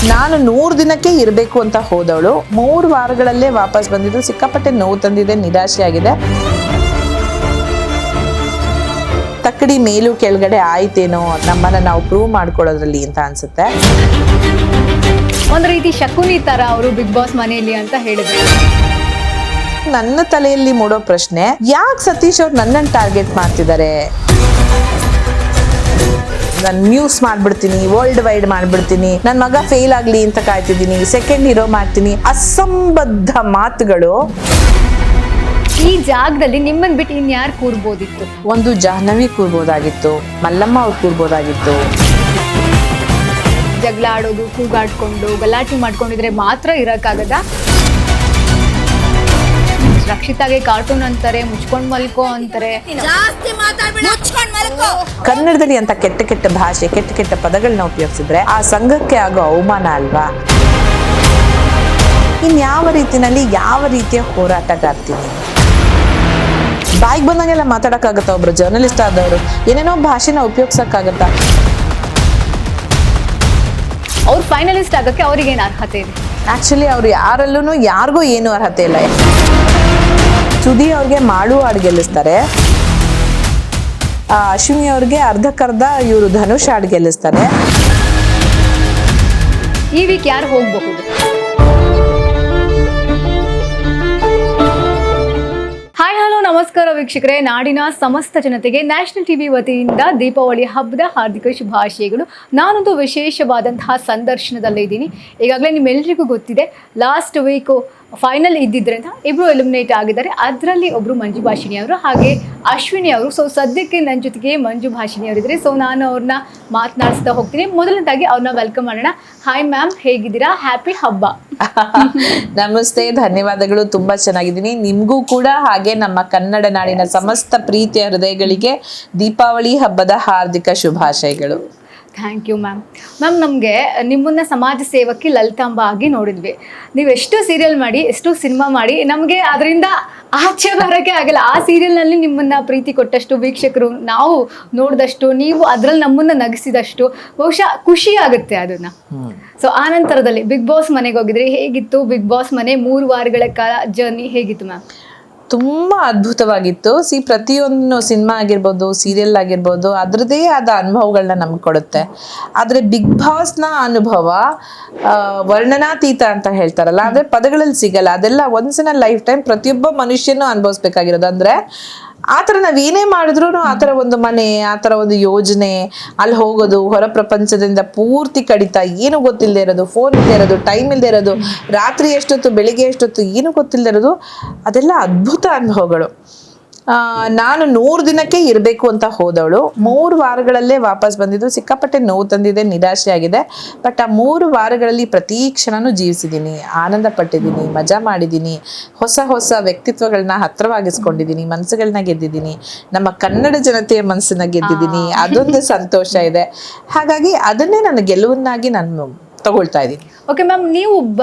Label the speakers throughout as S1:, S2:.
S1: ನಾನು 100 ದಿನಕ್ಕೆ ಇರಬೇಕು ಅಂತ ಹೋದವಳು 3 ವಾರಗಳಲ್ಲೇ ವಾಪಸ್ ಬಂದಿದ್ದು ಸಿಕ್ಕಾಪಟ್ಟೆ ನೋವು ತಂದಿದೆ, ನಿರಾಶೆ ಆಗಿದೆ. ತಕ್ಕಡಿ ಮೇಲೂ ಕೆಳಗಡೆ ಆಯ್ತೇನೋ ನಮ್ಮನ್ನ ನಾವು ಪ್ರೂವ್ ಮಾಡ್ಕೊಳ್ಳೋದ್ರಲ್ಲಿ ಅಂತ ಅನ್ಸುತ್ತೆ.
S2: ಒಂದ್ ರೀತಿ ಶಕುನಿ ತರ ಅವರು ಬಿಗ್ ಬಾಸ್ ಮನೆಯಲ್ಲಿ ಅಂತ ಹೇಳಿದ್ರು.
S1: ನನ್ನ ತಲೆಯಲ್ಲಿ ಮೂಡೋ ಪ್ರಶ್ನೆ, ಯಾಕೆ ಸತೀಶ್ ಅವ್ರು ನನ್ನನ್ನು ಟಾರ್ಗೆಟ್ ಮಾಡ್ತಿದ್ದಾರೆ? ನಾನು ನ್ಯೂಸ್ ಮಾಡ್ಬಿಡ್ತೀನಿ, ವರ್ಲ್ಡ್ ವೈಡ್ ಮಾಡ್ಬಿಡ್ತೀನಿ, ನನ್ನ ಮಗ ಫೇಲ್ ಆಗ್ಲಿ ಅಂತ ಕಾಯ್ತಿದ್ದೀನಿ, ಸೆಕೆಂಡ್ ಹೀರೋ ಮಾಡ್ತೀನಿ, ಅಸಂಬದ್ಧ ಮಾತುಗಳು.
S2: ಈ ಜಾಗದಲ್ಲಿ ನಿಮ್ಮನ್ ಬಿಟ್ಟು ಇನ್ಯಾರು ಕೂರ್ಬೋದಿತ್ತು?
S1: ಒಂದು ಜಾಹ್ನವಿ ಕೂರ್ಬೋದಾಗಿತ್ತು, ಮಲ್ಲಮ್ಮ ಅವ್ರು ಕೂರ್ಬೋದಾಗಿತ್ತು.
S2: ಜಗಳ ಆಡೋದು, ಕೂಗಾಡ್ಕೊಂಡು ಗಲಾಟೆ ಮಾಡ್ಕೊಂಡಿದ್ರೆ ಮಾತ್ರ ಇರಕ್ಕಾಗದ? ರಕ್ಷಿತಾಗೆ ಕಾರ್ಟೂನ್ ಅಂತಾರೆ, ಮುಚ್ಕೊಂಡ್ ಮಲ್ಕೋ ಅಂತಾರೆ.
S1: ಕನ್ನಡದಲ್ಲಿ ಅಂತ ಕೆಟ್ಟ ಕೆಟ್ಟ ಭಾಷೆ, ಕೆಟ್ಟ ಕೆಟ್ಟ ಪದಗಳನ್ನ ಉಪಯೋಗಿಸಿದ್ರೆ ಆ ಸಂಘಕ್ಕೆ ಆಗೋ ಅವಮಾನ ಅಲ್ವಾ? ಇನ್ಯಾವ ರೀತಿನಲ್ಲಿ ಯಾವ ರೀತಿಯ ಹೋರಾಟಗಾರ್ತೀನಿ? ಬಾಯಿಗೆ ಬಂದಂಗೆಲ್ಲ ಮಾತಾಡಕ್ಕಾಗತ್ತ? ಒಬ್ರು ಜರ್ನಲಿಸ್ಟ್ ಆದವರು ಏನೇನೋ ಭಾಷೆನ ಉಪಯೋಗಿಸಕ್ಕಾಗತ್ತಾ?
S2: ಅವ್ರು ಫೈನಲಿಸ್ಟ್ ಆಗಕ್ಕೆ ಅವ್ರಿಗೇನು ಅರ್ಹತೆ ಇದೆ?
S1: ಆಕ್ಚುಲಿ ಅವ್ರು ಯಾರಲ್ಲೂ ಯಾರಿಗೂ ಏನು ಅರ್ಹತೆ ಇಲ್ಲ. ಸುದಿ ಅವ್ರಿಗೆ ಮಾಡು ಹಾಡು ಗೆಲ್ಲಿಸ್ತಾರೆ, ಅಶ್ವಿನಿ ಅವ್ರಿಗೆ ಅರ್ಧಕ್ಕರ್ಧ ಇವರು ಧನುಷ್ ಹಾಡು ಗೆಲ್ಲಿಸ್ತಾರೆ.
S2: ಈ ವೀಕ್ ಯಾರು ಹೋಗಬಹುದು? ಹಾಯ್ ಹಲೋ ನಮಸ್ಕಾರ ವೀಕ್ಷಕರೇ, ನಾಡಿನ ಸಮಸ್ತ ಜನತೆಗೆ ನ್ಯಾಷನಲ್ ಟಿವಿ ವತಿಯಿಂದ ದೀಪಾವಳಿ ಹಬ್ಬದ ಹಾರ್ದಿಕ ಶುಭಾಶಯಗಳು. ನಾನೊಂದು ವಿಶೇಷವಾದಂತಹ ಸಂದರ್ಶನದಲ್ಲೇ ಇದ್ದೀನಿ. ಈಗಾಗಲೇ ನಿಮ್ಮೆಲ್ಲರಿಗೂ ಗೊತ್ತಿದೆ, ಲಾಸ್ಟ್ ವೀಕು ಫೈನಲ್ ಇದ್ದಿದ್ದರಿಂದ ಇಬ್ಬರು ಎಲಿಮಿನೇಟ್ ಆಗಿದ್ದಾರೆ. ಅದರಲ್ಲಿ ಒಬ್ಬರು ಮಂಜು ಭಾಷಿಣಿ ಅವರು ಹಾಗೆ ಅಶ್ವಿನಿ ಅವರು. ಸೊ ಸದ್ಯಕ್ಕೆ ನನ್ನ ಜೊತೆಗೆ ಮಂಜು ಭಾಷಿಣಿ ಅವರಿದ್ದಾರೆ. ಸೊ ನಾನು ಅವ್ರನ್ನ ಮಾತನಾಡಿಸ್ತಾ ಹೋಗ್ತೀನಿ. ಮೊದಲನೇದಾಗಿ ಅವ್ರನ್ನ ವೆಲ್ಕಮ್ ಮಾಡೋಣ. ಹಾಯ್ ಮ್ಯಾಮ್, ಹೇಗಿದ್ದೀರಾ? ಹ್ಯಾಪಿ ಹಬ್ಬ.
S1: ನಮಸ್ತೆ, ಧನ್ಯವಾದಗಳು. ತುಂಬಾ ಚೆನ್ನಾಗಿದ್ದೀನಿ. ನಿಮ್ಗೂ ಕೂಡ ಹಾಗೆ ನಮ್ಮ ಕನ್ನಡ ನಾಡಿನ ಸಮಸ್ತ ಪ್ರೀತಿಯ ಹೃದಯಗಳಿಗೆ ದೀಪಾವಳಿ ಹಬ್ಬದ ಹಾರ್ದಿಕ ಶುಭಾಶಯಗಳು.
S2: Thank you ma'am. ಮ್ಯಾಮ್, ನಮಗೆ ನಿಮ್ಮನ್ನ ಸಮಾಜ ಸೇವಕಿ ಲಲಿತಾಂಬ ಆಗಿ ನೋಡಿದ್ವಿ. ನೀವು ಎಷ್ಟು ಸೀರಿಯಲ್ ಮಾಡಿ, ಎಷ್ಟು ಸಿನಿಮಾ ಮಾಡಿ, ನಮಗೆ ಅದರಿಂದ ಆಚೆ ಬರೋಕ್ಕೆ ಆಗಲ್ಲ. ಆ ಸೀರಿಯಲ್ನಲ್ಲಿ ನಿಮ್ಮನ್ನ ಪ್ರೀತಿ ಕೊಟ್ಟಷ್ಟು, ವೀಕ್ಷಕರು ನಾವು ನೋಡಿದಷ್ಟು, ನೀವು ಅದರಲ್ಲಿ ನಮ್ಮನ್ನ ನಗಿಸಿದಷ್ಟು ಬಹುಶಃ ಖುಷಿ ಆಗುತ್ತೆ ಅದನ್ನ. ಸೊ ಆ ನಂತರದಲ್ಲಿ ಬಿಗ್ ಬಾಸ್ ಮನೆಗೆ ಹೋಗಿದ್ರಿ. ಹೇಗಿತ್ತು ಬಿಗ್ ಬಾಸ್ ಮನೆ? 3 ವಾರಗಳ ಕಾಲ ಜರ್ನಿ ಹೇಗಿತ್ತು ಮ್ಯಾಮ್?
S1: ತುಂಬಾ ಅದ್ಭುತವಾಗಿತ್ತು. ಪ್ರತಿಯೊಂದು ಸಿನಿಮಾ ಆಗಿರ್ಬೋದು, ಸೀರಿಯಲ್ ಆಗಿರ್ಬೋದು, ಅದ್ರದ್ದೇ ಆದ ಅನುಭವಗಳನ್ನ ನಮ್ಗೆ ಕೊಡುತ್ತೆ. ಆದ್ರೆ ಬಿಗ್ ಬಾಸ್ನ ಅನುಭವ ವರ್ಣನಾತೀತ ಅಂತ ಹೇಳ್ತಾರಲ್ಲ, ಆದ್ರೆ ಪದಗಳಲ್ಲಿ ಸಿಗಲ್ಲ. ಅದೆಲ್ಲ once in a life time ಪ್ರತಿಯೊಬ್ಬ ಮನುಷ್ಯನೂ ಅನುಭವಿಸ್ಬೇಕಾಗಿರೋದು. ಅಂದ್ರೆ ಆ ಥರ ನಾವೇನೇ ಮಾಡಿದ್ರು ಆ ಥರ ಒಂದು ಮನೆ, ಆ ಥರ ಒಂದು ಯೋಜನೆ, ಅಲ್ಲಿ ಹೋಗೋದು, ಹೊರ ಪ್ರಪಂಚದಿಂದ ಪೂರ್ತಿ ಕಡಿತ, ಏನು ಗೊತ್ತಿಲ್ಲದೆ ಇರೋದು, ಫೋನ್ ಇಲ್ಲದೆ ಇರೋದು, ಟೈಮ್ ಇಲ್ಲದೆ ಇರೋದು, ರಾತ್ರಿ ಎಷ್ಟೊತ್ತು ಬೆಳಿಗ್ಗೆ ಎಷ್ಟೊತ್ತು ಏನು ಗೊತ್ತಿಲ್ಲದೆ ಇರೋದು, ಅದೆಲ್ಲ ಅದ್ಭುತ ಅನುಭವಗಳು. ನಾನು 100 ದಿನಕ್ಕೆ ಇರಬೇಕು ಅಂತ ಹೋದವಳು 3 ವಾರಗಳಲ್ಲೇ ವಾಪಸ್ ಬಂದಿದ್ದು ಸಿಕ್ಕಾಪಟ್ಟೆ ನೋವು ತಂದಿದೆ, ನಿರಾಶೆ ಆಗಿದೆ. ಬಟ್ ಆ 3 ವಾರಗಳಲ್ಲಿ ಪ್ರತಿ ಕ್ಷಣನೂ ಜೀವಿಸಿದ್ದೀನಿ, ಆನಂದ ಪಟ್ಟಿದ್ದೀನಿ, ಮಜಾ ಮಾಡಿದ್ದೀನಿ, ಹೊಸ ಹೊಸ ವ್ಯಕ್ತಿತ್ವಗಳನ್ನ ಹತ್ರವಾಗಿಸ್ಕೊಂಡಿದ್ದೀನಿ, ಮನಸ್ಸುಗಳನ್ನ ಗೆದ್ದಿದ್ದೀನಿ, ನಮ್ಮ ಕನ್ನಡ ಜನತೆಯ ಮನಸ್ಸನ್ನ ಗೆದ್ದಿದ್ದೀನಿ. ಅದೊಂದು ಸಂತೋಷ ಇದೆ. ಹಾಗಾಗಿ ಅದನ್ನೇ ನನ್ನ ಗೆಲುವನ್ನಾಗಿ ನಾನು ತಗೊಳ್ತಾ ಇದ್ದೀನಿ.
S2: ಓಕೆ ಮ್ಯಾಮ್, ನೀವು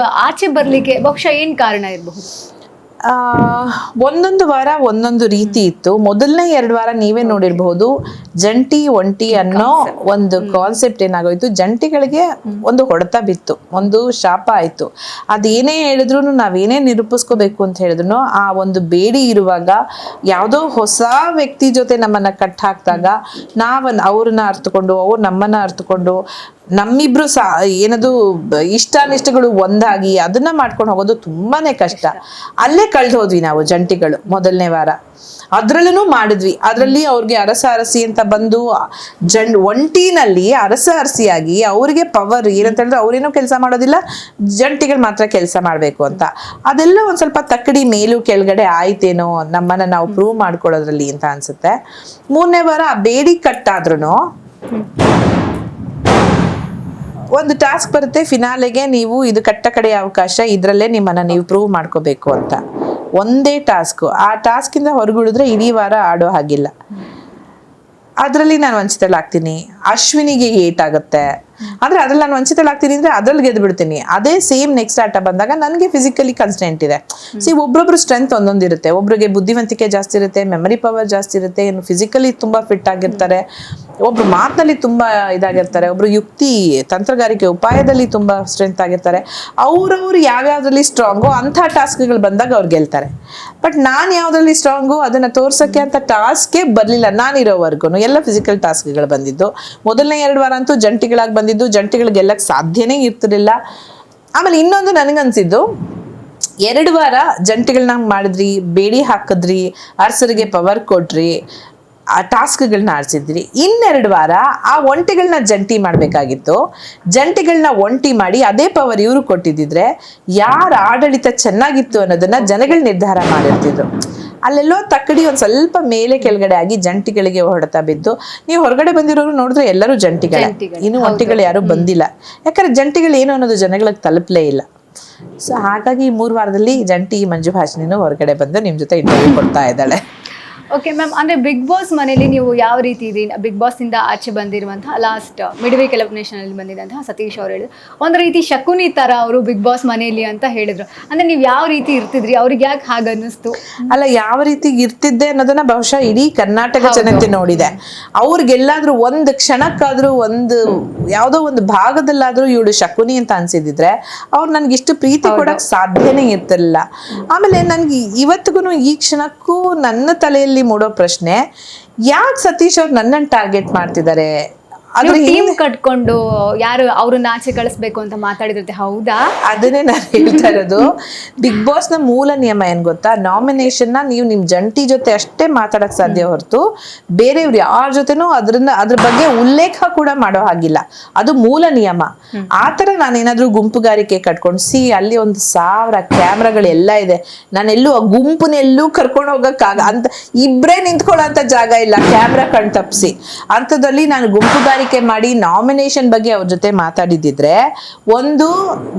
S2: ಆಚೆ ಬರ್ಲಿಕ್ಕೆ ಬಹುಶಃ ಏನ್ ಕಾರಣ ಇರಬಹುದು?
S1: ಒಂದೊಂದು ವಾರ ಒಂದೊಂದು ರೀತಿ ಇತ್ತು. ಮೊದಲನೇ 2 ವಾರ ನೀವೇ ನೋಡಿರ್ಬಹುದು, ಜಂಟಿ ಒಂಟಿ ಅನ್ನೋ ಒಂದು ಕಾನ್ಸೆಪ್ಟ್ ಏನಾಗೋಯ್ತು, ಜಂಟಿಗಳಿಗೆ ಒಂದು ಹೊಡೆತ ಬಿತ್ತು, ಒಂದು ಶಾಪ ಆಯ್ತು. ಅದೇನೇ ಹೇಳಿದ್ರು, ನಾವೇನೇ ನಿರೂಪಿಸ್ಕೋಬೇಕು ಅಂತ ಹೇಳಿದ್ರು, ಆ ಒಂದು ಬೇಡಿ ಇರುವಾಗ ಯಾವುದೋ ಹೊಸ ವ್ಯಕ್ತಿ ಜೊತೆ ನಮ್ಮನ್ನ ಕಟ್ ಹಾಕಿದಾಗ ಅವ್ರನ್ನ ಅರ್ಥಕೊಂಡು, ಅವ್ರು ನಮ್ಮನ್ನ ಅರ್ಥಕೊಂಡು, ನಮ್ಮಿಬ್ರು ಏನದು ಇಷ್ಟಾನಿಷ್ಟಗಳು ಒಂದಾಗಿ ಅದನ್ನ ಮಾಡ್ಕೊಂಡು ಹೋಗೋದು ತುಂಬಾನೇ ಕಷ್ಟ. ಅಲ್ಲೇ ಕಳ್ದು ಹೋದ್ವಿ ನಾವು ಜಂಟಿಗಳು ಮೊದಲನೇ ವಾರ. ಅದ್ರಲ್ಲೂ ಮಾಡಿದ್ವಿ. ಅದ್ರಲ್ಲಿ ಅವ್ರಿಗೆ ಅರಸ ಅರಸಿ ಅಂತ ಬಂದು ಒಂಟಿನಲ್ಲಿ ಅರಸ ಅರಸಿಯಾಗಿ ಅವ್ರಿಗೆ ಪವರ್ ಏನಂತ ಹೇಳಿದ್ರೆ, ಅವ್ರೇನೋ ಕೆಲಸ ಮಾಡೋದಿಲ್ಲ, ಜಂಟಿಗಳು ಮಾತ್ರ ಕೆಲಸ ಮಾಡ್ಬೇಕು ಅಂತ. ಅದೆಲ್ಲ ಒಂದ್ ಸ್ವಲ್ಪ ತಕ್ಕಡಿ ಮೇಲೂ ಕೆಳಗಡೆ ಆಯ್ತೇನೋ ನಮ್ಮನ್ನ ನಾವು ಪ್ರೂವ್ ಮಾಡ್ಕೊಳ್ಳೋದ್ರಲ್ಲಿ ಅಂತ ಅನ್ಸುತ್ತೆ. 3ನೇ ವಾರ ಬೇಡಿ ಕಟ್ಟಾದ್ರೂ ಒಂದು ಟಾಸ್ಕ್ ಬರುತ್ತೆ ಫಿನಾಲೆಗೆ, ನೀವು ಇದು ಕಟ್ಟ ಕಡೆಯ ಅವಕಾಶ, ಇದ್ರಲ್ಲೇ ನಿಮ್ಮನ್ನ ನೀವು ಪ್ರೂವ್ ಮಾಡ್ಕೋಬೇಕು ಅಂತ. ಒಂದೇ ಟಾಸ್ಕ್. ಆ ಟಾಸ್ಕ್ ಇಂದ ಹೊರಗುಳಿದ್ರೆ ಇಡೀ ವಾರ ಆಡೋ ಹಾಗಿಲ್ಲ. ಅದರಲ್ಲಿ ನಾನು ವಂಚಿತಳಾಗ್ತೀನಿ. ಅಶ್ವಿನಿಗೆ ಏಟಾಗುತ್ತೆ ಅಂದ್ರೆ ಅದ್ರಲ್ಲಿ ನಾನು ವಂಚಿತಳಾಗ್ತೀನಿ ಅಂದ್ರೆ ಅದ್ರಲ್ಲಿ ಗೆದ್ದು ಬಿಡ್ತೀನಿ. ಅದೇ ಸೇಮ್ ನೆಕ್ಸ್ಟ್ ಆಟ ಬಂದಾಗ ನನಗೆ ಫಿಸಿಕಲಿ ಕನ್ಸ್ಟೆಂಟ್ ಇದೆ. ಒಬ್ಬೊಬ್ರು ಸ್ಟ್ರೆಂತ್ ಒಂದೊಂದಿರುತ್ತೆ. ಒಬ್ರಿಗೆ ಬುದ್ಧಿವಂತಿಕೆ ಜಾಸ್ತಿ ಇರುತ್ತೆ, ಮೆಮರಿ ಪವರ್ ಜಾಸ್ತಿ ಇರುತ್ತೆ, ಇನ್ನು ಫಿಸಿಕಲಿ ತುಂಬಾ ಫಿಟ್ ಆಗಿರ್ತಾರೆ, ಒಬ್ರು ಮಾತಿನಲ್ಲಿ ತುಂಬಾ ಇದಾಗಿರ್ತಾರೆ, ಒಬ್ರು ಯುಕ್ತಿ ತಂತ್ರಗಾರಿಕೆ ಉಪಾಯದಲ್ಲಿ ತುಂಬಾ ಸ್ಟ್ರೆಂತ್ ಆಗಿರ್ತಾರೆ. ಅವ್ರವ್ರು ಯಾವ್ಯಾವ್ದ್ರಲ್ಲಿ ಸ್ಟ್ರಾಂಗು ಅಂಥ ಟಾಸ್ಕ್ಗಳು ಬಂದಾಗ ಅವ್ರು ಗೆಲ್ತಾರೆ. ಬಟ್ ನಾನು ಯಾವ್ದ್ರಲ್ಲಿ ಸ್ಟ್ರಾಂಗು ಅದನ್ನ ತೋರ್ಸಕ್ಕೆ ಅಂತ ಟಾಸ್ಕೇ ಬರ್ಲಿಲ್ಲ ನಾನಿರೋವರೆಗೂ. ಎಲ್ಲ ಫಿಸಿಕಲ್ ಟಾಸ್ಕ್ಗಳು ಬಂದಿದ್ದು. ಮೊದಲನೇ 2 ವಾರ ಅಂತೂ ಜಂಟಿಗಳಾಗಿ ಬಂದಿದ್ದು, ಜಂಟಿಗಳು ಗೆಲ್ಲಕ್ಕೆ ಸಾಧ್ಯನೇ ಇರ್ತಿರ್ಲಿಲ್ಲ. ಆಮೇಲೆ ಇನ್ನೊಂದು ನನಗನ್ಸಿದ್ದು, 2 ವಾರ ಜಂಟಿಗಳನ್ನ ಮಾಡಿದ್ರಿ, ಬೇಡಿ ಹಾಕಿದ್ರಿ, ಅರ್ಸರಿಗೆ ಪವರ್ ಕೊಟ್ರಿ, ಆ ಟಾಸ್ಕ್ಗಳನ್ನ ಆಡ್ಸಿದ್ರಿ. 2 ವಾರ ಆ ಒಂಟಿಗಳನ್ನ ಜಂಟಿ ಮಾಡಬೇಕಾಗಿತ್ತು. ಜಂಟಿಗಳನ್ನ ಒಂಟಿ ಮಾಡಿ ಅದೇ ಪವರ್ ಇವರು ಕೊಟ್ಟಿದ್ದಿದ್ರೆ ಯಾರ ಆಡಳಿತ ಚೆನ್ನಾಗಿತ್ತು ಅನ್ನೋದನ್ನ ಜನಗಳು ನಿರ್ಧಾರ ಮಾಡಿರ್ತಿದ್ರು. ಅಲ್ಲೆಲ್ಲೋ ತಕ್ಕಡಿ ಒಂದ್ ಸ್ವಲ್ಪ ಮೇಲೆ ಕೆಳಗಡೆ ಆಗಿ ಜಂಟಿಗಳಿಗೆ ಹೊಡೆತ ಬಿದ್ದು, ನೀವು ಹೊರಗಡೆ ಬಂದಿರೋರು ನೋಡಿದ್ರೆ ಎಲ್ಲರೂ ಜಂಟಿಗಳೇ, ಇನ್ನು ಒಂಟಿಗಳು ಯಾರು ಬಂದಿಲ್ಲ. ಯಾಕಂದ್ರೆ ಜಂಟಿಗಳು ಏನು ಅನ್ನೋದು ಜನಗಳಿಗೆ ತಲುಪಲೇ ಇಲ್ಲ. ಸೊ ಹಾಗಾಗಿ ಈ 3 ವಾರದಲ್ಲಿ ಜಂಟಿ ಮಂಜು ಭಾಷಿನಿನೂ ಹೊರಗಡೆ ಬಂದು ನಿಮ್ ಜೊತೆ ಇಂಟರ್ವ್ಯೂ ಕೊಡ್ತಾ ಇದ್ದಾಳೆ.
S2: ಓಕೆ ಮ್ಯಾಮ್, ಅಂದ್ರೆ ಬಿಗ್ ಬಾಸ್ ಮನೇಲಿ ನೀವು ಯಾವ ರೀತಿ ಇದ್ರಿ? ಬಿಗ್ ಬಾಸ್ ಇಂದ ಆಚೆ ಬಂದಿರುವಂತಹ ಲಾಸ್ಟ್ ಮಿಡ್ವೀಕ್ ಎಲಿಮಿನೇಷನ್ ಅಲ್ಲಿ ಬಂದಿದ್ದಂತಹ ಸತೀಶ್ ಅವರು ಹೇಳಿದ್ರು ಒಂದ್ ರೀತಿ ಶಕುನಿ ತರ ಅವರು ಬಿಗ್ ಬಾಸ್ ಮನೆಯಲ್ಲಿ ಅಂತ ಹೇಳಿದ್ರು. ಅಂದ್ರೆ ನೀವು ಯಾವ ರೀತಿ ಇರ್ತಿದ್ರಿ? ಅವ್ರಿಗೆ ಯಾಕೆ ಹಾಗೆ ಅನ್ನಿಸ್ತು?
S1: ಅಲ್ಲ, ಯಾವ ರೀತಿ ಇರ್ತಿದ್ದೆ ಅನ್ನೋದನ್ನ ಬಹುಶಃ ಇಡೀ ಕರ್ನಾಟಕ ಜನತೆ ನೋಡಿದೆ. ಅವ್ರಿಗೆಲ್ಲಾದ್ರೂ ಒಂದು ಕ್ಷಣಕ್ಕಾದ್ರೂ ಒಂದು ಯಾವುದೋ ಒಂದು ಭಾಗದಲ್ಲಾದ್ರೂ ಇವಳು ಶಕುನಿ ಅಂತ ಅನ್ಸಿದ್ರೆ ಅವ್ರು ನನ್ಗೆ ಇಷ್ಟು ಪ್ರೀತಿ ಕೊಡಕ್ ಸಾಧ್ಯನೇ ಇರ್ತಿರ್ಲಿಲ್ಲ. ಆಮೇಲೆ ನನ್ಗೆ ಇವತ್ತಿಗೂ ಈ ಕ್ಷಣಕ್ಕೂ ನನ್ನ ತಲೆಯಲ್ಲಿ ಮೂಡೋ ಪ್ರಶ್ನೆ, ಯಾಕೆ ಸತೀಶ್ ಅವ್ರು ನನ್ನನ್ನು ಟಾರ್ಗೆಟ್ ಮಾಡ್ತಿದ್ದಾರೆ?
S2: ಟೀಮ್ ಕಟ್ಕೊಂಡು ಯಾರು ಅವ್ರನ್ನ ಆಚೆ ಕಳಿಸ್ಬೇಕು ಅಂತ ಮಾತಾಡಿದ್ರೆ ಹೌದಾ? ಅದನ್ನೇ
S1: ನಾನು ಹೇಳ್ತಾ ಇರೋದು. ಬಿಗ್ ಬಾಸ್ ನ ಮೂಲ ನಿಯಮ ಏನ್ ಗೊತ್ತಾ? ನಾಮಿನೇಷನ್ ನ ನೀವು ನಿಮ್ ಜಂಟಿ ಜೊತೆ ಅಷ್ಟೇ ಮಾತಾಡಕ್ ಸಾಧ್ಯ ಹೊರತು ಬೇರೆಯವ್ರು ಯಾರ ಜೊತೆನೂ ಅದ್ರ ಬಗ್ಗೆ ಉಲ್ಲೇಖ ಕೂಡ ಮಾಡೋ ಹಾಗಿಲ್ಲ. ಅದು ಮೂಲ ನಿಯಮ. ಆತರ ನಾನೇನಾದ್ರೂ ಗುಂಪುಗಾರಿಕೆ ಕಟ್ಕೊಂಡು ಅಲ್ಲಿ 1000 ಕ್ಯಾಮ್ರಾಗಳೆಲ್ಲ ಇದೆ, ನಾನೆಲ್ಲೂ ಆ ಗುಂಪನ್ನೆಲ್ಲೂ ಕರ್ಕೊಂಡು ಹೋಗಕ್ಕಾಗ ಅಂತ ಇಬ್ರೇ ನಿಂತ್ಕೊಳ್ಳೋ ಅಂತ ಜಾಗ ಇಲ್ಲ, ಕ್ಯಾಮ್ರಾ ಕಣ್ ತಪ್ಸಿ ಅಂತದಲ್ಲಿ ನಾನು ಗುಂಪುಗಾರಿಕೆ ಮಾಡಿ ನಾಮಿನೇಷನ್ ಬಗ್ಗೆ ಅವ್ರ ಜೊತೆ ಮಾತಾಡಿದ್ರೆ ಒಂದು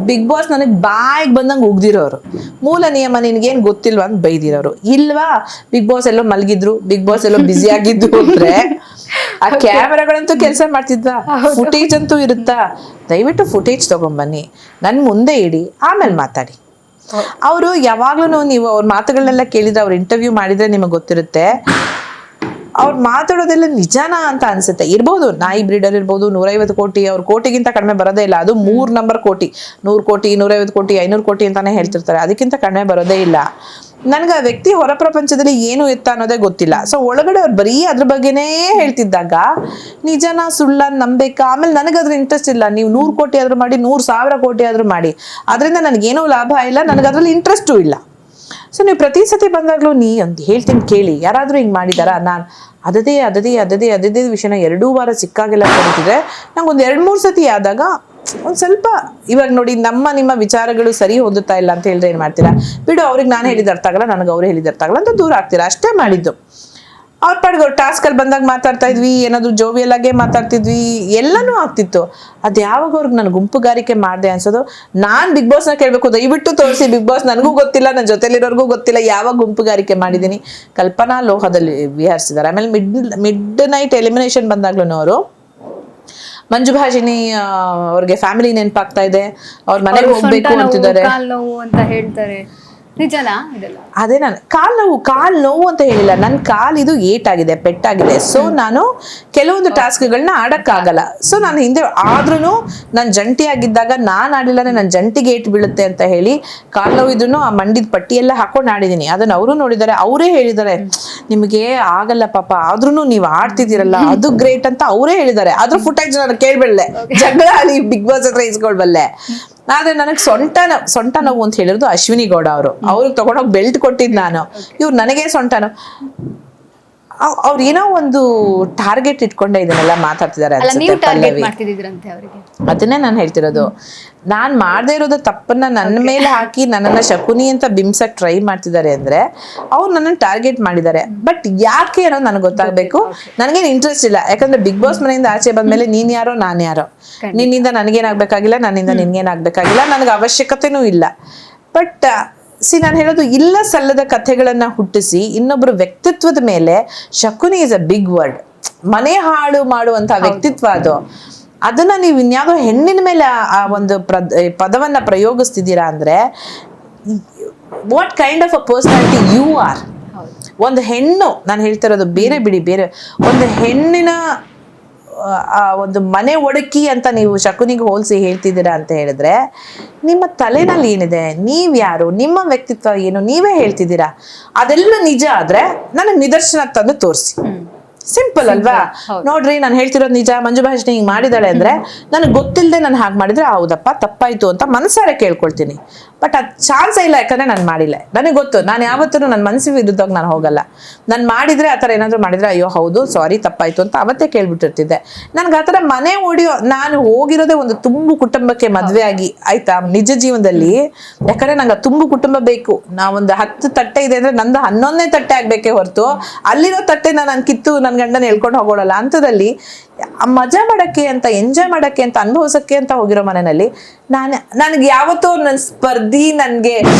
S1: ಬಿಗ್ ಬಾಸ್ ನನಗೆ ಬಾಯಿಗೆ ಬಂದಂಗೆ ಉಗ್ದಿರೋರು. ಮೂಲ ನಿಯಮ ನಿನ್ಗೇನ್ ಗೊತ್ತಿಲ್ವಾ ಅಂತ ಬೈದಿರೋರು. ಇಲ್ವಾ, ಬಿಗ್ ಬಾಸ್ ಎಲ್ಲೋ ಮಲಗಿದ್ರು, ಬಿಗ್ ಬಾಸ್ ಎಲ್ಲೋ ಬ್ಯುಸಿ ಆಗಿದ್ರು ಅಂದ್ರೆ ಆ ಕ್ಯಾಮೆರಾಗಳಂತೂ ಕೆಲಸ ಮಾಡ್ತಿದ್ವಾ? ಫುಟೇಜ್ ಅಂತೂ ಇರುತ್ತಾ? ದಯವಿಟ್ಟು ಫುಟೇಜ್ ತಗೊಂಡ್ಬನ್ನಿ, ನನ್ ಮುಂದೆ ಇಡಿ, ಆಮೇಲೆ ಮಾತಾಡಿ. ಅವರು ಯಾವಾಗ್ಲೂ ನೀವು ಅವ್ರ ಮಾತುಗಳನ್ನೆಲ್ಲ ಕೇಳಿದ್ರೆ, ಅವ್ರ ಇಂಟರ್ವ್ಯೂ ಮಾಡಿದ್ರೆ ನಿಮಗೆ ಗೊತ್ತಿರುತ್ತೆ, ಅವ್ರು ಮಾತಾಡೋದೆಲ್ಲ ನಿಜಾನ ಅಂತ ಅನ್ಸುತ್ತೆ. ಇರ್ಬೋದು, ನಾಯಿ ಬ್ರೀಡರ್ ಇರ್ಬೋದು, 150 ಕೋಟಿ, ಅವ್ರ ಕೋಟಿಗಿಂತ ಕಡಿಮೆ ಬರೋದೇ ಇಲ್ಲ. ಅದು 3 ನಂಬರ್ ಕೋಟಿ, 100 ಕೋಟಿ, 150 ಕೋಟಿ, 500 ಕೋಟಿ ಅಂತಾನೆ ಹೇಳ್ತಿರ್ತಾರೆ. ಅದಕ್ಕಿಂತ ಕಡಿಮೆ ಬರೋದೇ ಇಲ್ಲ. ನನ್ಗೆ ಆ ವ್ಯಕ್ತಿ ಹೊರ ಪ್ರಪಂಚದಲ್ಲಿ ಏನು ಎತ್ತ ಅನ್ನೋದೇ ಗೊತ್ತಿಲ್ಲ. ಸೊ ಒಳಗಡೆ ಅವ್ರು ಬರೀ ಅದ್ರ ಬಗ್ಗೆನೇ ಹೇಳ್ತಿದ್ದಾಗ ನಿಜನ ಸುಳ್ಳ ನಂಬೇಕಾ? ಆಮೇಲೆ ನನಗದ್ರ ಇಂಟ್ರೆಸ್ಟ್ ಇಲ್ಲ. ನೀವು 100 ಕೋಟಿ ಆದ್ರೂ ಮಾಡಿ, 100,000 ಕೋಟಿ ಆದ್ರೂ ಮಾಡಿ, ಅದರಿಂದ ನನಗೇನೂ ಲಾಭ ಇಲ್ಲ, ನನಗದ್ರಲ್ಲಿ ಇಂಟ್ರೆಸ್ಟು ಇಲ್ಲ. ಸೊ ನೀವು ಪ್ರತಿ ಸತಿ ಬಂದಾಗ್ಲೂ ಒಂದು ಹೇಳ್ತೀನಿ ಕೇಳಿ, ಯಾರಾದ್ರೂ ಹಿಂಗ್ ಮಾಡಿದಾರ? ನಾನು ಅದೇ ವಿಷಯನ 2 ವಾರ ಸಿಕ್ಕಾಗೆಲ್ಲ ಕರೀತಿದ್ರೆ ನಂಗೆ ಒಂದು 2-3 ಸತಿ ಆದಾಗ ಒಂದ್ ಸ್ವಲ್ಪ, ಇವಾಗ ನೋಡಿ ನಿಮ್ಮ ವಿಚಾರಗಳು ಸರಿ ಹೊಂದುತ್ತಾ ಇಲ್ಲ ಅಂತ ಹೇಳಿದ್ರೆ ಏನ್ ಮಾಡ್ತೀರಾ? ಬಿಡು, ಅವ್ರಿಗೆ ನಾನು ಹೇಳಿದ ಅರ್ಥ ಆಗಲ್ಲ, ನನಗೆ ಅವ್ರು ಹೇಳಿದ ಅರ್ಥ ಆಗಲ್ಲ ಅಂತ ದೂರ ಆಗ್ತೀರಾ. ಅಷ್ಟೇ ಮಾಡಿದ್ದು. ಅವ್ರ ಪಾಡ್ಗೆ ಅವ್ರು ಟಾಸ್ಕ್ ಅಲ್ಲಿ ಬಂದಾಗ ಮಾತಾಡ್ತಾ ಇದ್ವಿ, ಏನಾದ್ರು ಜೋವಿಯಲ್ ಆಗೇ ಮಾತಾಡ್ತಿದ್ವಿ, ಎಲ್ಲಾನು ಆಗ್ತಿತ್ತು. ಅದ್ ಯಾವಾಗ ಅವ್ರಿಗೆ ನಾನು ಗುಂಪುಗಾರಿಕೆ ಮಾಡಿದೆ ಅನ್ಸೋದು. ನಾನ್ ಬಿಗ್ ಬಾಸ್ ನ ಕೇಳ್ಬೇಕು, ದಯವಿಟ್ಟು ತೋರಿಸಿ ಬಿಗ್ ಬಾಸ್, ನನಗೂ ಗೊತ್ತಿಲ್ಲ, ನನ್ನ ಜೊತೆಲಿರೋರ್ಗೂ ಗೊತ್ತಿಲ್ಲ ಯಾವಾಗ ಗುಂಪುಗಾರಿಕೆ ಮಾಡಿದೀನಿ. ಕಲ್ಪನಾ ಲೋಹದಲ್ಲಿ ವಿಹರಿಸಿದ್ದಾರೆ. ಆಮೇಲೆ ಮಿಡ್ ನೈಟ್ ಎಲಿಮಿನೇಷನ್ ಬಂದಾಗ್ಲೂ ಅವರು ಮಂಜು ಭಾಷಿನಿ ಅವ್ರಿಗೆ ಫ್ಯಾಮಿಲಿ ನೆನಪಾಗ್ತಾ ಇದೆ, ಅವ್ರ ಮನೆಗೆ ಹೋಗ್ಬೇಕು ಅಂತಿದ್ದಾರೆ
S2: ಅಂತ ಹೇಳ್ತಾರೆ. ನಿಜನಾ ಇದೆಲ್ಲ?
S1: ಅದೇ ನಾನು ಕಾಲ್ ನೋವು ಅಂತ ಹೇಳಿಲ್ಲ, ನನ್ನ ಕಾಲಿದು ಏಟಾಗಿದೆ, ಪೆಟ್ಟಾಗಿದೆ. ಸೊ ನಾನು ಕೆಲವೊಂದು ಟಾಸ್ಕ್ಗಳನ್ನ ಆಡಕ್ಕಾಗಲ್ಲ. ಸೊ ನಾನು ಹಿಂದೆ ಆದ್ರೂ ನಾನು ಜಂಟಿ ಆಗಿದ್ದಾಗ ನಾನು ಆಡಿಲ್ಲರೆ ನನ್ನ ಜಂಟಿಗೆ ಏಟ್ ಬೀಳುತ್ತೆ ಅಂತ ಹೇಳಿ ಕಾಲ್ ನೋವು ಇದ್ರೂ ಆ ಮಂಡಿದ ಪಟ್ಟಿ ಎಲ್ಲ ಹಾಕೊಂಡು ಆಡಿದೀನಿ. ಅದನ್ನ ಅವರು ನೋಡಿದ್ದಾರೆ, ಅವರೇ ಹೇಳಿದ್ದಾರೆ ನಿಮಗೆ ಆಗಲ್ಲ ಪಾಪ, ಆದ್ರೂ ನೀವು ಆಡ್ತಿದ್ದೀರಲ್ಲ ಅದು ಗ್ರೇಟ್ ಅಂತ ಅವರೇ ಹೇಳಿದ್ದಾರೆ. ಅದ್ರ ಫುಟೇಜ್ ನಾನು ಕೇಳ್ಬಿಡ್ಲೆ, ಜಗಳ ಆಡಿ ಬಿಗ್ ಬಾಸ್ ಹತ್ರ ಇಸ್ಕೊಳ್ಬಲ್ಲೆ. ಆದ್ರೆ ನನಗೆ ಸೊಂಟ ನೋವು ಅಂತ ಹೇಳಿರೋದು ಅಶ್ವಿನಿ ಗೌಡ ಅವರು. ಅವ್ರಿಗೆ ತಗೊಂಡೋಗಿ ಬೆಲ್ಟ್ ಕೊಟ್ಟಿದ್ ನಾನು. ಇವ್ರು ನನಗೆ ಸೊಂಟ ನೋವು. ಅವ್ರು ಏನೋ ಒಂದು ಟಾರ್ಗೆಟ್ ಇಟ್ಕೊಂಡೆ ಇದನ್ನೆಲ್ಲ ಮಾತಾಡ್ತಿದ್ದಾರೆ ಅದನ್ನೇ ನಾನು ಹೇಳ್ತಿರೋದು. ನಾನ್ ಮಾಡದೇ ಇರೋದು ತಪ್ಪನ್ನ ನನ್ನ ಮೇಲೆ ಹಾಕಿ ನನ್ನನ್ನ ಶಕುನಿ ಅಂತ ಬಿಂಸಕ್ ಟ್ರೈ ಮಾಡ್ತಿದ್ದಾರೆ ಅಂದ್ರೆ ಅವ್ರು ನನ್ನನ್ನು ಟಾರ್ಗೆಟ್ ಮಾಡಿದ್ದಾರೆ. ಬಟ್ ಯಾಕೆ ಅನ್ನೋದು ನನಗೆ ಗೊತ್ತಾಗ್ಬೇಕು. ನನಗೇನು ಇಂಟ್ರೆಸ್ಟ್ ಇಲ್ಲ, ಯಾಕಂದ್ರೆ ಬಿಗ್ ಬಾಸ್ ಮನೆಯಿಂದ ಆಚೆ ಬಂದ್ಮೇಲೆ ನೀನ್ ಯಾರೋ ನಾನ್ ಯಾರೋ, ನಿನ್ನಿಂದ ನನಗೇನಾಗ್ಬೇಕಾಗಿಲ್ಲ, ನನ್ನಿಂದ ನಿನ್ಗೇನಾಗ್ಬೇಕಾಗಿಲ್ಲ, ನನಗೆ ಅವಶ್ಯಕತೆನೂ ಇಲ್ಲ. ಬಟ್ ನಾನು ಹೇಳೋದು, ಇಲ್ಲ ಸಲ್ಲದ ಕಥೆಗಳನ್ನ ಹುಟ್ಟಿಸಿ ಇನ್ನೊಬ್ರು ವ್ಯಕ್ತಿತ್ವದ ಮೇಲೆ Shakuni is a big word. ಮನೆ ಹಾಳು ಮಾಡುವಂತ ವ್ಯಕ್ತಿತ್ವ ಅದು. ಅದನ್ನ ನೀವು ಇನ್ಯಾವುದೋ ಹೆಣ್ಣಿನ ಮೇಲೆ ಆ ಒಂದು ಪದವನ್ನ ಪ್ರಯೋಗಿಸ್ತಿದ್ದೀರಾ ಅಂದ್ರೆ what kind of a personality you are. ಒಂದು ಹೆಣ್ಣು, ನಾನು ಹೇಳ್ತಿರೋದು ಬೇರೆ ಬಿಡಿ, ಬೇರೆ ಒಂದು ಹೆಣ್ಣಿನ ಆ ಒಂದು ಮನೆ ಒಡಕಿ ಅಂತ ನೀವು ಶಕುನಿಗೆ ಹೋಲಿಸಿ ಹೇಳ್ತಿದ್ದೀರಾ ಅಂತ ಹೇಳಿದ್ರೆ ನಿಮ್ಮ ತಲೆನಲ್ಲಿ ಏನಿದೆ, ನೀವ್ ಯಾರು, ನಿಮ್ಮ ವ್ಯಕ್ತಿತ್ವ ಏನು, ನೀವೇ ಹೇಳ್ತಿದ್ದೀರಾ. ಅದೆಲ್ಲ ನಿಜ ಆದ್ರೆ ನನಗೆ ನಿದರ್ಶನ ತಂದು ತೋರಿಸಿ. ಸಿಂಪಲ್ ಅಲ್ವಾ? ನೋಡ್ರಿ ನಾನು ಹೇಳ್ತಿರೋದು ನಿಜ, ಮಂಜು ಭಾಷಿಣಿ ಹಿಂಗ್ ಮಾಡಿದಾಳೆ ಅಂದ್ರೆ ನನಗೆ ಗೊತ್ತಿಲ್ಲದೆ ನಾನು ಹಾಗೆ ಮಾಡಿದ್ರೆ ಹೌದಪ್ಪ ತಪ್ಪಾಯ್ತು ಅಂತ ಮನಸಾರೆ ಕೇಳ್ಕೊಳ್ತೀನಿ. ಬಟ್ ಅದ್ ಚಾನ್ಸ್ ಇಲ್ಲ, ಯಾಕಂದ್ರೆ ನಾನು ಮಾಡಿಲ್ಲ. ನನಗೆ ಗೊತ್ತು, ನಾನು ಯಾವತ್ತೂ ನನ್ನ ಮನಸ್ಸಿಗೆ ವಿರುದ್ಧವಾಗಿ ನಾನು ಹೋಗಲ್ಲ. ನಾನು ಮಾಡಿದ್ರೆ ಆ ಥರ ಏನಾದ್ರು ಮಾಡಿದ್ರೆ ಅಯ್ಯೋ ಹೌದು ಸಾರಿ ತಪ್ಪಾಯ್ತು ಅಂತ ಅವತ್ತೇ ಕೇಳ್ಬಿಟ್ಟಿರ್ತಿದ್ದೆ. ನನ್ಗೆ ಆ ಥರ ಮನೆ ಓಡಿಯೋ ನಾನು ಹೋಗಿರೋದೇ ಒಂದು ತುಂಬು ಕುಟುಂಬಕ್ಕೆ ಮದ್ವೆ ಆಗಿ, ಆಯ್ತಾ, ನಿಜ ಜೀವನದಲ್ಲಿ. ಯಾಕಂದ್ರೆ ನಂಗೆ ತುಂಬು ಕುಟುಂಬ ಬೇಕು. ನಾವೊಂದು 10 ತಟ್ಟೆ ಇದೆ ಅಂದ್ರೆ ನಂದು 11ನೇ ತಟ್ಟೆ ಆಗ್ಬೇಕೇ ಹೊರತು ಅಲ್ಲಿರೋ ತಟ್ಟೆನ ನಾನು ಕಿತ್ತು ನನ್ನ ಗಂಡನ ಹೇಳ್ಕೊಂಡು ಹೋಗೋಳಲ್ಲ. ಅಂಥದ್ದಲ್ಲಿ ಮಜಾ ಮಾಡಕ್ಕೆ ಅಂತ, ಎಂಜಾಯ್ ಮಾಡಕ್ಕೆ ಅಂತ, ಅನುಭವಿಸಕ್ಕೆ ಅಂತ ಹೋಗಿರೋ ಮನೆಯಲ್ಲಿ ನನಗೆ ಯಾವತ್ತೂ ನನ್ನ ಸ್ಪರ್ಧಿ ನನಗೆ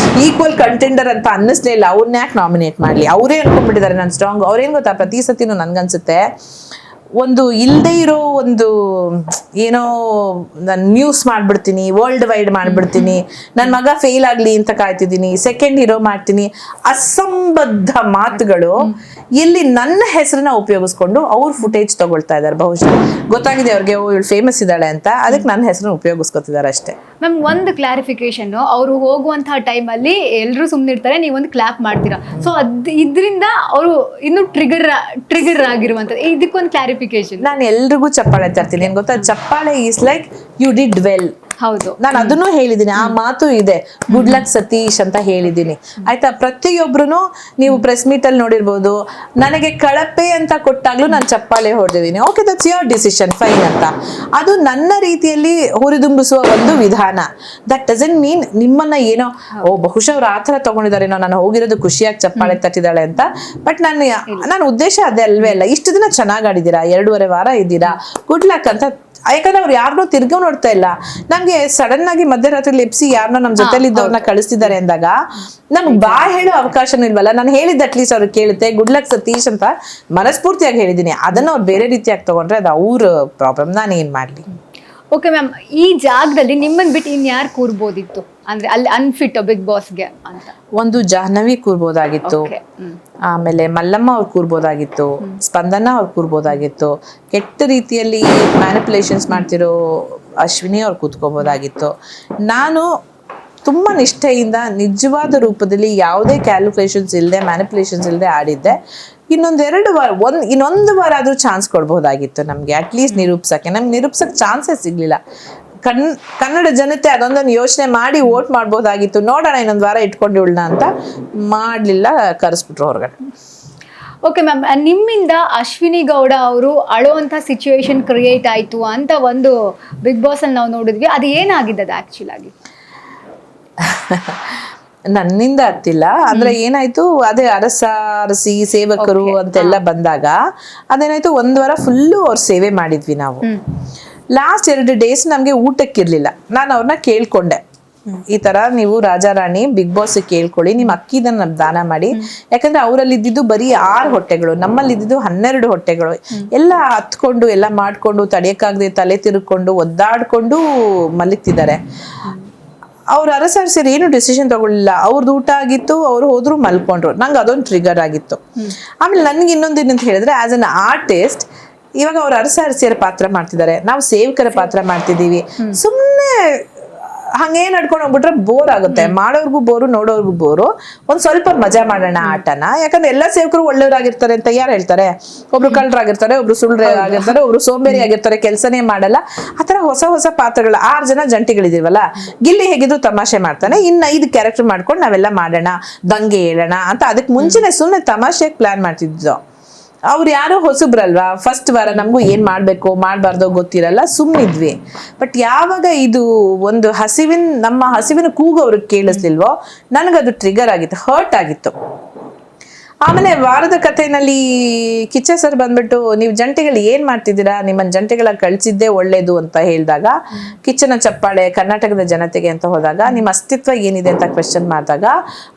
S1: ಈಕ್ವಲ್ ಕಂಟೆಂಡರ್ ಅಂತ ಅನ್ನಿಸ್ಲೇ ಇಲ್ಲ. ಅವ್ರನ್ನ ಯಾಕೆ ನಾಮಿನೇಟ್ ಮಾಡ್ಲಿ? ಅವರೇ ಅನ್ಕೊಂಡ್ಬಿಟ್ಟಿದ್ದಾರೆ ನಾನು ಸ್ಟ್ರಾಂಗ್. ಅವ್ರೇನ್ ಗೊತ್ತಾ, ಪ್ರತಿ ಸತಿನೂ ನನ್ಗನ್ಸುತ್ತೆ ಒಂದು ಇಲ್ಲದೆ ಇರೋ ಒಂದು ಏನೋ ನಾನು ನ್ಯೂಸ್ ಮಾಡ್ಬಿಡ್ತೀನಿ, ವರ್ಲ್ಡ್ ವೈಡ್ ಮಾಡ್ಬಿಡ್ತೀನಿ, ನನ್ನ ಮಗ ಫೇಲ್ ಆಗ್ಲಿ ಅಂತ ಕಾಯ್ತಿದ್ದೀನಿ, ಸೆಕೆಂಡ್ ಹೀರೋ ಮಾಡ್ತೀನಿ, ಅಸಂಬದ್ಧ ಮಾತುಗಳು ಇಲ್ಲಿ ನನ್ನ ಹೆಸರನ್ನ ಉಪಯೋಗಿಸ್ಕೊಂಡು ಅವ್ರ ಫುಟೇಜ್ ತಗೊಳ್ತಾ ಇದ್ದಾರೆ. ಬಹುಶಃ ಗೊತ್ತಾಗಿದೆ ಅವ್ರಿಗೆ ಇವಳು ಫೇಮಸ್ ಇದ್ದಾಳೆ ಅಂತ, ಅದಕ್ಕೆ ನನ್ನ ಹೆಸರನ್ನ ಉಪಯೋಗಿಸ್ಕೊತಿದ್ದಾರೆ ಅಷ್ಟೇ.
S2: ಮ್ಯಾಮ್ ಒಂದು ಕ್ಲಾರಿಫಿಕೇಶನ್, ಅವರು ಹೋಗುವಂತಹ ಟೈಮಲ್ಲಿ ಎಲ್ಲರೂ ಸುಮ್ಮನೆ ಇರ್ತಾರೆ, ನೀವೊಂದು ಕ್ಲಾಪ್ ಮಾಡ್ತೀರಾ, ಸೊ ಇದರಿಂದ ಅವರು ಇನ್ನು ಟ್ರಿಗರ್ ಆಗಿರುವಂಥದ್ದು, ಇದಕ್ಕೊಂದು ಕ್ಲಾರಿಫಿಕೇಶನ್.
S1: ನಾನು ಎಲ್ರಿಗೂ ಚಪ್ಪಾಳೆ ತರ್ತೀನಿ. ಏನ್ ಗೊತ್ತಾ, ಚಪ್ಪಾಳೆ is like you did well.
S2: ಹೌದು,
S1: ನಾನು ಅದನ್ನು ಹೇಳಿದ್ದೀನಿ, ಆ ಮಾತು ಇದೆ, ಗುಡ್ ಲಕ್ ಸತೀಶ್ ಅಂತ ಹೇಳಿದ್ದೀನಿ, ಆಯ್ತಾ. ಪ್ರತಿಯೊಬ್ರು ನೀವು ಪ್ರೆಸ್ ಮೀಟ್ ಅಲ್ಲಿ ನೋಡಿರ್ಬೋದು, ನನಗೆ ಕಳಪೆ ಅಂತ ಕೊಟ್ಟಾಗ್ಲೂ ನಾನು ಚಪ್ಪಾಳೆ ಹೊಡೆದಿದ್ದೀನಿ. Okay, that's your decision, fine ಅಂತ. ಅದು ನನ್ನ ರೀತಿಯಲ್ಲಿ ಹುರಿದುಂಬಿಸುವ ಒಂದು ವಿಧಾನ. ದಟ್ ಡಸಂಟ್ ಮೀನ್ ನಿಮ್ಮನ್ನ ಏನೋ ಬಹುಶಃ ಅವ್ರು ಆತರ ತಗೊಂಡಿದಾರೇನೋ, ನಾನು ಹೋಗಿರೋದು ಖುಷಿಯಾಗಿ ಚಪ್ಪಾಳೆ ತಟ್ಟಿದ್ದಾಳೆ ಅಂತ. ಬಟ್ ನನ್ನ ಉದ್ದೇಶ ಅದೇ ಅಲ್ವೇ ಅಲ್ಲ. ಇಷ್ಟು ದಿನ ಚೆನ್ನಾಗಿ ಆಡಿದ್ದೀರಾ, 2.5 ವಾರ ಇದ್ದೀರಾ, ಗುಡ್ ಲಕ್ ಅಂತ. ಯಾಕಂದ್ರೆ ಅವ್ರು ಯಾರನ್ನೂ ತಿರ್ಗೋ ನೋಡ್ತಾ ಇಲ್ಲ. ನಮ್ಗೆ ಸಡನ್ ಆಗಿ ಮಧ್ಯರಾತ್ರಿ ಲೆಪ್ಸಿ ಯಾರನ್ನೋ ನಮ್ ಜೊತೆಲಿ ಇದ್ದವ್ರನ್ನ ಕಳಿಸ್ತಿದ್ದಾರೆ ಅಂದಾಗ ನಮ್ಗೆ ಹೇಳೋ ಅವಕಾಶನೂ ಇಲ್ವಲ್ಲ. ನಾನು ಹೇಳಿದ್ದು ಅಟ್ಲೀಸ್ಟ್ ಅವ್ರಿಗೆ ಕೇಳುತ್ತೆ, ಗುಡ್ ಲಕ್ ಸತೀಶ್ ಅಂತ ಮನಸ್ಫೂರ್ತಿಯಾಗಿ ಹೇಳಿದ್ದೀನಿ. ಅದನ್ನ ಅವ್ರು ಬೇರೆ ರೀತಿಯಾಗಿ ತಗೊಂಡ್ರೆ ಅದು ಅವ್ರ ಪ್ರಾಬ್ಲಮ್, ನಾನು ಏನ್ ಮಾಡ್ಲಿ.
S2: ಓಕೆ ಮ್ಯಾಮ್, ಈ ಜಾಗದಲ್ಲಿ ನಿಮ್ಮನ್ ಬಿಟ್ಟು ಇನ್ಯಾರು ಕೂರ್ಬೋದಿತ್ತು ಅಂದ್ರೆ ಅಲ್ಲಿ ಅನ್ಫಿಟ್ ಬಿಗ್ ಬಾಸ್ಗೆ ಅಂತ?
S1: ಒಂದು ಜಾಹ್ನವಿ ಕೂರ್ಬೋದಾಗಿತ್ತು, ಆಮೇಲೆ ಮಲ್ಲಮ್ಮ ಅವ್ರು ಕೂರ್ಬೋದಾಗಿತ್ತು, ಸ್ಪಂದನ ಅವ್ರು ಕೂರ್ಬೋದಾಗಿತ್ತು, ಕೆಟ್ಟ ರೀತಿಯಲ್ಲಿ ಮ್ಯಾನಿಪುಲೇಷನ್ಸ್ ಮಾಡ್ತಿರೋ ಅಶ್ವಿನಿ ಅವ್ರು ಕೂತ್ಕೋಬೋದಾಗಿತ್ತು. ನಾನು ತುಂಬ ನಿಷ್ಠೆಯಿಂದ ನಿಜವಾದ ರೂಪದಲ್ಲಿ ಯಾವುದೇ ಕ್ಯಾಲ್ಕುಲೇಷನ್ಸ್ ಇಲ್ಲದೆ, ಮ್ಯಾನಿಪುಲೇಷನ್ಸ್ ಇಲ್ಲದೆ ಆಡಿದ್ದೆ. ಇನ್ನೊಂದು ವಾರ ಆದ್ರೂ ಚಾನ್ಸ್ ಕೊಡ್ಬೋದಾಗಿತ್ತು ನಮ್ಗೆ, ಅಟ್ಲೀಸ್ಟ್ ನಿರೂಪಿಸಕ್ಕೆ. ನಮ್ಗೆ ನಿರೂಪಿಸಕ್ಕೆ ಚಾನ್ಸೇ ಸಿಗ್ಲಿಲ್ಲ. ಕನ್ನಡ ಜನತೆ ಅದೊಂದನ್ನು ಯೋಚನೆ ಮಾಡಿ ವೋಟ್ ಮಾಡ್ಬೋದಾಗಿತ್ತು. ನೋಡೋಣ ಇನ್ನೊಂದು ವಾರ ಇಟ್ಕೊಂಡಿವಳನ್ನ ಅಂತ ಮಾಡ್ಲಿಲ್ಲ, ಕರೆಸ್ಬಿಟ್ರು ಹೊರಗಡೆ.
S2: ಓಕೆ ಮ್ಯಾಮ್, ನಿಮ್ಮಿಂದ ಅಶ್ವಿನಿ ಗೌಡ ಅವರು ಅಳುವಂಥ ಸಿಚುವೇಶನ್ ಕ್ರಿಯೇಟ್ ಆಯಿತು ಅಂತ ಒಂದು ಬಿಗ್ ಬಾಸ್ ಅಲ್ಲಿ ನಾವು ನೋಡಿದ್ವಿ. ಅದು ಏನಾಗಿದೆ ಅದು ಆ್ಯಕ್ಚುಲ್ ಆಗಿ?
S1: ನನ್ನಿಂದ ಆಗ್ತಿಲ್ಲ ಅಂದ್ರೆ ಏನಾಯ್ತು, ಅದೇ ಅರಸಿ ಸೇವಕರು ಅಂತೆಲ್ಲ ಬಂದಾಗ ಅದೇನಾಯ್ತು, 1 ವಾರ ಫುಲ್ಲು ಅವ್ರ ಸೇವೆ ಮಾಡಿದ್ವಿ ನಾವು. ಲಾಸ್ಟ್ 2 ಡೇಸ್ ನಮ್ಗೆ ಊಟಕ್ಕಿರ್ಲಿಲ್ಲ. ನಾನು ಅವ್ರನ್ನ ಕೇಳ್ಕೊಂಡೆ, ಈ ತರ ನೀವು ರಾಜಾರಾಣಿ ಬಿಗ್ ಬಾಸ್ ಕೇಳ್ಕೊಳ್ಳಿ, ನಿಮ್ ಅಕ್ಕಿದನ್ನ ದಾನ ಮಾಡಿ. ಯಾಕಂದ್ರೆ ಅವರಲ್ಲಿ ಇದ್ದಿದ್ದು ಬರೀ 6 ಹೊಟ್ಟೆಗಳು, ನಮ್ಮಲ್ಲಿ ಇದ್ದಿದ್ದು 12 ಹೊಟ್ಟೆಗಳು. ಎಲ್ಲ ಹತ್ಕೊಂಡು ಎಲ್ಲ ಮಾಡ್ಕೊಂಡು ತಡೆಯಕ್ಕಾಗದೆ ತಲೆ ತಿರುಕೊಂಡು ಒದ್ದಾಡ್ಕೊಂಡು ಮಲಗ್ತಿದ್ದಾರೆ. ಅವ್ರು ಅರಸರಿಸಿ ಏನು ಡಿಸಿಷನ್ ತಗೊಳ್ಳಿಲ್ಲ. ಅವ್ರದ್ದು ಊಟ ಆಗಿತ್ತು, ಅವ್ರು ಹೋದ್ರು ಮಲ್ಕೊಂಡ್ರು. ನಂಗೆ ಅದೊಂದು ಟ್ರಿಗರ್ ಆಗಿತ್ತು. ಆಮೇಲೆ ನನ್ಗೆ ಇನ್ನೊಂದೇನಂತ ಹೇಳಿದ್ರೆ, ಆಸ್ ಅನ್ ಆರ್ಟಿಸ್ಟ್ ಇವಾಗ ಅವ್ರು ಅರಸರಿಸಿಯರ ಪಾತ್ರ ಮಾಡ್ತಿದ್ದಾರೆ, ನಾವು ಸೇವಕರ ಪಾತ್ರ ಮಾಡ್ತಿದ್ದೀವಿ. ಸುಮ್ಮನೆ ಹಂಗೇ ನಡ್ಕೊಂಡು ಹೋಗ್ಬಿಟ್ರೆ ಬೋರ್ ಆಗುತ್ತೆ. ಮಾಡೋರ್ಗು ಬೋರು, ನೋಡೋರ್ಗು ಬೋರು. ಒಂದ್ ಸ್ವಲ್ಪ ಮಜಾ ಮಾಡೋಣ ಆಟನ. ಯಾಕಂದ್ರೆ ಎಲ್ಲಾ ಸೇವಕರು ಒಳ್ಳೆಯವರಾಗಿರ್ತಾರೆ ಅಂತ ಯಾರು ಹೇಳ್ತಾರೆ? ಒಬ್ರು ಕಳ್ಳರಾಗಿರ್ತಾರೆ, ಒಬ್ರು ಸುಳ್ಳಿರ್ತಾರೆ, ಒಬ್ರು ಸೋಂಬೇರಿ ಆಗಿರ್ತಾರೆ, ಕೆಲಸನೇ ಮಾಡಲ್ಲ. ಆತರ ಹೊಸ ಹೊಸ ಪಾತ್ರಗಳ 6 ಜನ ಜಂಟಿಗಳಿದೀವಲ್ಲ, ಗಿಲ್ಲಿ ಹೇಗಿದ್ರು ತಮಾಷೆ ಮಾಡ್ತಾನೆ, ಇನ್ನು 5 ಕ್ಯಾರೆಕ್ಟರ್ ಮಾಡ್ಕೊಂಡು ನಾವೆಲ್ಲ ಮಾಡೋಣ, ದಂಗೆ ಹೇಳೋಣ ಅಂತ. ಅದಕ್ಕೆ ಮುಂಚೆನೆ ಸುಮ್ಮನೆ ತಮಾಷೆಗೆ ಪ್ಲಾನ್ ಮಾಡ್ತಿದ್ದು. ಅವ್ರು ಯಾರೋ ಹೊಸಬ್ರಲ್ವಾ, ಫಸ್ಟ್ ವಾರ ನಮಗೂ ಏನ್ ಮಾಡ್ಬೇಕು ಮಾಡ್ಬಾರ್ದೋ ಗೊತ್ತಿರಲ್ಲ, ಸುಮ್ಮನಿದ್ವಿ. ಬಟ್ ಯಾವಾಗ ಇದು ಒಂದು ನಮ್ಮ ಹಸಿವಿನ ಕೂಗು ಅವ್ರಿಗೆ ಕೇಳಿಸ್ಲಿಲ್ವೋ, ನನಗದು ಟ್ರಿಗರ್ ಆಗಿತ್ತು, ಹರ್ಟ್ ಆಗಿತ್ತು. ಆಮೇಲೆ ವಾರದ ಕಥೆನಲ್ಲಿ ಕಿಚ್ಚ ಸರ್ ಬಂದ್ಬಿಟ್ಟು ನೀವು ಜಂಟಿಗಳು ಏನ್ ಮಾಡ್ತಿದ್ದೀರಾ, ನಿಮ್ಮನ್ನ ಜಂಟಿಗಳ ಕಳ್ಸಿದ್ದೇ ಒಳ್ಳೇದು ಅಂತ ಹೇಳಿದಾಗ, ಕಿಚ್ಚನ ಚಪ್ಪಾಳೆ ಕರ್ನಾಟಕದ ಜನತೆಗೆ ಅಂತ ಹೋದಾಗ ನಿಮ್ಮ ಅಸ್ತಿತ್ವ ಏನಿದೆ ಅಂತ ಕ್ವೆಶ್ಚನ್ ಮಾಡಿದಾಗ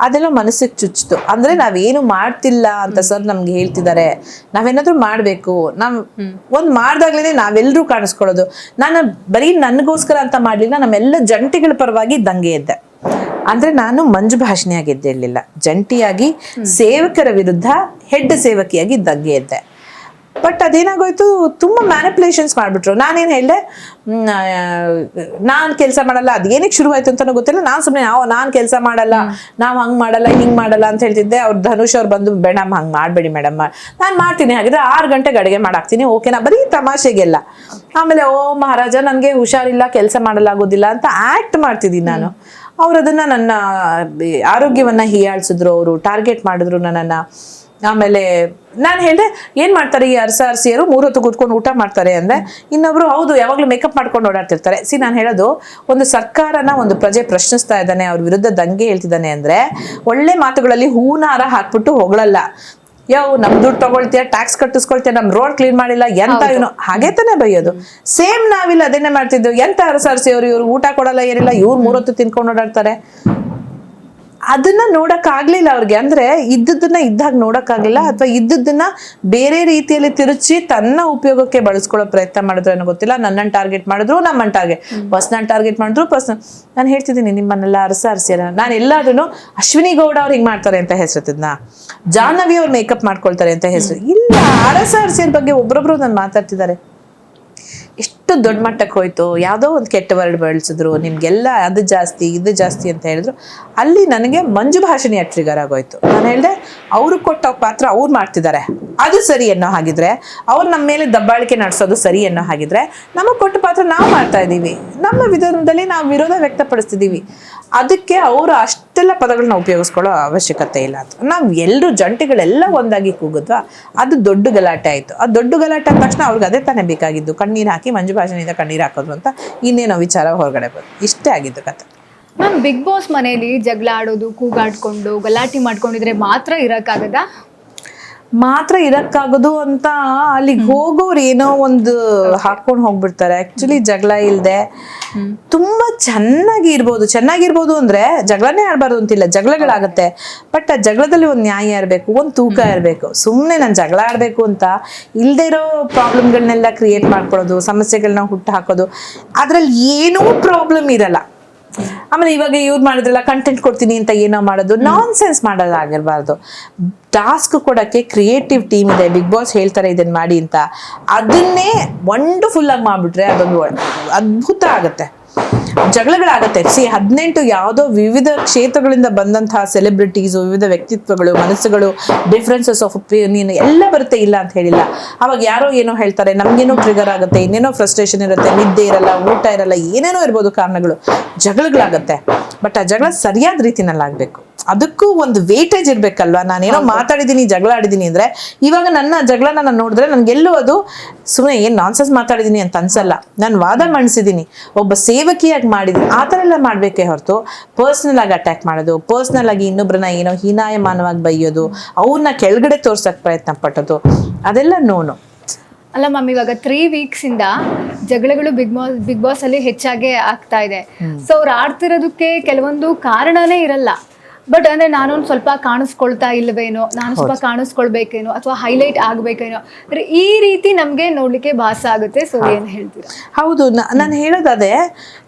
S1: ಅದೆಲ್ಲ ಮನಸ್ಸಿಗೆ ಚುಚ್ಚಿತು. ಅಂದ್ರೆ ನಾವೇನು ಮಾಡ್ತಿಲ್ಲ ಅಂತ ಸರ್ ನಮ್ಗೆ ಹೇಳ್ತಿದ್ದಾರೆ, ನಾವೇನಾದ್ರೂ ಮಾಡ್ಬೇಕು, ನಾವ್ ಒಂದ್ ಮಾಡ್ದಾಗ್ಲೇನೆ ನಾವೆಲ್ಲರೂ ಕಾಣಿಸ್ಕೊಳ್ಳೋದು. ನಾನು ಬರೀ ನನ್ಗೋಸ್ಕರ ಅಂತ ಮಾಡ್ಲಿಲ್ಲ, ನಮ್ಮೆಲ್ಲ ಜಂಟಿಗಳ ಪರವಾಗಿ ದಂಗೆ ಇದ್ದೆ. ಅಂದ್ರೆ ನಾನು ಮಂಜು ಭಾಷಣಿಯಾಗಿ ಎದ್ದಿರ್ಲಿಲ್ಲ, ಜಂಟಿಯಾಗಿ ಸೇವಕರ ವಿರುದ್ಧ ಹೆಡ್ ಸೇವಕಿಯಾಗಿ ದಂಗೆ ಇದ್ದೆ. ಬಟ್ ಅದೇನಾಗೋಯ್ತು, ತುಂಬಾ ಮ್ಯಾನಿಪುಲೇಷನ್ಸ್ ಮಾಡ್ಬಿಟ್ರು. ನಾನೇನ್ ಹೇಳ್ದೆ, ನಾನ್ ಕೆಲಸ ಮಾಡಲ್ಲ, ಅದೇನಕ್ಕೆ ಶುರುವಾಯ್ತು ಅಂತಾನು ಗೊತ್ತಿಲ್ಲ. ನಾನ್ ಸುಮ್ನೆ ನಾನ್ ಕೆಲಸ ಮಾಡಲ್ಲ, ನಾವ್ ಹಂಗ್ ಮಾಡಲ್ಲ ಹಿಂಗ್ ಮಾಡಲ್ಲ ಅಂತ ಹೇಳ್ತಿದ್ದೆ. ಅವ್ರು ಧನುಷ್ ಅವ್ರು ಬಂದು ಮೇಡಮ್ ಹಂಗ್ ಮಾಡ್ಬೇಡಿ ಮೇಡಮ್, ನಾನ್ ಮಾಡ್ತೀನಿ, ಹಾಗಿದ್ರೆ 6 ಗಂಟೆಗೆ ಅಡುಗೆ ಮಾಡಾಕ್ತೀನಿ, ಓಕೆನಾ, ಬರೀ ತಮಾಷೆಗೆಲ್ಲ. ಆಮೇಲೆ ಓ ಮಹಾರಾಜ ನನ್ಗೆ ಹುಷಾರಿಲ್ಲ, ಕೆಲಸ ಮಾಡಲಾಗೋದಿಲ್ಲ ಅಂತ ಆಕ್ಟ್ ಮಾಡ್ತಿದ್ದೀನಿ ನಾನು. ಅವ್ರು ಅದನ್ನ ನನ್ನ ಆರೋಗ್ಯವನ್ನ ಹೀಯಾಳಿಸಿದ್ರು, ಅವರು ಟಾರ್ಗೆಟ್ ಮಾಡಿದ್ರು ನನ್ನನ್ನ. ಆಮೇಲೆ ನಾನು ಹೇಳಿದೆ, ಏನ್ ಮಾಡ್ತಾರೆ ಈ ಅರಸಿಯರು, 3 ಹೊತ್ತು ಕೂತ್ಕೊಂಡು ಊಟ ಮಾಡ್ತಾರೆ ಅಂದ್ರೆ. ಇನ್ನೊಬ್ರು ಹೌದು ಯಾವಾಗ್ಲೂ ಮೇಕಪ್ ಮಾಡ್ಕೊಂಡು ಓಡಾಡ್ತಿರ್ತಾರೆ. ನಾನು ಹೇಳೋದು, ಒಂದು ಸರ್ಕಾರನ ಒಂದು ಪ್ರಜೆ ಪ್ರಶ್ನಿಸ್ತಾ ಇದ್ದಾನೆ, ಅವ್ರ ವಿರುದ್ಧ ದಂಗೆ ಹೇಳ್ತಿದ್ದಾನೆ ಅಂದ್ರೆ ಒಳ್ಳೆ ಮಾತುಗಳಲ್ಲಿ ಹೂನಾರ ಹಾಕ್ಬಿಟ್ಟು ಹೊಗಳಲ್ಲ. ನಮ್ ದುಡ್ಡು ತಗೊಳ್ತೀಯ, ಟ್ಯಾಕ್ಸ್ ಕಟ್ಟಿಸ್ಕೊಳ್ತೀಯ, ನಮ್ ರೋಡ್ ಕ್ಲೀನ್ ಮಾಡಿಲ್ಲ, ಎಂತ ಇವನು, ಹಾಗೆ ತಾನೇ ಬೈಯೋದು. ಸೇಮ್ ನಾವಿಲ್ಲ ಅದನ್ನೇ ಮಾಡ್ತಿದ್ವಿ. ಎಂತ ಅರಸಿ ಇವ್ರು ಊಟ ಕೊಡಲ್ಲ ಏನಿಲ್ಲ, ಇವ್ರು 3 ಹೊತ್ತು ತಿನ್ಕೊಂಡು ಓಡಾಡ್ತಾರೆ. ಅದನ್ನ ನೋಡಕ್ ಆಗ್ಲಿಲ್ಲ ಅವ್ರಿಗೆ. ಅಂದ್ರೆ ಇದ್ದದನ್ನ ಇದ್ದಾಗ ನೋಡಕ್ ಆಗ್ಲಿಲ್ಲ, ಅಥವಾ ಇದ್ದದನ್ನ ಬೇರೆ ರೀತಿಯಲ್ಲಿ ತಿರುಚಿ ತನ್ನ ಉಪಯೋಗಕ್ಕೆ ಬಳಸ್ಕೊಳ್ಳೋ ಪ್ರಯತ್ನ ಮಾಡಿದ್ರು ಏನೋ ಗೊತ್ತಿಲ್ಲ. ನನ್ನನ್ನು ಟಾರ್ಗೆಟ್ ಮಾಡಿದ್ರು, ನಮ್ಮನ್ನ ಪರ್ಸನಲ್ ಟಾರ್ಗೆಟ್ ಮಾಡಿದ್ರು. ನಾನು ಹೇಳ್ತಿದ್ದೀನಿ, ನಿಮ್ಮನ್ನೆಲ್ಲ ಅರಸಿಯರ ನಾನು ಎಲ್ಲಾದ್ರೂ ಅಶ್ವಿನಿ ಗೌಡ ಅವ್ರು ಹಿಂಗ್ ಮಾಡ್ತಾರೆ ಅಂತ ಹೆಸರುತ್ತಿದ್ನ, ಜಾಹ್ನವಿ ಅವ್ರು ಮೇಕಪ್ ಮಾಡ್ಕೊಳ್ತಾರೆ ಅಂತ ಹೆಸರು ಇಲ್ಲ. ಅರಸಿಯರ ಬಗ್ಗೆ ಒಬ್ರೊಬ್ರು ನಾನು ಮಾತಾಡ್ತಿದ್ದಾರೆ. ಎಷ್ಟು ದೊಡ್ಡ ಮಟ್ಟಕ್ಕೆ ಹೋಯ್ತು, ಯಾವುದೋ ಒಂದು ಕೆಟ್ಟ ವರ್ಡ್ ಬಳಸಿದ್ರು, ನಿಮ್ಗೆಲ್ಲ ಅದು ಜಾಸ್ತಿ ಇದು ಜಾಸ್ತಿ ಅಂತ ಹೇಳಿದ್ರು. ಅಲ್ಲಿ ನನಗೆ ಮಂಜು ಭಾಷಣಿ ಟ್ರಿಗರ್ ಆಗೋಯ್ತು. ನಾನು ಹೇಳಿದೆ, ಅವ್ರು ಕೊಟ್ಟ ಪಾತ್ರ ಅವ್ರು ಮಾಡ್ತಿದ್ದಾರೆ, ಅದು ಸರಿ ಅನ್ನೋ ಹಾಗಿದ್ರೆ, ಅವ್ರು ನಮ್ಮ ಮೇಲೆ ದಬ್ಬಾಳಿಕೆ ನಡೆಸೋದು ಸರಿ ಅನ್ನೋ ಹಾಗಿದ್ರೆ, ನಮಗೆ ಕೊಟ್ಟ ಪಾತ್ರ ನಾವು ಮಾಡ್ತಾ ಇದ್ದೀವಿ, ನಮ್ಮ ವಿಧಾನದಲ್ಲಿ ನಾವು ವಿರೋಧ ವ್ಯಕ್ತಪಡಿಸ್ತಿದ್ದೀವಿ. ಅದಕ್ಕೆ ಅವರು ಅಷ್ಟೆಲ್ಲ ಪದಗಳನ್ನ ಉಪಯೋಗಿಸ್ಕೊಳ್ಳೋ ಅವಶ್ಯಕತೆ ಇಲ್ಲ ಅಂತ. ನಾವು ಎಲ್ಲರೂ ಜಂಟಿಗಳೆಲ್ಲ ಒಂದಾಗಿ ಕೂಗಿದ್ವಾ, ಅದು ದೊಡ್ಡ ಗಲಾಟೆ ಆಯಿತು. ಆ ದೊಡ್ಡ ಗಲಾಟೆ ಆದ ತಕ್ಷಣ ಅವ್ರಿಗೆ ಅದೇ ತಾನೇ ಬೇಕಾಗಿದ್ದು, ಕಣ್ಣೀರು ಹಾಕಿ ಮಂಜು ಭಾಷಣಿಯಿಂದ ಕಣ್ಣೀರು ಹಾಕೋದು ಅಂತ. ಇನ್ನೇನೋ ವಿಚಾರ ಹೊರಗಡೆ ಬಂದು ಇಷ್ಟೇ ಆಗಿದ್ದು ಕತೆ.
S2: ಮ್ಯಾಮ್, ಬಿಗ್ ಬಾಸ್ ಮನೆಯಲ್ಲಿ ಜಗಳ ಆಡೋದು, ಕೂಗಾಡ್ಕೊಂಡು ಗಲಾಟೆ ಮಾಡ್ಕೊಂಡಿದ್ರೆ ಮಾತ್ರ ಇರಕ್ಕಾಗೋದು ಅಂತ ಅಲ್ಲಿಗೆ ಹೋಗೋರು ಏನೋ ಒಂದು ಹಾಕೊಂಡು ಹೋಗ್ಬಿಡ್ತಾರೆ. ಆಕ್ಚುಲಿ ಜಗಳ ಇಲ್ದೆ ತುಂಬಾ ಚೆನ್ನಾಗಿರ್ಬೋದು ಅಂದ್ರೆ ಜಗಳನೇ ಆಡ್ಬಾರ್ದು ಅಂತಿಲ್ಲ, ಜಗಳಗಳಾಗತ್ತೆ. ಬಟ್ ಆ ಜಗಳದಲ್ಲಿ ಒಂದು ನ್ಯಾಯ ಇರಬೇಕು, ಒಂದು ತೂಕ ಇರಬೇಕು. ಸುಮ್ಮನೆ ನಾನು ಜಗಳ ಆಡ್ಬೇಕು ಅಂತ ಇಲ್ದೇ ಇರೋ ಪ್ರಾಬ್ಲಮ್ಗಳನ್ನೆಲ್ಲ ಕ್ರಿಯೇಟ್ ಮಾಡ್ಕೊಳ್ಳೋದು, ಸಮಸ್ಯೆಗಳನ್ನ ಹುಟ್ಟು ಹಾಕೋದು, ಅದ್ರಲ್ಲಿ ಏನೂ ಪ್ರಾಬ್ಲಮ್ ಇರಲ್ಲ. ಆಮೇಲೆ ಇವಾಗ ಇವ್ರು ಮಾಡಿದ್ರಲ್ಲ ಕಂಟೆಂಟ್ ಕೊಡ್ತೀನಿ ಅಂತ ಏನೋ ಮಾಡೋದು, ನಾನ್ ಸೆನ್ಸ್ ಮಾಡೋದಾಗಿರ್ಬಾರ್ದು. ಟಾಸ್ಕ್ ಕೊಡಕ್ಕೆ ಕ್ರಿಯೇಟಿವ್ ಟೀಮ್ ಇದೆ, ಬಿಗ್ ಬಾಸ್ ಹೇಳ್ತಾರೆ ಇದನ್ನ ಮಾಡಿ ಅಂತ, ಅದನ್ನೇ ವಂಡರ್ಫುಲ್ ಆಗಿ ಮಾಡ್ಬಿಟ್ರೆ ಅದೊಂದು ಅದ್ಭುತ ಆಗತ್ತೆ. ಜಗಳಗಳಾಗತ್ತೆ. 18 ಯಾವುದೋ ವಿವಿಧ ಕ್ಷೇತ್ರಗಳಿಂದ ಬಂದಂತಹ ಸೆಲೆಬ್ರಿಟೀಸು, ವಿವಿಧ ವ್ಯಕ್ತಿತ್ವಗಳು, ಮನಸ್ಸುಗಳು, ಡಿಫ್ರೆನ್ಸಸ್ ಆಫ್ ಒಪಿನಿಯನ್ ಎಲ್ಲ ಬರುತ್ತೆ, ಇಲ್ಲ ಅಂತ ಹೇಳಿಲ್ಲ. ಅವಾಗ ಯಾರೋ ಏನೋ ಹೇಳ್ತಾರೆ, ನಮ್ಗೇನೋ ಟ್ರಿಗರ್ ಆಗುತ್ತೆ, ಇನ್ನೇನೋ ಫ್ರಸ್ಟ್ರೇಷನ್ ಇರುತ್ತೆ, ನಿದ್ದೆ ಇರಲ್ಲ, ಊಟ ಇರಲ್ಲ, ಏನೇನೋ ಇರ್ಬೋದು ಕಾರಣಗಳು, ಜಗಳಗಳಾಗತ್ತೆ. ಬಟ್ ಆ ಜಗಳ ಸರಿಯಾದ ರೀತಿನಲ್ಲಿ ಆಗ್ಬೇಕು, ಅದಕ್ಕೂ ಒಂದು ವೇಟೇಜ್ ಇರ್ಬೇಕಲ್ವಾ. ನಾನೇನೋ ಮಾತಾಡಿದೀನಿ, ಜಗಳ ಆಡಿದೀನಿ ಅಂದ್ರೆ ಇವಾಗ ನನ್ನ ಜಗಳನ ನಾನು ನೋಡಿದ್ರೆ ನನ್ಗೆಲ್ಲೂ ಅದು ಸುಮ್ಮನೆ ಏನ್ ನಾನ್ಸೆನ್ಸ್ ಮಾತಾಡಿದೀನಿ ಅಂತ ಅನ್ಸಲ್ಲ. ನಾನು ವಾದ ಮಂಡಿಸಿದೀನಿ, ಒಬ್ಬ ಸೇವಕಿಯಾಗಿ ಮಾಡಿದೀನಿ, ಆ ಥರ ಎಲ್ಲ ಮಾಡ್ಬೇಕೇ ಹೊರತು ಪರ್ಸನಲ್ ಆಗಿ ಅಟ್ಯಾಕ್ ಮಾಡೋದು, ಪರ್ಸನಲ್ ಆಗಿ ಇನ್ನೊಬ್ರನ್ನ ಏನೋ ಹೀನಾಯಮಾನವಾಗಿ ಬೈಯೋದು, ಅವ್ರನ್ನ ಕೆಳಗಡೆ ತೋರ್ಸಕ್ ಪ್ರಯತ್ನ ಪಟ್ಟೋದು, ಅದೆಲ್ಲ ನೋನು. ಅಲ್ಲ ಮ್ಯಾಮ್, ಇವಾಗ 3 ವೀಕ್ಸ್ ಇಂದ ಜಗಳಗಳು ಬಿಗ್ ಬಾಸ್ ಅಲ್ಲಿ ಹೆಚ್ಚಾಗೆ ಆಗ್ತಾ ಇದೆ. ಸೊ ಅವ್ರು ಆಡ್ತಿರೋದಕ್ಕೆ ಕೆಲವೊಂದು ಕಾರಣನೇ ಇರಲ್ಲ. ಬಟ್ ಅಂದ್ರೆ ನಾನೊಂದು ಸ್ವಲ್ಪ ಕಾಣಿಸ್ಕೊಳ್ತಾ ಇಲ್ವೇನೋ, ನಾನು ಸ್ವಲ್ಪ ಕಾಣಿಸ್ಕೊಳ್ಬೇಕೇನೋ, ಅಥವಾ ಹೈಲೈಟ್ ಆಗ್ಬೇಕೇನೋ, ಈ ರೀತಿ ನಮ್ಗೆ ನೋಡ್ಲಿಕ್ಕೆ ಭಾಸ ಆಗುತ್ತೆ. ಸೊ ಏನ್ ಹೇಳ್ತೀರಾ?
S1: ಹೌದು, ನಾನು ಹೇಳೋದೇ,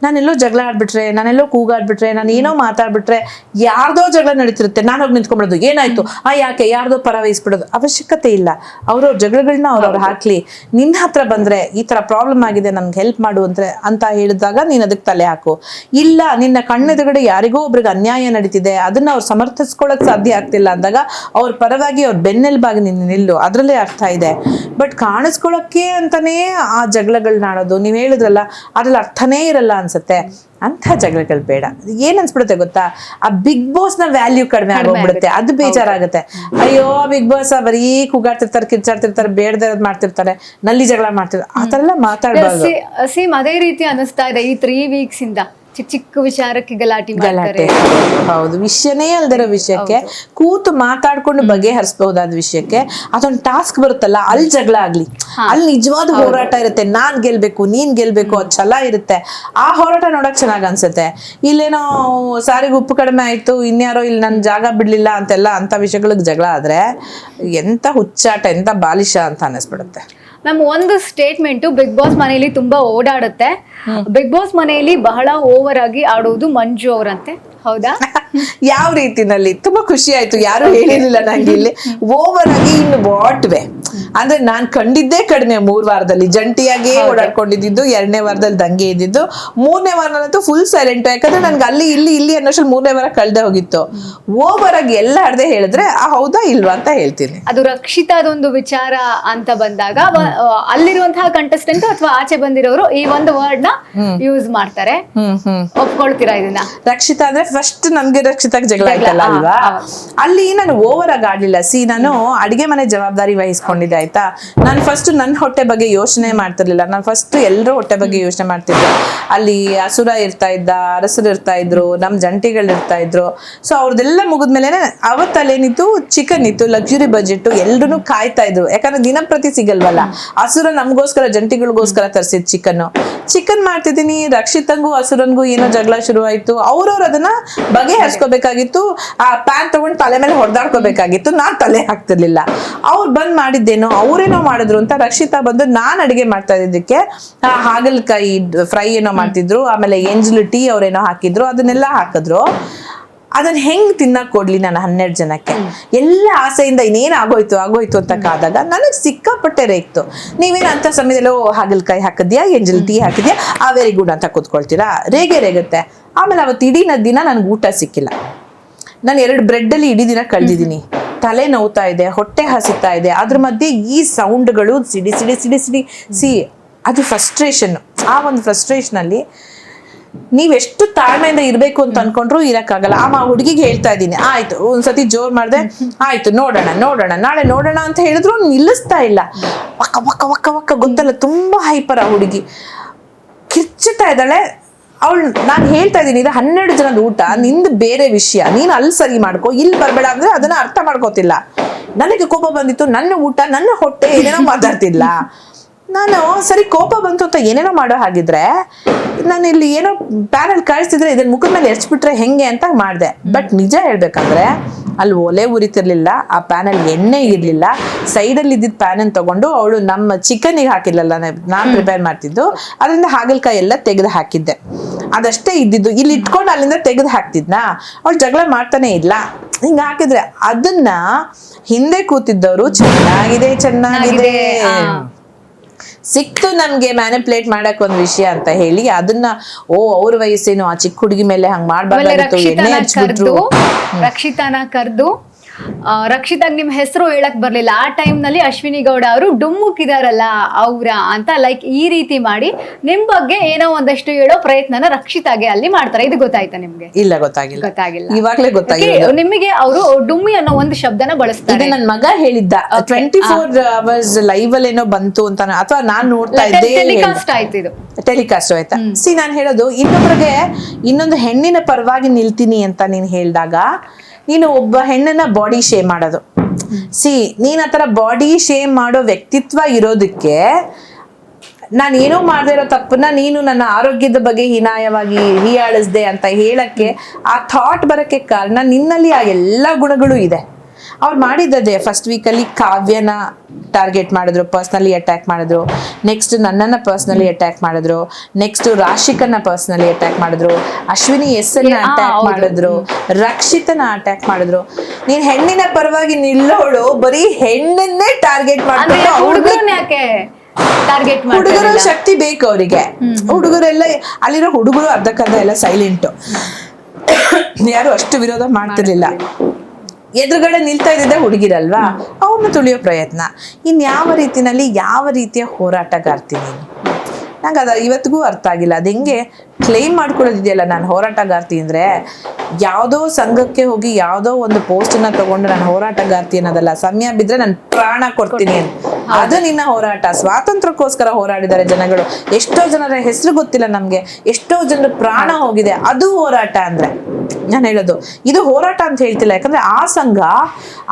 S1: ನಾನೆಲ್ಲೋ ಜಗಳ ಆಡ್ಬಿಟ್ರೆ, ನಾನೆಲ್ಲೋ ಕೂಗಾಡ್ಬಿಟ್ರೆ, ನಾನು ಏನೋ ಮಾತಾಡ್ಬಿಟ್ರೆ, ಯಾರ್ದೋ ಜಗಳ ನಡೀತಿರುತ್ತೆ, ನಾನು ಹೋಗಿ ನಿಂತ್ಕೊಂಡ್ಬಿಡೋದು, ಏನಾಯ್ತು ಯಾಕೆ ಯಾರ್ದೋ ಪರ ವಹಿಸ್ಬಿಡೋದು ಅವಶ್ಯಕತೆ ಇಲ್ಲ. ಅವ್ರವ್ರ ಜಗಳಗಳನ್ನ ಅವ್ರವ್ರು ಹಾಕ್ಲಿ. ನಿನ್ನ ಹತ್ರ ಬಂದ್ರೆ ಈ ತರ ಪ್ರಾಬ್ಲಮ್ ಆಗಿದೆ, ನನ್ಗೆ ಹೆಲ್ಪ್ ಮಾಡು ಅಂತ ಹೇಳಿದಾಗ ನೀನ್ ಅದಕ್ಕೆ ತಲೆ ಹಾಕು. ಇಲ್ಲ, ನಿನ್ನ ಕಣ್ಣೆದುರುಗಡೆ ಯಾರಿಗೋ ಒಬ್ರಿಗೆ ಅನ್ಯಾಯ ನಡೀತಿದೆ, ಅದನ್ನ ಅವ್ರು ಸಮರ್ಥಿಸ್ಕೊಳಕ್ ಸಾಧ್ಯ ಆಗ್ತಿಲ್ಲ ಅಂದಾಗ ಅವ್ರ ಪರವಾಗಿ ಅವ್ರ ಬೆನ್ನೆಲುಬಾಗಿ ನಿಲ್ಲು, ಅದ್ರಲ್ಲೇ ಅರ್ಥ ಇದೆ. ಬಟ್ ಕಾಣಿಸ್ಕೊಳಕ್ಕೆ ಅಂತಾನೇ ಆ ಜಗಳಗಳನ್ನ ಆಡೋದು, ನೀವ್ ಹೇಳಿದ್ರಲ್ಲ, ಅದ್ರಲ್ಲಿ ಅರ್ಥನೇ ಇರಲ್ಲ ಅನ್ಸುತ್ತೆ. ಅಂಥ ಜಗಳಗಳು ಬೇಡ. ಏನ್ ಅನ್ಸ್ಬಿಡುತ್ತೆ ಗೊತ್ತಾ, ಆ ಬಿಗ್ ಬಾಸ್ ನ ವ್ಯಾಲ್ಯೂ ಕಡಿಮೆ ಆಗೋಗ್ಬಿಡುತ್ತೆ, ಅದು ಬೇಜಾರಾಗುತ್ತೆ. ಅಯ್ಯೋ ಬಿಗ್ ಬಾಸ್ ಬರೀ ಕೂಗಾಡ್ತಿರ್ತಾರೆ, ಕಿರ್ಚಾಡ್ತಿರ್ತಾರೆ, ಬೇಡದೇ ಮಾಡ್ತಿರ್ತಾರೆ, ನಲ್ಲಿ ಜಗಳ ಮಾಡ್ತಿರ್ತಾರೆ, ಆ ತರ ಎಲ್ಲ ಮಾತಾಡ್ಬಾರ್ದು.
S2: ಸೇಮ್ ಅದೇ ರೀತಿ ಅನಿಸ್ತಾ ಇದೆ ಈ 3 ವೀಕ್ಸ್ ಇಂದ. ಚಿಕ್ಕ ಚಿಕ್ಕ ವಿಚಾರಕ್ಕೆ ಗಲಾಟೆ ಮಾಡ್ತಾರೆ.
S1: ಹೌದು, ವಿಷಯನೇ ಅಲ್ದಿರೋ ವಿಷಯಕ್ಕೆ ಕೂತು ಮಾತಾಡ್ಕೊಂಡು ಬಗೆಹರಿಸಬಹುದಾದ ವಿಷಯಕ್ಕೆ ಅದೊಂದು ಟಾಸ್ಕ್ ಬರುತ್ತಲ್ಲ, ಅಲ್ಲಿ ಜಗಳ ಆಗ್ಲಿ, ಅಲ್ಲಿ ನಿಜವಾದ ಹೋರಾಟ ಇರುತ್ತೆ, ನಾನ್ ಗೆಲ್ಬೇಕು ನೀನ್ ಗೆಲ್ಬೇಕು, ಅದು ಛಲ ಇರುತ್ತೆ. ಆ ಹೋರಾಟ ನೋಡಕ್ ಚೆನ್ನಾಗ್ ಅನ್ಸುತ್ತೆ. ಇಲ್ಲೇನೋ ಸಾರಿಗೆ ಉಪ್ಪು ಕಡಿಮೆ ಆಯ್ತು, ಇನ್ಯಾರೋ ಇಲ್ಲಿ ನನ್ ಜಾಗ ಬಿಡ್ಲಿಲ್ಲ ಅಂತೆಲ್ಲ ಅಂತ ವಿಷಯಗಳಿಗೆ ಜಗಳ ಆದ್ರೆ ಎಂತ ಹುಚ್ಚಾಟ, ಎಂತ ಬಾಲಿಶ ಅಂತ ಅನ್ನಿಸ್ಬಿಡುತ್ತೆ.
S2: ಮ್ಯಾಮ್, ಒಂದು ಸ್ಟೇಟ್ಮೆಂಟ್, ಬಿಗ್ ಬಾಸ್ ಮನೆಯಲ್ಲಿ ತುಂಬಾ ಓಡಾಡುತ್ತೆ. ಬಿಗ್ ಬಾಸ್ ಮನೆಯಲ್ಲಿ ಬಹಳ ಓವರ್ ಆಗಿ ಆಡೋದು ಮಂಜು ಅವರಂತೆ, ಹೌದಾ?
S1: ಯಾವ ರೀತಿನಲ್ಲಿ? ತುಂಬಾ ಖುಷಿ ಆಯ್ತು, ಯಾರು ಹೇಳಿರ್ಲಿಲ್ಲ ನಂಗೆ ಇಲ್ಲಿ. ಓವರ್ ಆಗಿ ಇನ್ನು ವಾಟ್ ವೇ ಅಂದ್ರೆ ನಾನ್ ಕಂಡಿದ್ದೇ ಕಡಿಮೆ 3 ವಾರದಲ್ಲಿ ಜಂಟಿಯಾಗಿ ಓಡಾಡ್ಕೊಂಡಿದ್ದು, 2ನೇ ವಾರದಲ್ಲಿ ದಂಗೆ ಇದ್ದಿದ್ದು, 3ನೇ ವಾರದಲ್ಲಂತೂ ಫುಲ್ ಸೈಲೆಂಟ್. ಯಾಕಂದ್ರೆ ನನ್ಗೆ ಅಲ್ಲಿ ಇಲ್ಲಿ ಅನ್ನೋಷ್ಟ್ರಲ್ಲಿ 3ನೇ ವಾರ ಕಳ್ದೆ ಹೋಗಿತ್ತು. ಓವರ್ ಆಗಿ ಎಲ್ಲ ಅರ್ಧೆ ಹೇಳಿದ್ರೆ ಹೌದಾ ಇಲ್ವಾ ಅಂತ ಹೇಳ್ತೀನಿ.
S2: ಅದು ರಕ್ಷಿತಾದೊಂದು ವಿಚಾರ ಅಂತ ಬಂದಾಗ ಅಲ್ಲಿರುವಂತಹ ಕಂಟೆಸ್ಟೆಂಟ್ ಅಥವಾ ಆಚೆ ಬಂದಿರೋರು ಈ ಒಂದು ವರ್ಡ್ ನ ಯೂಸ್ ಮಾಡ್ತಾರೆ. ಒಪ್ಕೊಳ್ತೀರಾ ಇದನ್ನ?
S1: ರಕ್ಷಿತಾ ಅಂದ್ರೆ ಫಸ್ಟ್ ನನ್ಗೆ ರಕ್ಷಿತಾಗ್ ಜಗಳ ಆಯ್ತಲ್ಲ ಅಲ್ವಾ, ಅಲ್ಲಿ ನಾನು ಓವರ್ ಆಗಿ ಆಡ್ಲಿಲ್ಲ. ನಾನು ಅಡಿಗೆ ಮನೆ ಜವಾಬ್ದಾರಿ ವಹಿಸ್ಕೊಂಡಿದ್ದೆ, ಆಯ್ತಾ. ನಾನು ಫಸ್ಟ್ ನನ್ನ ಹೊಟ್ಟೆ ಬಗ್ಗೆ ಯೋಚನೆ ಮಾಡ್ತಿರ್ಲಿಲ್ಲ, ನಾನು ಫಸ್ಟ್ ಎಲ್ಲರೂ ಹೊಟ್ಟೆ ಬಗ್ಗೆ ಯೋಚನೆ ಮಾಡ್ತಿದ್ದೆ. ಅಲ್ಲಿ ಅಸುರ ಇರ್ತಾ ಇದ್ದ, ಅರಸರು ಇರ್ತಾ ಇದ್ರು, ನಮ್ ಜಂಟಿಗಳು ಇರ್ತಾ ಇದ್ರು. ಸೊ ಅವ್ರದ್ದೆಲ್ಲ ಮುಗಿದ್ಮೇಲೆ ಅವತ್ತಲ್ಲೇನಿತ್ತು, ಚಿಕನ್ ಇತ್ತು, ಲಕ್ಸುರಿ ಬಜೆಟ್, ಎಲ್ರು ಕಾಯ್ತಾ ಇದ್ರು. ಯಾಕಂದ್ರೆ ದಿನಪ್ರತಿ ಸಿಗಲ್ವಲ್ಲ. ಅಸುರ ನಮ್ಗೋಸ್ಕರ, ಜಂಟಿಗಳಿಗೋಸ್ಕರ ತರಿಸಿದ್ ಚಿಕನ್ ಮಾಡ್ತಿದ್ದೀನಿ. ರಕ್ಷಿತಂಗೂ ಅಸುರನ್ಗೂ ಏನೋ ಜಗಳ ಶುರು ಆಯ್ತು. ಅವ್ರವ್ರು ಅದನ್ನ ಬಗೆಹರಿಸ್ಕೋಬೇಕಾಗಿತ್ತು. ಆ ಪ್ಯಾನ್ ತಗೊಂಡು ತಲೆ ಮೇಲೆ ಹೊಡೆದಾಡ್ಕೋಬೇಕಾಗಿತ್ತು. ನಾನ್ ತಲೆ ಹಾಕ್ತಿರ್ಲಿಲ್ಲ. ಅವ್ರು ಬಂದ್ ಮಾಡಿದ್ದೇನೋ, ಅವ್ರೇನೋ ಮಾಡಿದ್ರು ಅಂತ ರಕ್ಷಿತಾ ಬಂದು ನಾನ್ ಅಡಿಗೆ ಮಾಡ್ತಾ ಇದ್ದಿದ್ದಕ್ಕೆ ಹಾಗಲಕಾಯಿ ಫ್ರೈ ಏನೋ ಮಾಡ್ತಿದ್ರು, ಆಮೇಲೆ ಎಂಜಲು ಟೀ ಅವ್ರೇನೋ ಹಾಕಿದ್ರು, ಅದನ್ನೆಲ್ಲ ಹಾಕಿದ್ರು. ಅದನ್ನ ಹೆಂಗ್ ತಿನ್ನಕ್ ಕೊಡ್ಲಿ ನಾನು 12 ಜನಕ್ಕೆ? ಎಲ್ಲ ಆಸೆಯಿಂದ ಇನ್ನೇನ್ ಆಗೋಯ್ತು ಅಂತ ಕಾದಾಗ ನನಗ್ ಸಿಕ್ಕಾಪಟ್ಟೆ ರೇಗ್ತು. ನೀವೇನ್ ಅಂತ ಸಮಯದಲ್ಲೋ ಹಾಗಲಕಾಯಿ ಹಾಕಿದ್ಯಾ, ಎಂಜಲ್ ಟೀ ಹಾಕಿದ್ಯಾ, ವೆರಿ ಗುಡ್ ಅಂತ ಕೂತ್ಕೊಳ್ತೀರಾ? ರೇಗುತ್ತೆ. ಆಮೇಲೆ ಅವತ್ತು ಇಡೀ ದಿನ ನನ್ಗೆ ಊಟ ಸಿಕ್ಕಿಲ್ಲ. ನಾನು 2 ಬ್ರೆಡ್ ಅಲ್ಲಿ ಇಡೀ ದಿನ ಕಳ್ದಿದ್ದೀನಿ. ತಲೆ ನೋವ್ತಾ ಇದೆ, ಹೊಟ್ಟೆ ಹಸಿತಾ ಇದೆ. ಅದ್ರ ಮಧ್ಯೆ ಈ ಸೌಂಡ್ಗಳು ಸಿಡಿ ಸಿಡಿ ಸಿಡಿ ಸಿಡಿ ಸಿ ಅದು ಫ್ರಸ್ಟ್ರೇಷನ್. ಆ ಒಂದು ಫ್ರಸ್ಟ್ರೇಷನ್ ಅಲ್ಲಿ ನೀವೆಷ್ಟು ತಾಳ್ಮೆಯಿಂದ ಇರ್ಬೇಕು ಅಂತ ಅನ್ಕೊಂಡ್ರು ಇರಕ್ಕಾಗಲ್ಲ. ಆ ಹುಡುಗಿಗೆ ಹೇಳ್ತಾ ಇದ್ದೀನಿ, ಆಯ್ತು ಒಂದ್ಸತಿ ಜೋರ್ ಮಾಡ್ದೆ, ಆಯ್ತು ನೋಡೋಣ ನಾಳೆ ನೋಡೋಣ ಅಂತ ಹೇಳಿದ್ರು ನಿಲ್ಲಿಸ್ತಾ ಇಲ್ಲ. ವಕ್ಕ ವಕ್ಕ ವಕ್ಕ ವಕ್ಕ ಗೊತ್ತಲ್ಲ, ತುಂಬಾ ಹೈಪರ್ ಆ ಹುಡುಗಿ, ಕಿರ್ಚುತ್ತಾ ಇದ್ದಾಳೆ. ನಾನು ಹೇಳ್ತಾ ಇದ್ದೀನಿ, ಇದು 12 ಜನದ ಊಟ, ನಿಂದು ಬೇರೆ ವಿಷಯ, ನೀನು ಅಲ್ಲಿ ಸರಿ ಮಾಡ್ಕೋ, ಇಲ್ಲಿ ಬರ್ಬೇಡ ಅಂದ್ರೆ ಅದನ್ನ ಅರ್ಥ ಮಾಡ್ಕೋತಿಲ್ಲ. ನನಗೆ ಕೋಪ ಬಂದಿತ್ತು, ನನ್ನ ಊಟ, ನನ್ನ ಹೊಟ್ಟೆ, ಏನೇನೋ ಮಾತಾಡ್ತಿಲ್ಲ. ನಾನು ಸರಿ ಕೋಪ ಬಂತು ಅಂತ ಏನೇನೋ ಮಾಡೋ ಹಾಗಿದ್ರೆ ನಾನು ಇಲ್ಲಿ ಏನೋ ಪ್ಯಾನಲ್ ಕಾಯಿಸ್ತಿದ್ರೆ ಇದನ್ನ ಮುಖದ ಮೇಲೆ ಎರ್ಚ್ಬಿಟ್ರೆ ಹೆಂಗೆ ಅಂತ ಮಾಡಿದೆ. ಬಟ್ ನಿಜ ಹೇಳ್ಬೇಕಂದ್ರೆ ಅಲ್ಲಿ ಒಲೆ ಉರಿತಿರ್ಲಿಲ್ಲ, ಆ ಪ್ಯಾನಲ್ಲಿ ಎಣ್ಣೆ ಇರ್ಲಿಲ್ಲ. ಸೈಡಲ್ಲಿ ಇದ್ದಿದ್ದ ಪ್ಯಾನನ್ ತಗೊಂಡು ಅವಳು ನಮ್ಮ ಚಿಕನ್ನಿಗೆ ಹಾಕಿಲ್ಲಲ್ಲ, ನಾನ್ ಪ್ರಿಪೇರ್ ಮಾಡ್ತಿದ್ದು, ಅದರಿಂದ ಹಾಗಲಕಾಯಿ ಎಲ್ಲ ತೆಗೆದು ಹಾಕಿದ್ದೆ. ಅದಷ್ಟೇ ಇದ್ದಿದ್ದು. ಇಲ್ಲಿ ಇಟ್ಕೊಂಡು ಅಲ್ಲಿಂದ ತೆಗೆದು ಹಾಕ್ತಿದ್ನಾ, ಅವಳು ಜಗಳ ಮಾಡ್ತಾನೆ ಇಲ್ಲ. ಹಿಂಗ ಹಾಕಿದ್ರೆ ಅದನ್ನ ಹಿಂದೆ ಕೂತಿದ್ದವರು ಚೆನ್ನಾಗಿದೆ ಸಿಕ್ತು ನಮ್ಗೆ ಮ್ಯಾನಿಪ್ಯುಲೇಟ್ ಮಾಡಕ್ ಒಂದ್ ವಿಷಯ ಅಂತ ಹೇಳಿ ಅದನ್ನ ಅವ್ರ ವಯಸ್ಸೇನು, ಆ ಚಿಕ್ಕ ಹುಡುಗಿ ಮೇಲೆ ಹಂಗ್ ಮಾಡ್ಬಾರ್ದಾಗಿತ್ತು, ಎಣ್ಣೆ ಹಚ್ಬಿಟ್ರು.
S2: ರಕ್ಷಿತಾನ ಕರ್ದು ರಕ್ಷಿತಾಗ್ ನಿಮ್ ಹೆಸರು ಹೇಳಕ್ ಬರ್ಲಿಲ್ಲ. ಆ ಟೈಮ್ ನಲ್ಲಿ ಅಶ್ವಿನಿ ಗೌಡ ಅವರು ಡುಮ್ಮುಕ್ಕಿದಾರಲ್ಲ ಅವ್ರ ಅಂತ ಲೈಕ್ ಈ ರೀತಿ ಮಾಡಿ ನಿಮ್ ಬಗ್ಗೆ ಏನೋ ಒಂದಷ್ಟು ಹೇಳೋ ಪ್ರಯತ್ನನ ರಕ್ಷಿತಾಗೆ ಅಲ್ಲಿ ಮಾಡ್ತಾರೆ. ಇದು ಗೊತ್ತಾಯ್ತಾ ನಿಮ್ಗೆ?
S1: ಇಲ್ಲ, ಗೊತ್ತಾಗಿಲ್ಲ. ಇವಾಗ್ಲೇ ಗೊತ್ತಾಗಿಲ್ಲ
S2: ನಿಮಗೆ. ಅವರು ಡುಮ್ಮಿ ಅನ್ನೋ ಒಂದು ಶಬ್ದನ ಬಳಸ್ತಾರೆ.
S1: ನನ್ ಮಗ ಹೇಳಿದ್ದ 24 hours ಲೈವ್ ಅಲ್ಲಿ ಏನೋ ಬಂತು ಅಂತ, ಅಥವಾ ನಾನ್ ನೋಡ್ತಾ ಇದ್ದೆ,
S2: ಟೆಲಿಕಾಸ್ಟ್ ಆಯ್ತು, ಇದು ಟೆಲಿಕಾಸ್ಟ್
S1: ಆಯ್ತಾ. ನಾನ್ ಹೇಳೋದು ಇನ್ನೊಂದು ಹೆಣ್ಣಿನ ಪರವಾಗಿ ನಿಲ್ತೀನಿ ಅಂತ ನೀನ್ ಹೇಳ್ದಾಗ ನೀನು ಒಬ್ಬ ಹೆಣ್ಣನ್ನ ಬಾಡಿ ಶೇಮ್ ಮಾಡೋದು. ನೀನ್ ಆತರ ಬಾಡಿ ಶೇಮ್ ಮಾಡೋ ವ್ಯಕ್ತಿತ್ವ ಇರೋದಕ್ಕೆ, ನಾನೇನೋ ಮಾಡದೇ ಇರೋ ತಪ್ಪನ್ನ ನೀನು ನನ್ನ ಆರೋಗ್ಯದ ಬಗ್ಗೆ ಹೀನಾಯವಾಗಿ ಹೀಯಾಳಿಸ್ದೆ ಅಂತ ಹೇಳಕ್ಕೆ, ಆ ಥಾಟ್ ಬರಕ್ಕೆ ಕಾರಣ ನಿನ್ನಲ್ಲಿ ಆ ಎಲ್ಲಾ ಗುಣಗಳು ಇದೆ. ಅವ್ರು ಮಾಡಿದ್ದದೆ. ಫಸ್ಟ್ ವೀಕಲ್ಲಿ ಕಾವ್ಯನ ಟಾರ್ಗೆಟ್ ಮಾಡಿದ್ರು, ಪರ್ಸ್ನಲಿ ಅಟ್ಯಾಕ್ ಮಾಡಿದ್ರು. ನೆಕ್ಸ್ಟ್ ನನ್ನನ್ನ ಪರ್ಸ್ನಲಿ ಅಟ್ಯಾಕ್ ಮಾಡಿದ್ರು. ನೆಕ್ಸ್ಟ್ ರಾಶಿಕನ್ನ ಪರ್ಸ್ನಲಿ ಅಟ್ಯಾಕ್ ಮಾಡಿದ್ರು. ಅಶ್ವಿನಿ ಅನ್ನ ಅಟ್ಯಾಕ್ ಮಾಡಿದ್ರು. ರಕ್ಷಿತನ ಅಟ್ಯಾಕ್ ಮಾಡಿದ್ರು. ನೀನ್ ಹೆಣ್ಣಿನ ಪರವಾಗಿ ನಿಲ್ಲೋಳು ಬರೀ ಹೆಣ್ಣನ್ನೇ ಟಾರ್ಗೆಟ್ ಮಾಡ್ತಾರೆ. ಹುಡುಗರ ಶಕ್ತಿ ಬೇಕು ಅವರಿಗೆ. ಹುಡುಗರೆಲ್ಲ ಅಲ್ಲಿರೋ ಹುಡುಗರು ಅರ್ಧಕ್ಕರ್ಧ ಎಲ್ಲ ಸೈಲೆಂಟ್, ಯಾರು ಅಷ್ಟು ವಿರೋಧ ಮಾಡ್ತಿರ್ಲಿಲ್ಲ. ಎದುರುಗಡೆ ನಿಲ್ತಾ ಇದ್ದಿದ್ದೆ ಹುಡುಗಿರಲ್ವಾ, ಅವ್ರನ್ನ ತುಳಿಯೋ ಪ್ರಯತ್ನ. ಇನ್ಯಾವ ರೀತಿನಲ್ಲಿ ಯಾವ ರೀತಿಯ ಹೋರಾಟಗಾರ್ತಿ ನೀನು? ನಂಗೆ ಅದು ಇವತ್ತಿಗೂ ಅರ್ಥ ಆಗಿಲ್ಲ. ಅದು ಹೆಂಗೆ ಕ್ಲೈಮ್ ಮಾಡ್ಕೊಳ್ಳೋದಿದೆಯಲ್ಲ ನಾನು ಹೋರಾಟಗಾರ್ತಿ ಅಂದ್ರೆ, ಯಾವುದೋ ಸಂಘಕ್ಕೆ ಹೋಗಿ ಯಾವುದೋ ಒಂದು ಪೋಸ್ಟನ್ನ ತಗೊಂಡು ನಾನು ಹೋರಾಟಗಾರ್ತಿ ಅನ್ನೋದಲ್ಲ. ಸಮಯ ಬಿದ್ರೆ ನಾನು ಪ್ರಾಣ ಕೊಡ್ತೀನಿ ಅಂತ ಅದು ನಿನ್ನ ಹೋರಾಟ. ಸ್ವಾತಂತ್ರ್ಯಕ್ಕೋಸ್ಕರ ಹೋರಾಡಿದ್ದಾರೆ ಜನಗಳು. ಎಷ್ಟೋ ಜನರ ಹೆಸರು ಗೊತ್ತಿಲ್ಲ ನಮ್ಗೆ, ಎಷ್ಟೋ ಜನರ ಪ್ರಾಣ ಹೋಗಿದೆ. ಅದು ಹೋರಾಟ ಅಂದ್ರೆ ನಾನು ಹೇಳೋದು. ಇದು ಹೋರಾಟ ಅಂತ ಹೇಳ್ತಿಲ್ಲ, ಯಾಕಂದ್ರೆ ಆ ಸಂಘ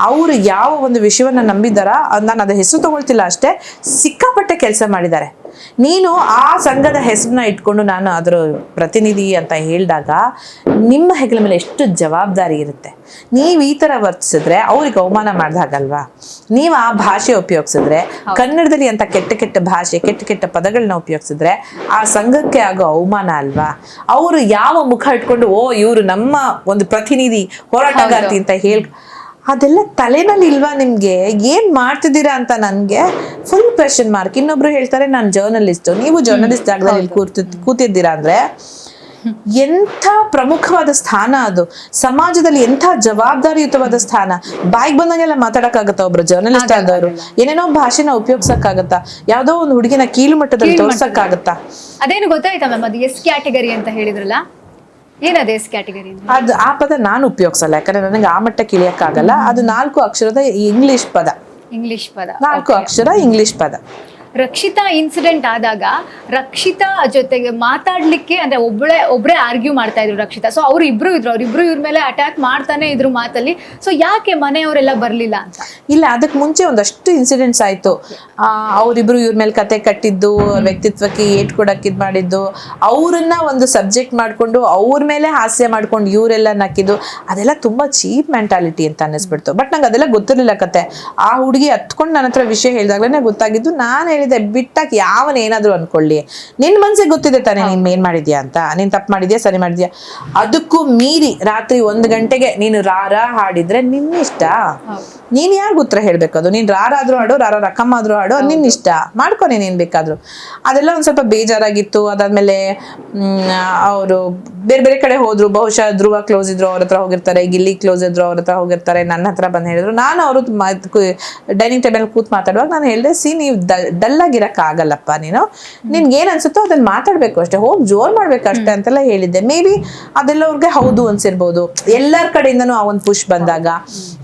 S1: ಅವರು ಯಾವ ಒಂದು ವಿಷಯವನ್ನ ನಂಬಿದಾರ, ನಾನು ಅದ ಹೆಸರು ತಗೊಳ್ತಿಲ್ಲ ಅಷ್ಟೇ, ಸಿಕ್ಕಾಪಟ್ಟೆ ಕೆಲಸ ಮಾಡಿದ್ದಾರೆ. ನೀನು ಆ ಸಂಘದ ಹೆಸರನ್ನ ಇಟ್ಕೊಂಡು ನಾನು ಅದರ ಪ್ರತಿನಿಧಿ ಅಂತ ಹೇಳಿದಾಗ ನಿಮ್ಮ ಹೆಗಲ ಮೇಲೆ ಎಷ್ಟು ಜವಾಬ್ದಾರಿ ಇರುತ್ತೆ. ನೀವು ಈ ತರ ವರ್ತಿಸಿದ್ರೆ ಅವ್ರಿಗೆ ಅವಮಾನ ಮಾಡ್ದಾಗಲ್ವಾ? ನೀವು ಆ ಭಾಷೆ ಉಪಯೋಗಿಸಿದ್ರೆ, ಕನ್ನಡದಲ್ಲಿ ಅಂತ ಕೆಟ್ಟ ಕೆಟ್ಟ ಭಾಷೆ, ಕೆಟ್ಟ ಕೆಟ್ಟ ಪದಗಳನ್ನ ಉಪಯೋಗಿಸಿದ್ರೆ ಆ ಸಂಘಕ್ಕೆ ಆಗೋ ಅವಮಾನ ಅಲ್ವಾ? ಅವರು ಯಾವ ಮುಖ ಇಟ್ಕೊಂಡು ಇವರು ನಮ್ಮ ಒಂದು ಪ್ರತಿನಿಧಿ, ಹೋರಾಟಗಾರ್ತಿ ಅಂತ ಹೇಳಿ, ಅದೆಲ್ಲ ತಲೆನಲ್ಲಿ ಇಲ್ವಾ ನಿಮ್ಗೆ? ಏನ್ ಮಾಡ್ತಿದ್ದೀರಾ ಅಂತ ನನ್ಗೆ ಫುಲ್ ಕ್ವೆಶ್ಚನ್ ಮಾರ್ಕ್. ಇನ್ನೊಬ್ರು ಹೇಳ್ತಾರೆ ನಾನು ಜರ್ನಲಿಸ್ಟ್. ನೀವು ಜರ್ನಲಿಸ್ಟ್ ಜಾಗದಲ್ಲಿ ಕೂತಿದ್ದೀರಾ ಅಂದ್ರೆ ಎಂಥ ಪ್ರಮುಖವಾದ ಸ್ಥಾನ ಅದು, ಸಮಾಜದಲ್ಲಿ ಎಂಥ ಜವಾಬ್ದಾರಿಯುತವಾದ ಸ್ಥಾನ. ಬಾಯಿಗೆ ಬಂದಂಗೆಲ್ಲ ಮಾತಾಡಕ್ಕಾಗತ್ತ ಒಬ್ರು ಜರ್ನಲಿಸ್ಟ್ ಆದವರು? ಏನೇನೋ ಭಾಷೆನ ಉಪಯೋಗಿಸಕ್ಕಾಗತ್ತಾ? ಯಾವ್ದೋ ಒಂದು ಹುಡುಗಿನ ಕೀಳು ಮಟ್ಟದಲ್ಲಿ ತೋರ್ಸಕ್ಕಾಗತ್ತಾ?
S2: ಅದೇನು ಗೊತ್ತಾಯ್ತಾ ಮ್ಯಾಮ್? ಅದು ಎಸ್ ಕ್ಯಾಟಗರಿ ಅಂತ ಹೇಳಿದ್ರಲ್ಲ, ಏನದು ಎಸ್ ಕ್ಯಾಟಗರಿ?
S1: ಅದು ಆ ಪದ ನಾನು ಉಪಯೋಗಿಸಲ್ಲ, ಯಾಕಂದ್ರೆ ನನಗೆ ಆ ಮಟ್ಟಕ್ಕೆ ಇಳಿಯಕ್ಕಾಗಲ್ಲ. ಅದು 4 ಅಕ್ಷರದ ಇಂಗ್ಲಿಷ್ ಪದ. 4 ಅಕ್ಷರ ಇಂಗ್ಲಿಷ್ ಪದ.
S2: ರಕ್ಷಿತಾ ಇನ್ಸಿಡೆಂಟ್ ಆದಾಗ ರಕ್ಷಿತಾ ಜೊತೆಗೆ ಮಾತಾಡ್ಲಿಕ್ಕೆ ಅಂದ್ರೆ ಒಬ್ರೇ ಆರ್ಗ್ಯೂ ಮಾಡ್ತಾ ಇದ್ರು ರಕ್ಷಿತಾ. ಸೊ ಅವ್ರಿಬ್ರು ಇವ್ರ ಮೇಲೆ ಅಟ್ಯಾಕ್ ಮಾಡ್ತಾನೆ ಇದ್ರು ಮಾತಲ್ಲಿ. ಸೊ ಯಾಕೆ ಮನೆಯವರೆಲ್ಲ ಬರ್ಲಿಲ್ಲ ಅಂತ?
S1: ಇಲ್ಲ, ಅದಕ್ಕೆ ಮುಂಚೆ ಒಂದಷ್ಟು ಇನ್ಸಿಡೆಂಟ್ಸ್ ಆಯ್ತು. ಅವ್ರಿಬ್ರು ಇವ್ರ ಮೇಲೆ ಕತೆ ಕಟ್ಟಿದ್ದು, ವ್ಯಕ್ತಿತ್ವಕ್ಕೆ ಏಟ್ ಕೊಡಕ್ ಇದ್ ಮಾಡಿದ್ದು, ಅವ್ರನ್ನ ಒಂದು ಸಬ್ಜೆಕ್ಟ್ ಮಾಡ್ಕೊಂಡು ಅವ್ರ ಮೇಲೆ ಹಾಸ್ಯ ಮಾಡ್ಕೊಂಡು ಇವರೆಲ್ಲ ನಕ್ಕಿದ್ದು, ಅದೆಲ್ಲ ತುಂಬಾ ಚೀಪ್ ಮೆಂಟಾಲಿಟಿ ಅಂತ ಅನ್ನಿಸ್ಬಿಡ್ತು. ಬಟ್ ನಂಗೆ ಅದೆಲ್ಲ ಗೊತ್ತಿರ್ಲಿಲ್ಲ ಕತೆ. ಆ ಹುಡುಗಿ ಹತ್ಕೊಂಡು ನನ್ನ ಹತ್ರ ವಿಷಯ ಹೇಳಿದಾಗ್ಲೇ ಗೊತ್ತಾಗಿದ್ದು. ನಾನು ಬಿಟ್ಟಾಕಿ ಯಾವನ್ ಏನಾದ್ರು ಅನ್ಕೊಳ್ಳಿ, ನಿನ್ ಮನ್ಸಿಗೆ ಗೊತ್ತಿದೆ ತಾನೆ ನೀನ್ ಏನ್ ಮಾಡಿದ್ಯಾ ಅಂತ, ನೀನ್ ತಪ್ಪು ಮಾಡಿದ್ಯಾ ಸರಿ ಮಾಡಿದ್ಯಾ. ಅದಕ್ಕೂ ಮೀರಿ ರಾತ್ರಿ 1 ಗಂಟೆಗೆ ನೀನು ರಾರ ಹಾಡಿದ್ರೆ ನಿನ್ನಿಷ್ಟ. ನೀನ್ ಯಾರಿಗ ಉತ್ತರ ಹೇಳ್ಬೇಕು? ಅದು ನೀನ್ ರಾರಾದ್ರೂ ಹಾಡು, ರಾರ ರಕಮ್ಮ ಆದ್ರೂ ಹಾಡು, ಅದು ನಿನ್ನಿಷ್ಟ, ಮಾಡ್ಕೊ ನೀನ್ ಏನ್ ಬೇಕಾದ್ರು. ಅದೆಲ್ಲ ಒಂದ್ ಸ್ವಲ್ಪ ಬೇಜಾರಾಗಿತ್ತು. ಅದಾದ್ಮೇಲೆ ಅವರು ಬೇರೆ ಬೇರೆ ಕಡೆ ಹೋದ್ರು. ಬಹುಶಃ ಧ್ರುವ ಕ್ಲೋಸ್ ಇದ್ರು, ಅವ್ರ ಹತ್ರ ಹೋಗಿರ್ತಾರೆ. ಗಿಲ್ಲಿ ಕ್ಲೋಸ್ ಇದ್ರು, ಅವ್ರ ಹತ್ರ ಹೋಗಿರ್ತಾರೆ. ನನ್ನ ಹತ್ರ ಬಂದು ಹೇಳಿದ್ರು. ನಾನು ಅವರು ಡೈನಿಂಗ್ ಟೇಬಲ್ ಕೂತ್ ಮಾತಾಡುವಾಗ ನಾನು ಹೇಳಿದೆ, ನೀವು ಡಲ್ ಆಗಿರಕ್ ಆಗಲ್ಲಪ್ಪ, ನಿನ್ಗೆ ಏನ್ ಅನ್ಸುತ್ತೋ ಅದನ್ನ ಮಾತಾಡ್ಬೇಕು ಅಷ್ಟೇ, ಹೋಗಿ ಜೋರ್ ಮಾಡ್ಬೇಕು ಅಷ್ಟೇ ಅಂತೆಲ್ಲ ಹೇಳಿದ್ದೆ. ಮೇ ಬಿ ಅದೆಲ್ಲ ಅವ್ರಿಗೆ ಹೌದು ಅನ್ಸಿರ್ಬೋದು. ಎಲ್ಲರ ಕಡೆಯಿಂದನೂ ಆ ಒಂದು ಪುಷ್ ಬಂದಾಗ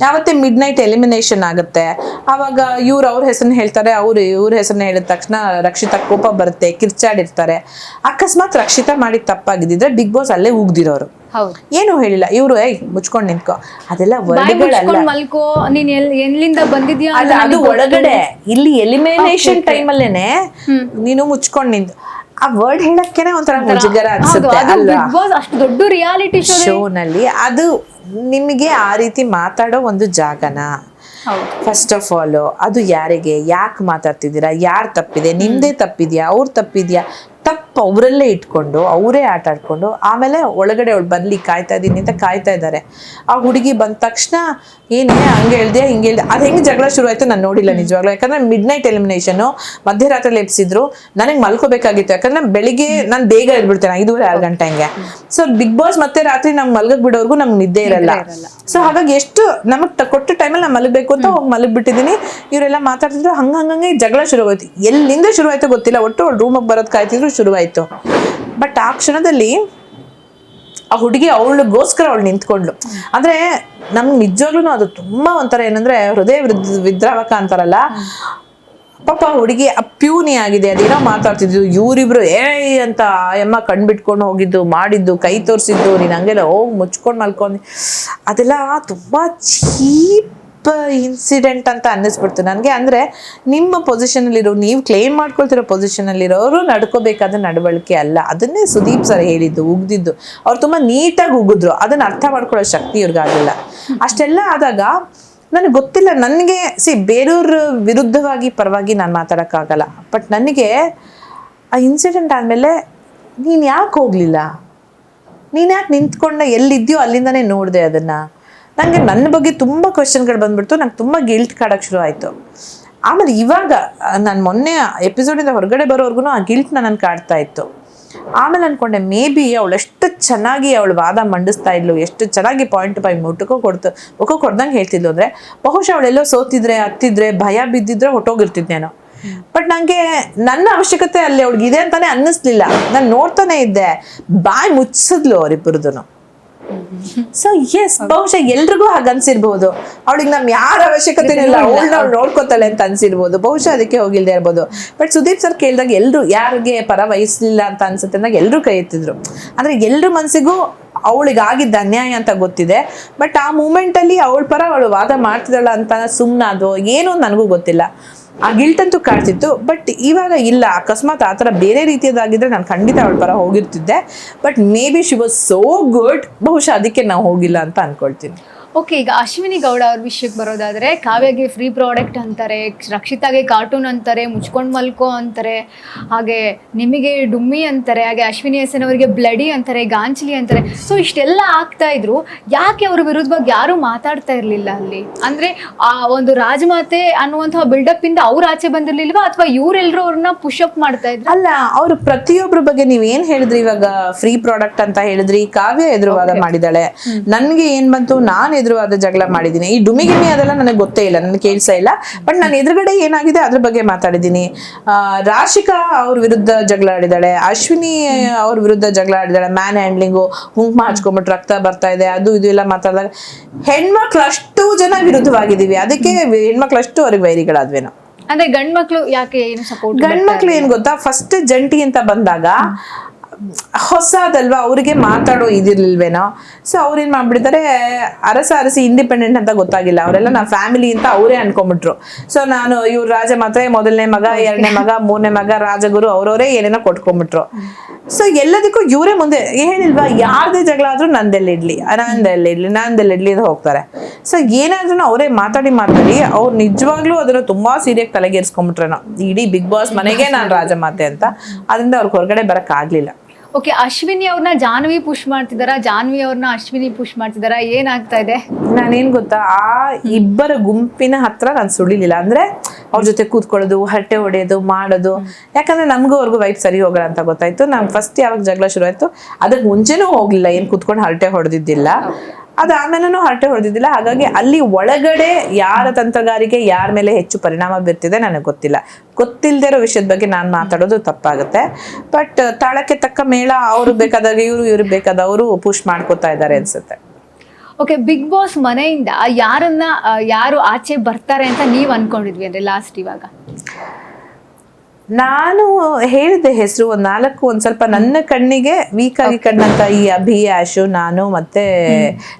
S1: ಯಾವತ್ತೇ ಮಿಡ್ ನೈಟ್ ಎಲಿಮಿನೇಷನ್ ಆಗುತ್ತೆ, ಅವಾಗ ಅವ್ರ ಹೆಸರನ್ನ ಹೇಳ್ತಾರೆ, ಇವ್ರ ಹೆಸರನ್ನ ಹೇಳಿದ ತಕ್ಷಣ ರಕ್ಷಿತಾ ಕೋಪ ಬರುತ್ತೆ, ಕಿರ್ಚಾಡಿರ್ತಾರೆ. ಅಕಸ್ಮಾತ್ ರಕ್ಷಿತಾ ಮಾಡಿದ ತಪ್ಪಾಗಿದ್ದಿದ್ರೆ ಬಿಗ್ ಬಾಸ್ ಅಲ್ಲೇ ಉಗ್ದಿರೋರು, ಏನು ಹೇಳಿಲ್ಲ. ಇವ್ರು ಮುಚ್ಕೊಂಡ್ ನಿಂತ್ಕೋ, ಅದೆಲ್ಲ ವರ್ಡ್ಗಳಲ್ಲ. ಅದು ಒಳಗಡೆ. ಇಲ್ಲಿ ಎಲಿಮಿನೇಷನ್ ಟೈಮ್ ಅಲ್ಲೇನೆ ನೀನು ಮುಚ್ಕೊಂಡ್ ನಿಂತು ಆ ವರ್ಡ್ ಹೇಳಕ್ಕೇನೆ ಒಂಥರ ಮುಜುಗರ ಅನ್ಸುತ್ತೆ ಅಲ್ವಾ?
S2: ಅಷ್ಟು ದೊಡ್ಡ ರಿಯಾಲಿಟಿ ಶೋ ನಲ್ಲಿ
S1: ಅದು ನಿಮಗೆ ಆ ರೀತಿ ಮಾತಾಡೋ ಒಂದು ಜಾಗನ? ಫಸ್ಟ್ ಆಫ್ ಆಲ್ ಅದು ಯಾರಿಗೆ, ಯಾಕೆ ಮಾತಾಡ್ತಿದ್ದೀರಾ, ಯಾರು ತಪ್ಪಿದೆ, ನಿಮ್ದೇ ತಪ್ಪಿದ್ಯಾ, ಅವ್ರ ತಪ್ಪಿದ್ಯಾ? ತಪ್ಪು ಅವರಲ್ಲೇ ಇಟ್ಕೊಂಡು ಅವರೇ ಆಟ ಆಡ್ಕೊಂಡು ಆಮೇಲೆ ಒಳಗಡೆ ಅವಳು ಬರ್ಲಿ ಕಾಯ್ತಾ ಇದ್ದೀನಿ ಅಂತ ಕಾಯ್ತಾ ಇದ್ದಾರೆ. ಆ ಹುಡುಗಿ ಬಂದ ತಕ್ಷಣ ಏನೇ ಹಂಗೆ ಹೇಳ್ದೆ ಹಿಂಗೆ ಹೇಳ್ದೆ, ಅದು ಹೆಂಗೆ ಜಗಳ ಶುರು ಆಯ್ತು ನಾನು ನೋಡಿಲ್ಲ ನಿಜವಾಗ್ಲೂ. ಯಾಕಂದ್ರೆ ಮಿಡ್ ನೈಟ್ ಎಲಿಮಿನೇಷನ್ ಮಧ್ಯರಾತ್ರಿ ಎಬ್ಸಿದ್ರು, ನನಗೆ ಮಲ್ಕೋಬೇಕಾಗಿತ್ತು. ಯಾಕಂದ್ರೆ ಬೆಳಿಗ್ಗೆ ನಾನು ಬೇಗ ಎದ್ಬಿಡ್ತೇನೆ 5:30-6 ಗಂಟೆ ಹಂಗೆ. ಸೊ ಬಿಗ್ ಬಾಸ್ ಮತ್ತೆ ರಾತ್ರಿ ನಮ್ಗೆ ಮಲ್ಗಕ್ ಬಿಡೋರ್ಗು ನಮ್ಗೆ ನಿದ್ದೆ ಇರಲ್ಲ. ಸೊ ಹಾಗಾಗಿ ಎಷ್ಟು ನಮಗ್ ಕೊಟ್ಟ ಟೈಮಲ್ಲಿ ನಾನು ಮಲಗಬೇಕು ಅಂತ ಹೋಗಿ ಮಲಗ್ಬಿಟ್ಟಿದ್ದೀನಿ. ಇವರೆಲ್ಲ ಮಾತಾಡ್ತಿದ್ರು, ಹಂಗಂಗೆ ಜಗಳ ಶುರುವಾಯ್ತು. ಎಲ್ಲಿಂದ ಶುರುವಾಯ್ತು ಗೊತ್ತಿಲ್ಲ, ಒಟ್ಟು ರೂಮಿಗೆ ಬರೋದ್ ಕಾಯ್ತಿದ್ರು, ಶುರುವಾಯ್ತು. ಬಟ್ ಆ ಕ್ಷಣದಲ್ಲಿ ಆ ಹುಡುಗಿ ಅವಳಿಗೋಸ್ಕರ ಅವಳು ನಿಂತ್ಕೊಂಡ್ಲು. ಅಂದ್ರೆ ನಮ್ಗೆ ನಿಜವಾಗ್ಲೂ ಅದು ತುಂಬಾ ಒಂಥರ ಏನಂದ್ರೆ ಹೃದಯ ವಿದ್ರಾವಕ ಅಂತಾರಲ್ಲ, ಪಾಪ ಹುಡುಗಿ ಅಪ್ಯೂನಿ ಆಗಿದೆ. ಅದೇನೋ ಮಾತಾಡ್ತಿದ್ದು, ಇವರಿಬ್ರು ಅಂತ ಅಮ್ಮ ಕಣ್ಬಿಟ್ಕೊಂಡು ಹೋಗಿದ್ದು, ಮಾಡಿದ್ದು, ಕೈ ತೋರಿಸಿದ್ದು, ನೀನ್ ಹಂಗೆಲ್ಲ ಹೋಗಿ ಮುಚ್ಕೊಂಡು ಮಲ್ಕೊಂಡು, ಅದೆಲ್ಲ ತುಂಬಾ ಚೀಪ್ ಇನ್ಸಿಡೆಂಟ್ ಅಂತ ಅನ್ನಿಸ್ಬಿಡ್ತು ನನಗೆ. ಅಂದ್ರೆ ನಿಮ್ಮ ಪೊಸಿಷನ್ ಅಲ್ಲಿರೋ, ನೀವು ಕ್ಲೇಮ್ ಮಾಡ್ಕೊಳ್ತಿರೋ ಪೊಸಿಷನ್ ಅಲ್ಲಿರೋರು ನಡ್ಕೋಬೇಕಾದ ನಡವಳಿಕೆ ಅಲ್ಲ. ಅದನ್ನೇ ಸುದೀಪ್ ಸರ್ ಹೇಳಿದ್ದು, ಉಗ್ದಿದ್ದು. ಅವ್ರು ತುಂಬಾ ನೀಟಾಗಿ ಉಗಿದ್ರು, ಅದನ್ನ ಅರ್ಥ ಮಾಡ್ಕೊಳ್ಳೋ ಶಕ್ತಿ ಇವ್ರಿಗಾಗಿಲ್ಲ. ಅಷ್ಟೆಲ್ಲ ಆದಾಗ ನನಗೆ ಗೊತ್ತಿಲ್ಲ, ನನಗೆ ಬೇರೆಯವ್ರ ವಿರುದ್ಧವಾಗಿ ಪರವಾಗಿ ನಾನು ಮಾತಾಡೋಕ್ಕಾಗಲ್ಲ. ಬಟ್ ನನಗೆ ಆ ಇನ್ಸಿಡೆಂಟ್ ಆದಮೇಲೆ ನೀನು ಯಾಕೆ ಹೋಗಲಿಲ್ಲ, ನೀನು ಯಾಕೆ ನಿಂತ್ಕೊಂಡ, ಎಲ್ಲಿದ್ಯೋ ಅಲ್ಲಿಂದನೇ ನೋಡಿದೆ ಅದನ್ನು. ನನಗೆ ನನ್ನ ಬಗ್ಗೆ ತುಂಬ ಕ್ವೆಶನ್ಗಳು ಬಂದ್ಬಿಡ್ತು. ನಂಗೆ ತುಂಬ ಗಿಲ್ಟ್ ಕಾಡೋಕ್ಕೆ ಶುರು ಆಯಿತು. ಆಮೇಲೆ ಇವಾಗ ನಾನು ಮೊನ್ನೆ ಎಪಿಸೋಡಿಂದ ಹೊರಗಡೆ ಬರೋರ್ಗು ಆ ಗಿಲ್ಟ್ ನನ್ನ ಕಾಡ್ತಾ ಇತ್ತು. ಆಮೇಲೆ ಅನ್ಕೊಂಡೆ, ಮೇ ಬಿ ಅವಳು ಎಷ್ಟು ಚೆನ್ನಾಗಿ ಅವಳು ವಾದ ಮಂಡಿಸ್ತಾ ಇದ್ಲು, ಎಷ್ಟು ಚೆನ್ನಾಗಿ ಪಾಯಿಂಟ್ ಬೈ ಮುಖ ಕೊಡ್ದಂಗೆ ಹೇಳ್ತಿದ್ಲು ಅಂದರೆ ಬಹುಶಃ ಅವಳೆಲ್ಲೋ ಸೋತಿದ್ರೆ, ಹತ್ತಿದ್ರೆ, ಭಯ ಬಿದ್ದಿದ್ರೆ ಹೊಟ್ಟೋಗಿರ್ತಿದ್ನೇನೋ. ಬಟ್ ನಂಗೆ ನನ್ನ ಅವಶ್ಯಕತೆ ಅಲ್ಲಿ ಅವಳಿಗಿದೆ ಅಂತಾನೆ ಅನ್ನಿಸ್ಲಿಲ್ಲ. ನಾನು ನೋಡ್ತಾನೆ ಇದ್ದೆ, ಬಾಯಿ ಮುಚ್ಚಿದ್ಲು ಅವರಿಬ್ಬರದೂ. ಸೊ ಎಸ್ ಬಹುಶಃ ಎಲ್ರಿಗೂ ಹಾಗನ್ಸಿರ್ಬೋದು, ಅವಳಿಗೆ ನಮ್ ಯಾರ ಅವಶ್ಯಕತೆ ಇಲ್ಲ, ಅವಳನ್ನ ಅವ್ಳು ನೋಡ್ಕೋತಾಳೆ ಅಂತ ಅನ್ಸಿರ್ಬೋದು, ಬಹುಶಃ ಅದಕ್ಕೆ ಹೋಗಿಲ್ದೇ ಇರ್ಬೋದು. ಬಟ್ ಸುದೀಪ್ ಸರ್ ಕೇಳಿದಾಗ ಎಲ್ರು ಯಾರಿಗೆ ಪರ ವಹಿಸ್ಲಿಲ್ಲ ಅಂತ ಅನ್ಸುತ್ತೆ ಅಂದಾಗ ಎಲ್ರು ಕೈ ಎತ್ತಿದ್ರು. ಅಂದ್ರೆ ಎಲ್ರ ಮನ್ಸಿಗೂ ಅವಳಿಗೆ ಆಗಿದ್ದ ಅನ್ಯಾಯ ಅಂತ ಗೊತ್ತಿದೆ. ಬಟ್ ಆ ಮೂಮೆಂಟ್ ಅಲ್ಲಿ ಅವಳ ಪರ ಅವಳು ವಾದ ಮಾಡ್ತಿದ್ದಾಳ ಅಂತ ಸುಮ್ನಾದೋ ಏನೋ ನನಗೂ ಗೊತ್ತಿಲ್ಲ. ಆ ಗಿಲ್ಟ್ ಅಂತೂ ಕಾಡ್ತಿತ್ತು. ಬಟ್ ಇವಾಗ ಇಲ್ಲ, ಅಕಸ್ಮಾತ್ ಆ ಥರ ಬೇರೆ ರೀತಿಯದಾಗಿದ್ರೆ ನಾನು ಖಂಡಿತ ಅವಳ ಪರ ಹೋಗಿರ್ತಿದ್ದೆ. But maybe she was so good, ಬಹುಶಃ ಅದಕ್ಕೆ ನಾವು ಹೋಗಿಲ್ಲ ಅಂತ ಅನ್ಕೊಳ್ತೀನಿ.
S2: ಓಕೆ, ಈಗ ಅಶ್ವಿನಿ ಗೌಡ ಅವ್ರ ವಿಷಯಕ್ಕೆ ಬರೋದಾದ್ರೆ, ಕಾವ್ಯಗೆ ಫ್ರೀ ಪ್ರಾಡಕ್ಟ್ ಅಂತಾರೆ, ರಕ್ಷಿತಾಗೆ ಕಾರ್ಟೂನ್ ಅಂತಾರೆ, ಮುಚ್ಕೊಂಡ್ ಮಲ್ಕೋ ಅಂತಾರೆ, ಹಾಗೆ ನಿಮಗೆ ಡುಮ್ಮಿ ಅಂತಾರೆ, ಹಾಗೆ ಅಶ್ವಿನಿ ಎಸ್ಎನ್ ಅವರಿಗೆ ಬ್ಲಡಿ ಅಂತಾರೆ, ಗಾಂಚಲಿ ಅಂತಾರೆ. ಸೊ ಇಷ್ಟೆಲ್ಲ ಆಗ್ತಾ ಇದ್ರು, ಯಾಕೆ ಅವ್ರ ವಿರುದ್ಧವಾಗಿ ಯಾರು ಮಾತಾಡ್ತಾ ಇರ್ಲಿಲ್ಲ ಅಲ್ಲಿ? ಅಂದ್ರೆ ಆ ಒಂದು ರಾಜಮಾತೆ ಅನ್ನುವಂತಹ ಬಿಲ್ಡಪ್ ಇಂದ ಅವ್ರು ಆಚೆ ಬಂದಿರ್ಲಿಲ್ವಾ, ಅಥವಾ ಇವರೆಲ್ಲರೂ ಅವ್ರನ್ನ ಪುಷಪ್ ಮಾಡ್ತಾ ಇದ್ರು?
S1: ಅಲ್ಲ, ಅವ್ರು ಪ್ರತಿಯೊಬ್ಬರ ಬಗ್ಗೆ ನೀವ್ ಏನ್ ಹೇಳಿದ್ರಿ, ಇವಾಗ ಫ್ರೀ ಪ್ರಾಡಕ್ಟ್ ಅಂತ ಹೇಳಿದ್ರಿ, ಕಾವ್ಯ ಎದುರುವಾದ ಮಾಡಿದಾಳೆ, ನನ್ಗೆ ಏನ್ ಬಂತು, ನಾನ್ ಎದುರುವಾದ ಜಗಳ ಮಾಡಿದೀನಿ. ಈ ಡುಮಿಗಿಮಿ ಅದೆಲ್ಲ ನನಗೆ ಗೊತ್ತೇ ಇಲ್ಲ, ನನಗೆ ಕೇಳಿಸ್ತಾ ಇಲ್ಲ. ಬಟ್ ನಾನು ಎದುರುಗಡೆ ಏನಾಗಿದೆ ಅದ್ರ ಬಗ್ಗೆ ಮಾತಾಡಿದೀನಿ. ರಾಶಿಕಾ ಅವ್ರ ವಿರುದ್ಧ ಜಗಳ ಆಡಿದಾಳೆ, ಅಶ್ವಿನಿ ಅವ್ರ ವಿರುದ್ಧ ಜಗಳ ಆಡಿದಾಳೆ, ಮ್ಯಾನ್ ಹ್ಯಾಂಡ್ಲಿಂಗು, ಕುಂಕುಮ ಹಚ್ಕೊಂಡ್ಬಿಟ್ಟು ರಕ್ತ ಬರ್ತಾ ಇದೆ, ಅದು ಇದು ಎಲ್ಲ ಮಾತಾಡಿದಾಗ ಹೆಣ್ಮಕ್ಳು ಅಷ್ಟು ಜನ ವಿರುದ್ಧವಾಗಿದ್ದೀವಿ, ಅದಕ್ಕೆ ಹೆಣ್ಮಕ್ಳು ಅಷ್ಟು ಅವ್ರಿಗೆ ವೈರಿಗಳಾದ್ವೇನೋ.
S2: ಅಂದ್ರೆ ಗಂಡ್ ಮಕ್ಳು ಯಾಕೆ ಏನು ಸಪೋರ್ಟ್?
S1: ಗಂಡ್ ಮಕ್ಳು ಏನ್ ಗೊತ್ತಾ, ಫಸ್ಟ್ ಜಂಟಿ ಅಂತ ಬಂದಾಗ ಹೊಸದಲ್ವಾ, ಅವ್ರಿಗೆ ಮಾತಾಡೋ ಇದಿರ್ಲಿಲ್ವೇನೋ. ಸೊ ಅವ್ರೇನ್ ಮಾಡ್ಬಿಡ್ತಾರೆ, ಅರಸಿ ಇಂಡಿಪೆಂಡೆಂಟ್ ಅಂತ ಗೊತ್ತಾಗಿಲ್ಲ, ಅವರೆಲ್ಲ ನಾ ಫ್ಯಾಮಿಲಿ ಅಂತ ಅವರೇ ಅನ್ಕೊಂಡ್ಬಿಟ್ರು. ಸೊ ನಾನು ಇವ್ರ ರಾಜ ಮಾತ್ರ ಮೊದಲನೇ ಮಗ, ಎರಡನೇ ಮಗ, ಮೂರನೇ ಮಗ, ರಾಜಗುರು, ಅವ್ರವರೇ ಏನೇನೋ ಕೊಟ್ಕೊಂಡ್ಬಿಟ್ರು. ಸೊ ಎಲ್ಲದಕ್ಕೂ ಇವರೇ ಮುಂದೆ ಹೇಳಿಲ್ವಾ, ಯಾರ್ದೇ ಜಗಳ ಆದ್ರೂ ನಂದೆಲ್ಲಿಡ್ಲಿ ಅಂತ ಹೋಗ್ತಾರೆ. ಸೊ ಏನಾದ್ರೂ ಅವರೇ ಮಾತಾಡಿ ಅವ್ರು ನಿಜವಾಗ್ಲೂ ಅದನ್ನ ತುಂಬಾ ಸೀರಿಯಾಗಿ ತಲೆಗೇರಿಸ್ಕೊಂಡ್ಬಿಟ್ರೇನೋ, ಇಡೀ ಬಿಗ್ ಬಾಸ್ ಮನೆಗೆ ನಾನು ರಾಜಮಾತೆ ಅಂತ. ಅದರಿಂದ ಅವ್ರಿಗೆ ಹೊರಗಡೆ ಬರಕ್ ಆಗ್ಲಿಲ್ಲ.
S2: ಓಕೆ, ಅಶ್ವಿನಿ ಅವ್ರನ್ನ ಜಾನ್ವಿ ಪುಷ್ ಮಾಡ್ತಿದಾರ, ಜಾನ್ವಿ ಅವ್ರನ್ನ ಅಶ್ವಿನಿ ಪುಷ್ ಮಾಡ್ತಿದಾರ, ಏನಾಗ್ತಾ ಇದೆ?
S1: ನಾನೇನ್ ಗೊತ್ತಾ, ಆ ಇಬ್ಬರ ಗುಂಪಿನ ಹತ್ರ ನಾನು ಸುಳಿಲಿಲ್ಲ. ಅಂದ್ರೆ ಅವ್ರ ಜೊತೆ ಕೂತ್ಕೊಳ್ಳೋದು, ಹರಟೆ ಹೊಡೆಯೋದು, ಮಾಡೋದು, ಯಾಕಂದ್ರೆ ನಮಗೂ ಅವ್ರಿಗೂ ವೈಫ್ ಸರಿ ಹೋಗಲ್ಲ ಅಂತ ಗೊತ್ತಾಯ್ತು. ನಮ್ ಫಸ್ಟ್ ಯಾವಾಗ ಜಗಳ ಶುರು ಆಯ್ತು, ಅದಕ್ಕೆ ಮುಂಚೆನೂ ಹೋಗ್ಲಿಲ್ಲ, ಏನ್ ಕೂತ್ಕೊಂಡು ಹರಟೆ ಹೊಡೆದಿದ್ದಿಲ್ಲ, ಅದಾದ್ಮೇಲೆ ಹರಟೆ ಹೊಡೆದಿದ್ದಿಲ್ಲ. ಹಾಗಾಗಿ ಅಲ್ಲಿ ಒಳಗಡೆ ಯಾರ ತಂತ್ರಗಾರಿಕೆ ಯಾರ ಮೇಲೆ ಹೆಚ್ಚು ಪರಿಣಾಮ ಬೀರ್ತಿದೆ ನನಗೆ ಗೊತ್ತಿಲ್ಲ. ಗೊತ್ತಿಲ್ಲದೆ ಇರೋ ವಿಷಯದ ಬಗ್ಗೆ ನಾನು ಮಾತಾಡೋದು ತಪ್ಪಾಗುತ್ತೆ. ಬಟ್ ತಾಳಕ್ಕೆ ತಕ್ಕ ಮೇಳ, ಅವ್ರು ಬೇಕಾದಾಗ ಇವ್ರು ಬೇಕಾದವರು ಪುಷ್ ಮಾಡ್ಕೋತಾ ಇದ್ದಾರೆ ಅನ್ಸುತ್ತೆ.
S2: ಓಕೆ, ಬಿಗ್ ಬಾಸ್ ಮನೆಯಿಂದ ಯಾರು ಆಚೆ ಬರ್ತಾರೆ ಅಂತ ನೀವ್ ಅನ್ಕೊಂಡಿದ್ವಿ ಅಂದ್ರೆ ಲಾಸ್ಟ್? ಇವಾಗ
S1: ನಾನು ಹೇಳಿದ್ದೆ ಹೆಸರು ಒಂದ್ ಸ್ವಲ್ಪ ನನ್ನ ಕಣ್ಣಿಗೆ ವೀಕ್ ಆಗಿ ಕಂಡಂತ ಈ ಅಭಿ, ಆಶು, ನಾನು ಮತ್ತೆ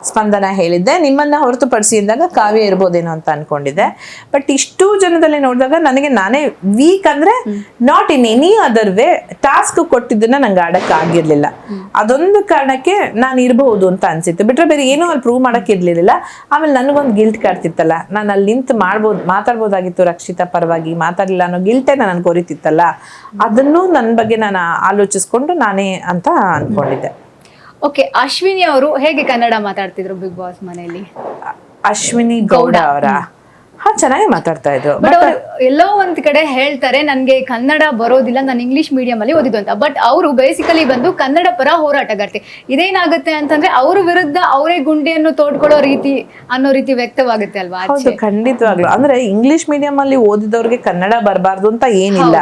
S1: ಸ್ಪಂದನ ಹೇಳಿದ್ದೆ. ನಿಮ್ಮನ್ನ ಹೊರತುಪಡಿಸಿ ಅಂದಾಗ ಕಾವ್ಯ ಇರ್ಬೋದೇನೋ ಅಂತ ಅನ್ಕೊಂಡಿದ್ದೆ. ಬಟ್ ಇಷ್ಟು ಜನದಲ್ಲಿ ನೋಡಿದಾಗ ನನಗೆ ನಾನೇ ವೀಕ್ ಅಂದ್ರೆ not in any other way, task ಕೊಟ್ಟಿದ್ದನ್ನ ನಂಗೆ ಆಡಕ್ ಆಗಿರ್ಲಿಲ್ಲ. ಅದೊಂದು ಕಾರಣಕ್ಕೆ ನಾನು ಇರಬಹುದು ಅಂತ ಅನ್ಸಿತ್ತು, ಬಿಟ್ರೆ ಬೇರೆ ಏನೋ ಅಲ್ಲಿ ಪ್ರೂವ್ ಮಾಡಕ್ ಇರ್ಲಿಲ್ಲ. ಆಮೇಲೆ ನನಗೊಂದು ಗಿಲ್ಟ್ ಕಾಡ್ತಿತ್ತಲ್ಲ, ನಾನು ಅಲ್ಲಿ ನಿಂತು ಮಾತಾಡ್ಬೋದಾಗಿತ್ತು, ರಕ್ಷಿತಾ ಪರವಾಗಿ ಮಾತಾಡ್ಲಿಲ್ಲ ಅನ್ನೋ ಗಿಲ್ಟೇ ನಾನು ಕೊರಿತಿತ್ತು. ಅದನ್ನು ನನ್ನ ಬಗ್ಗೆ ನಾನು ಆಲೋಚಿಸ್ಕೊಂಡು ನಾನೇ ಅಂತ ಅನ್ಕೊಂಡಿದ್ದೆ.
S2: ಓಕೆ, ಅಶ್ವಿನಿ ಅವರು ಹೇಗೆ ಕನ್ನಡ ಮಾತಾಡ್ತಿದ್ರು ಬಿಗ್ ಬಾಸ್ ಮನೆಯಲ್ಲಿ?
S1: ಅಶ್ವಿನಿ ಗೌಡ ಅವರ ಚೆನ್ನಾಗಿ ಮಾತಾಡ್ತಾ ಇದ್ರು.
S2: ಬಟ್ ಅವ್ರು ಎಲ್ಲೋ ಒಂದ್ ಕಡೆ ಹೇಳ್ತಾರೆ, ನನ್ಗೆ ಕನ್ನಡ ಬರೋದಿಲ್ಲ, ನಾನು ಇಂಗ್ಲಿಷ್ ಮೀಡಿಯಂ ಅಲ್ಲಿ ಓದಿದ್ದು ಅಂತ. ಬಟ್ ಅವರು ಬೇಸಿಕಲಿ ಬಂದು ಕನ್ನಡ ಪರ ಹೋರಾಟಗಾರ್ತಿ. ಇದೇನಾಗುತ್ತೆ ಅಂತಂದ್ರೆ ಅವ್ರ ವಿರುದ್ಧ ಅವರೇ ಗುಂಡಿಯನ್ನು ತೋಡ್ಕೊಳ್ಳೋ ರೀತಿ ಅನ್ನೋ ರೀತಿ ವ್ಯಕ್ತವಾಗುತ್ತೆ ಅಲ್ವಾ?
S1: ಹೌದು, ಖಂಡಿತವಾಗ್ಲು. ಅಂದ್ರೆ ಇಂಗ್ಲಿಷ್ ಮೀಡಿಯಂ ಅಲ್ಲಿ ಓದಿದವ್ರಿಗೆ ಕನ್ನಡ ಬರಬಾರ್ದು ಅಂತ ಏನಿಲ್ಲ.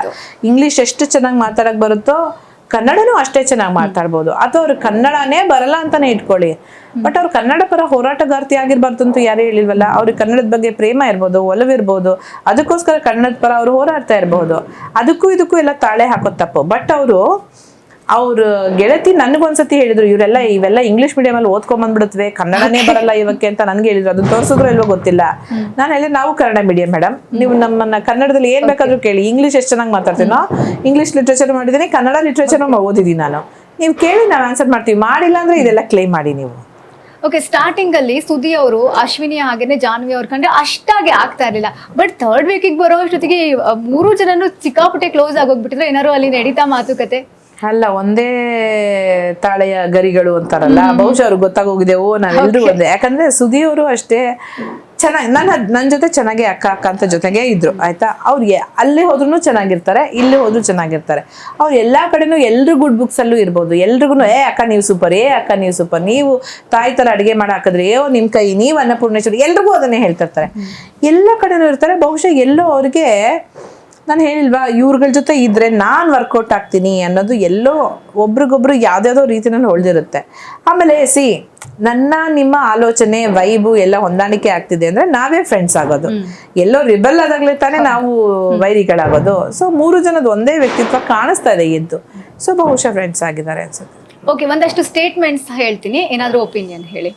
S1: ಇಂಗ್ಲಿಷ್ ಎಷ್ಟು ಚೆನ್ನಾಗಿ ಮಾತಾಡಕ್ ಬರುತ್ತೋ ಕನ್ನಡನೂ ಅಷ್ಟೇ ಚೆನ್ನಾಗಿ ಮಾತಾಡ್ಬೋದು. ಅಥವಾ ಅವ್ರು ಕನ್ನಡನೇ ಬರಲ್ಲ ಅಂತಾನೆ ಇಟ್ಕೊಳ್ಳಿ, ಬಟ್ ಅವ್ರು ಕನ್ನಡ ಪರ ಹೋರಾಟಗಾರ್ತಿ ಆಗಿರ್ಬಾರ್ದು ಅಂತ ಯಾರು ಹೇಳಿಲ್ವಲ್ಲ. ಅವ್ರಿಗೆ ಕನ್ನಡದ ಬಗ್ಗೆ ಪ್ರೇಮ ಇರ್ಬೋದು, ಒಲವಿರ್ಬೋದು, ಅದಕ್ಕೋಸ್ಕರ ಕನ್ನಡದ ಪರ ಅವ್ರು ಹೋರಾಡ್ತಾ ಇರ್ಬೋದು. ಅದಕ್ಕೂ ಇದಕ್ಕೂ ಎಲ್ಲ ತಾಳೆ ಹಾಕೋದ್ ತಪ್ಪು. ಬಟ್ ಅವ್ರ ಗೆಳತಿ ನನ್ಗೊಂದ್ಸತಿ ಹೇಳಿದ್ರು, ಇವೆಲ್ಲ ಇಂಗ್ಲಿಷ್ ಮೀಡಿಯಂ ಅಲ್ಲಿ ಓದ್ಕೊಂಡ್ ಬಂದ್ಬಿಡುತ್ತವೆ, ಕನ್ನಡನೇ ಬರಲ್ಲ ಇವಕ್ಕೆ ಅಂತ ನನ್ಗೆ ಹೇಳಿದ್ರು. ಅದನ್ನ ತೋರ್ಸಿದ್ರು ಇಲ್ವೋ ಗೊತ್ತಿಲ್ಲ. ನಾನು ಹೇಳಿ, ನಾವು ಕನ್ನಡ ಮೀಡಿಯಂ ಮೇಡಮ್, ನೀವು ನಮ್ಮನ್ನ ಕನ್ನಡದಲ್ಲಿ ಏನ್ ಬೇಕಾದ್ರೂ ಕೇಳಿ, ಇಂಗ್ಲಿಷ್ ಎಷ್ಟು ಚೆನ್ನಾಗಿ ಮಾತಾಡ್ತೀನೋ, ಇಂಗ್ಲಿಷ್ ಲಿಟ್ರೇಚರ್ ಮಾಡಿದ್ದೀನಿ, ಕನ್ನಡ ಲಿಟ್ರೇಚರ್ ಓದಿದ್ದೀನಿ ನಾನು, ನೀವು ಕೇಳಿ ನಾವು ಆನ್ಸರ್ ಮಾಡ್ತೀವಿ. ಮಾಡಿಲ್ಲ ಅಂದ್ರೆ ಇದೆಲ್ಲ ಕ್ಲೇಮ್ ಮಾಡಿ ನೀವು.
S2: ಓಕೆ, ಸ್ಟಾರ್ಟಿಂಗ್ ಅಲ್ಲಿ ಸುದಿ ಅವರು ಅಶ್ವಿನಿ ಹಾಗೇನೆ ಜಾನ್ವಿ ಅವ್ರ ಕಂಡ್ರೆ ಅಷ್ಟಾಗಿ ಆಗ್ತಾ ಇರ್ಲಿಲ್ಲ. ಬಟ್ ಥರ್ಡ್ ವೀಕಿಗೆ ಬರೋ ಅಷ್ಟೊತ್ತಿಗೆ ಮೂರು ಜನನು ಸಿಕ್ಕಾಪಟ್ಟೆ ಕ್ಲೋಸ್ ಆಗೋಗ್ಬಿಟ್ಟಿದ್ರೆ, ಏನಾರು ಅಲ್ಲಿ ನಡೀತಾ ಮಾತುಕತೆ?
S1: ಅಲ್ಲ, ಒಂದೇ ತಾಳೆಯ ಗರಿಗಳು ಅಂತಾರಲ್ಲ, ಬಹುಶಃ ಅವ್ರಿಗೆ ಗೊತ್ತಾಗೋಗಿದೆ, ನಾವೆಲ್ಲರೂ ಒಂದೇ. ಯಾಕಂದ್ರೆ ಸುದಿಯವರು ಅಷ್ಟೇ ಚೆನ್ನಾಗಿ ನನ್ನ ಜೊತೆ ಚೆನ್ನಾಗಿ ಅಕ್ಕ ಅಂತ ಜೊತೆಗೆ ಇದ್ರು, ಆಯ್ತಾ. ಅವ್ರಿಗೆ ಅಲ್ಲಿ ಹೋದ್ರು ಚೆನ್ನಾಗಿರ್ತಾರೆ, ಇಲ್ಲಿ ಹೋದ್ರು ಚೆನ್ನಾಗಿರ್ತಾರೆ. ಅವ್ರು ಎಲ್ಲಾ ಕಡೆನೂ ಎಲ್ರು ಗುಡ್ ಬುಕ್ಸ್ ಅಲ್ಲೂ ಇರ್ಬೋದು, ಎಲ್ರಿಗೂ ಅಕ್ಕ ನೀವು ಸೂಪರ್, ಅಕ್ಕ ನೀವು ಸೂಪರ್, ನೀವು ತಾಯಿ ತರ ಅಡಿಗೆ ಮಾಡಾಕಿದ್ರೆ ನಿಮ್ ಕೈ, ನೀವು ಅನ್ನಪೂರ್ಣೇಶ್ವರಿ, ಎಲ್ರಿಗೂ ಅದನ್ನೇ ಹೇಳ್ತಿರ್ತಾರೆ. ಎಲ್ಲ ಕಡೆನೂ ಇರ್ತಾರೆ. ಬಹುಶಃ ಎಲ್ಲೋ ಅವ್ರಿಗೆ ನಾನು ಹೇಳಿಲ್ವಾ ಇವ್ರಗಳ ಜೊತೆ ಇದ್ರೆ ನಾನು ವರ್ಕೌಟ್ ಆಗ್ತೀನಿ ಅನ್ನೋದು ಎಲ್ಲೋ ಒಬ್ರಿಗೊಬ್ರು ಯಾವ್ದಾವ್ದೋ ರೀತಿನಲ್ಲಿ ಹೊಳ್ದಿರುತ್ತೆ. ಆಮೇಲೆ ನನ್ನ ನಿಮ್ಮ ಆಲೋಚನೆ ವೈಬು ಎಲ್ಲ ಹೊಂದಾಣಿಕೆ ಆಗ್ತಿದೆ ಅಂದ್ರೆ ನಾವೇ ಫ್ರೆಂಡ್ಸ್ ಆಗೋದು. ಎಲ್ಲೋ ರಿಬಲ್ ಆದಾಗ್ಲೇ ತಾನೇ ನಾವು ವೈರಿಗಳಾಗೋದು. ಸೊ 3 ಜನದ ಒಂದೇ ವ್ಯಕ್ತಿತ್ವ ಕಾಣಿಸ್ತಾ ಇದೆ ಎದ್ದು. ಸೊ ಬಹುಶಃ ಫ್ರೆಂಡ್ಸ್ ಆಗಿದ್ದಾರೆ ಅನ್ಸುತ್ತೆ.
S2: ಓಕೆ, ಒಂದಷ್ಟು ಸ್ಟೇಟ್ಮೆಂಟ್ಸ್ ಹೇಳ್ತೀನಿ, ಏನಾದರೂ ಒಪಿನಿಯನ್ ಹೇಳಿ.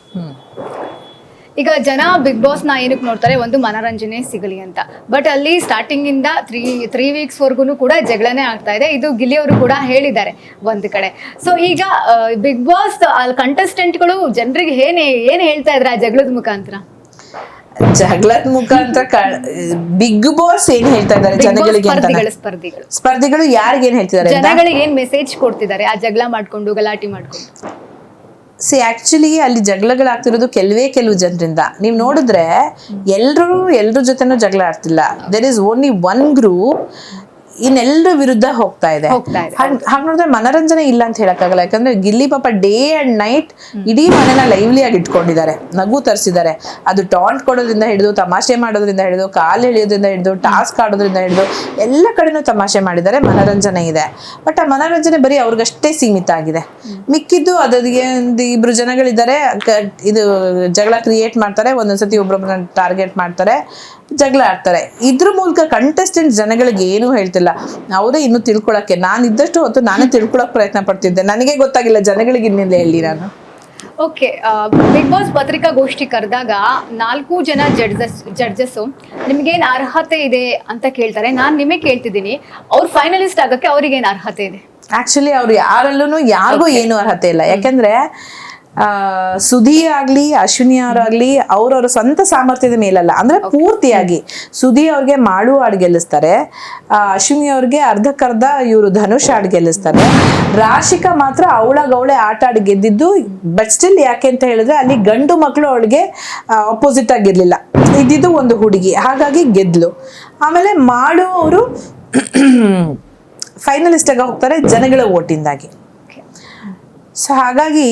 S2: ಈಗ ಜನ ಬಿಗ್ ಬಾಸ್ ನ ಏನಕ್ಕೆ ನೋಡ್ತಾರೆ, ಒಂದು ಮನರಂಜನೆ ಸಿಗಲಿ ಅಂತ. ಬಟ್ ಅಲ್ಲಿ ಸ್ಟಾರ್ಟಿಂಗ್ ಇಂದ ತ್ರೀ ವೀಕ್ಸ್ ವರ್ಗು ಕೂಡ ಜಗಳನೇ ಆಗ್ತಾ ಇದೆ. ಇದು ಗಿಲ್ಲಿಯವರು ಕೂಡ ಹೇಳಿದ್ದಾರೆ ಒಂದು ಕಡೆ. ಸೊ ಈಗ ಬಿಗ್ ಬಾಸ್ ಕಂಟೆಸ್ಟೆಂಟ್ಗಳು ಜನರಿಗೆ ಏನ್ ಹೇಳ್ತಾ ಇದ್ರೆ ಆ ಜಗಳದ ಮುಖಾಂತರ?
S1: ಜಗಳದ ಮುಖಾಂತರ ಬಿಗ್ ಬಾಸ್ ಏನ್ ಹೇಳ್ತಾ ಇದ್ದಾರೆ ಜನಗಳಿಗೆ? ಸ್ಪರ್ಧಿಗಳು ಯಾರಿಗೆ ಏನ್ ಹೇಳ್ತಿದ್ದಾರೆ?
S2: ಜನಗಳಿಗೆ ಏನ್ ಮೆಸೇಜ್ ಕೊಡ್ತಿದ್ದಾರೆ ಆ ಜಗಳ ಮಾಡ್ಕೊಂಡು ಗಲಾಟೆ ಮಾಡ್ಕೊಂಡು?
S1: ಆಕ್ಚುಲಿ ಅಲ್ಲಿ ಜಗಳಗಳಾಗ್ತಿರೋದು ಕೆಲವು ಜನರಿಂದ. ನೀವು ನೋಡಿದ್ರೆ ಎಲ್ರ ಜೊತೆನೂ ಜಗಳ ಆಡ್ತಿಲ್ಲ. There is only one group ಇನ್ನೆಲ್ಲರ ವಿರುದ್ಧ ಹೋಗ್ತಾ ಇದೆ. ಹಾಗೆ ನೋಡಿದ್ರೆ ಮನರಂಜನೆ ಇಲ್ಲ ಅಂತ ಹೇಳಕ್ಕಾಗಲ್ಲ. ಯಾಕಂದ್ರೆ ಗಿಲ್ಲಿ ಪಾಪ ಡೇ ಅಂಡ್ ನೈಟ್ ಇಡೀ ಮನೆನ ಲೈವ್ಲಿ ಆಗಿ ಇಟ್ಕೊಂಡಿದ್ದಾರೆ, ನಗು ತರಿಸಿದ್ದಾರೆ. ಅದು ಟಾಂಟ್ ಕೊಡೋದ್ರಿಂದ ಹಿಡಿದು, ತಮಾಷೆ ಮಾಡೋದ್ರಿಂದ ಹಿಡಿದು, ಕಾಲು ಎಳೆಯೋದ್ರಿಂದ ಹಿಡಿದು, ಟಾಸ್ಕ್ ಆಡೋದ್ರಿಂದ ಹಿಡಿದು ಎಲ್ಲ ಕಡೆನೂ ತಮಾಷೆ ಮಾಡಿದ್ದಾರೆ. ಮನರಂಜನೆ ಇದೆ. ಬಟ್ ಆ ಮನರಂಜನೆ ಬರೀ ಅವ್ರಿಗಷ್ಟೇ ಸೀಮಿತ ಆಗಿದೆ. ಮಿಕ್ಕಿದ್ದು ಅದಕ್ಕೆ ಒಂದು 2 ಜನಗಳಿದ್ದಾರೆ, ಇದು ಜಗಳ ಕ್ರಿಯೇಟ್ ಮಾಡ್ತಾರೆ, ಒಂದೊಂದ್ಸತಿ ಒಬ್ಬೊಬ್ಬರನ್ನ ಟಾರ್ಗೆಟ್ ಮಾಡ್ತಾರೆ, ಜಗಳ ಆಡ್ತಾರೆ. ಇದ್ರ ಮೂಲಕ ಕಂಟೆಸ್ಟೆಂಟ್ ಜನಗಳಿಗೆ ಏನೂ ಹೇಳ್ತಿಲ್ಲ. ಅವರೇ ಇನ್ನು ತಿಳ್ಕೊಳಕ್ಕೆ, ನಾನು ಇದ್ದಷ್ಟು ಹೊತ್ತು ನಾನೇ ತಿಳ್ಕೊಳಕ್ ಪ್ರಯತ್ನ ಪಡ್ತಿದ್ದೆ. ನನಗೆ ಗೊತ್ತಾಗಿಲ್ಲ ಜನಗಳಿಗೆ ಇನ್ನೆಲ್ಲ ಹೇಳಿ ನಾನು.
S2: ಓಕೆ, ಬಿಗ್ ಬಾಸ್ ಪತ್ರಿಕಾಗೋಷ್ಠಿ ಕರೆದಾಗ 4 ಜನ ಜಡ್ಜಸ್ ನಿಮ್ಗೇನು ಅರ್ಹತೆ ಇದೆ ಅಂತ ಕೇಳ್ತಾರೆ. ನಾನು ನಿಮಗೆ ಕೇಳ್ತಿದ್ದೀನಿ, ಅವ್ರು ಫೈನಲಿಸ್ಟ್ ಆಗಕ್ಕೆ ಅವ್ರಿಗೇನು ಅರ್ಹತೆ ಇದೆ?
S1: ಆಕ್ಚುಲಿ ಅವ್ರು ಯಾರಲ್ಲೂ ಯಾರಿಗೂ ಏನು ಅರ್ಹತೆ ಇಲ್ಲ. ಯಾಕಂದ್ರೆ ಸುಧಿ ಆಗ್ಲಿ ಅಶ್ವಿನಿ ಅವರಾಗ್ಲಿ ಅವ್ರವ್ರ ಸ್ವಂತ ಸಾಮರ್ಥ್ಯದ ಮೇಲಲ್ಲ, ಅಂದ್ರೆ ಪೂರ್ತಿಯಾಗಿ ಸುಧಿ ಅವ್ರಿಗೆ ಮಾಡು ಹಾಡು ಗೆಲ್ಲಿಸ್ತಾರೆ, ಅಶ್ವಿನಿ ಅವ್ರಿಗೆ ಅರ್ಧಕ್ಕರ್ಧ ಇವರು ಧನುಷ್ ಹಾಡು ಗೆಲ್ಲಿಸ್ತಾರೆ. ರಾಶಿಕಾ ಮಾತ್ರ ಅವಳಗವಳೆ ಆಟ ಆಡಿ ಗೆದ್ದಿದ್ದು. ಬಟ್ ಸ್ಟಿಲ್ ಯಾಕೆ ಅಂತ ಹೇಳಿದ್ರೆ ಅಲ್ಲಿ ಗಂಡು ಮಕ್ಕಳು ಅವಳಿಗೆ ಅಪೋಸಿಟ್ ಆಗಿರ್ಲಿಲ್ಲ, ಇದ್ದಿದ್ದು ಒಂದು ಹುಡುಗಿ, ಹಾಗಾಗಿ ಗೆದ್ಲು. ಆಮೇಲೆ ಮಾಡು ಅವರು ಫೈನಲಿಸ್ಟ್ ಆಗಿ ಹೋಗ್ತಾರೆ ಜನಗಳ ಓಟಿಂದಾಗಿ. ಸೊ ಹಾಗಾಗಿ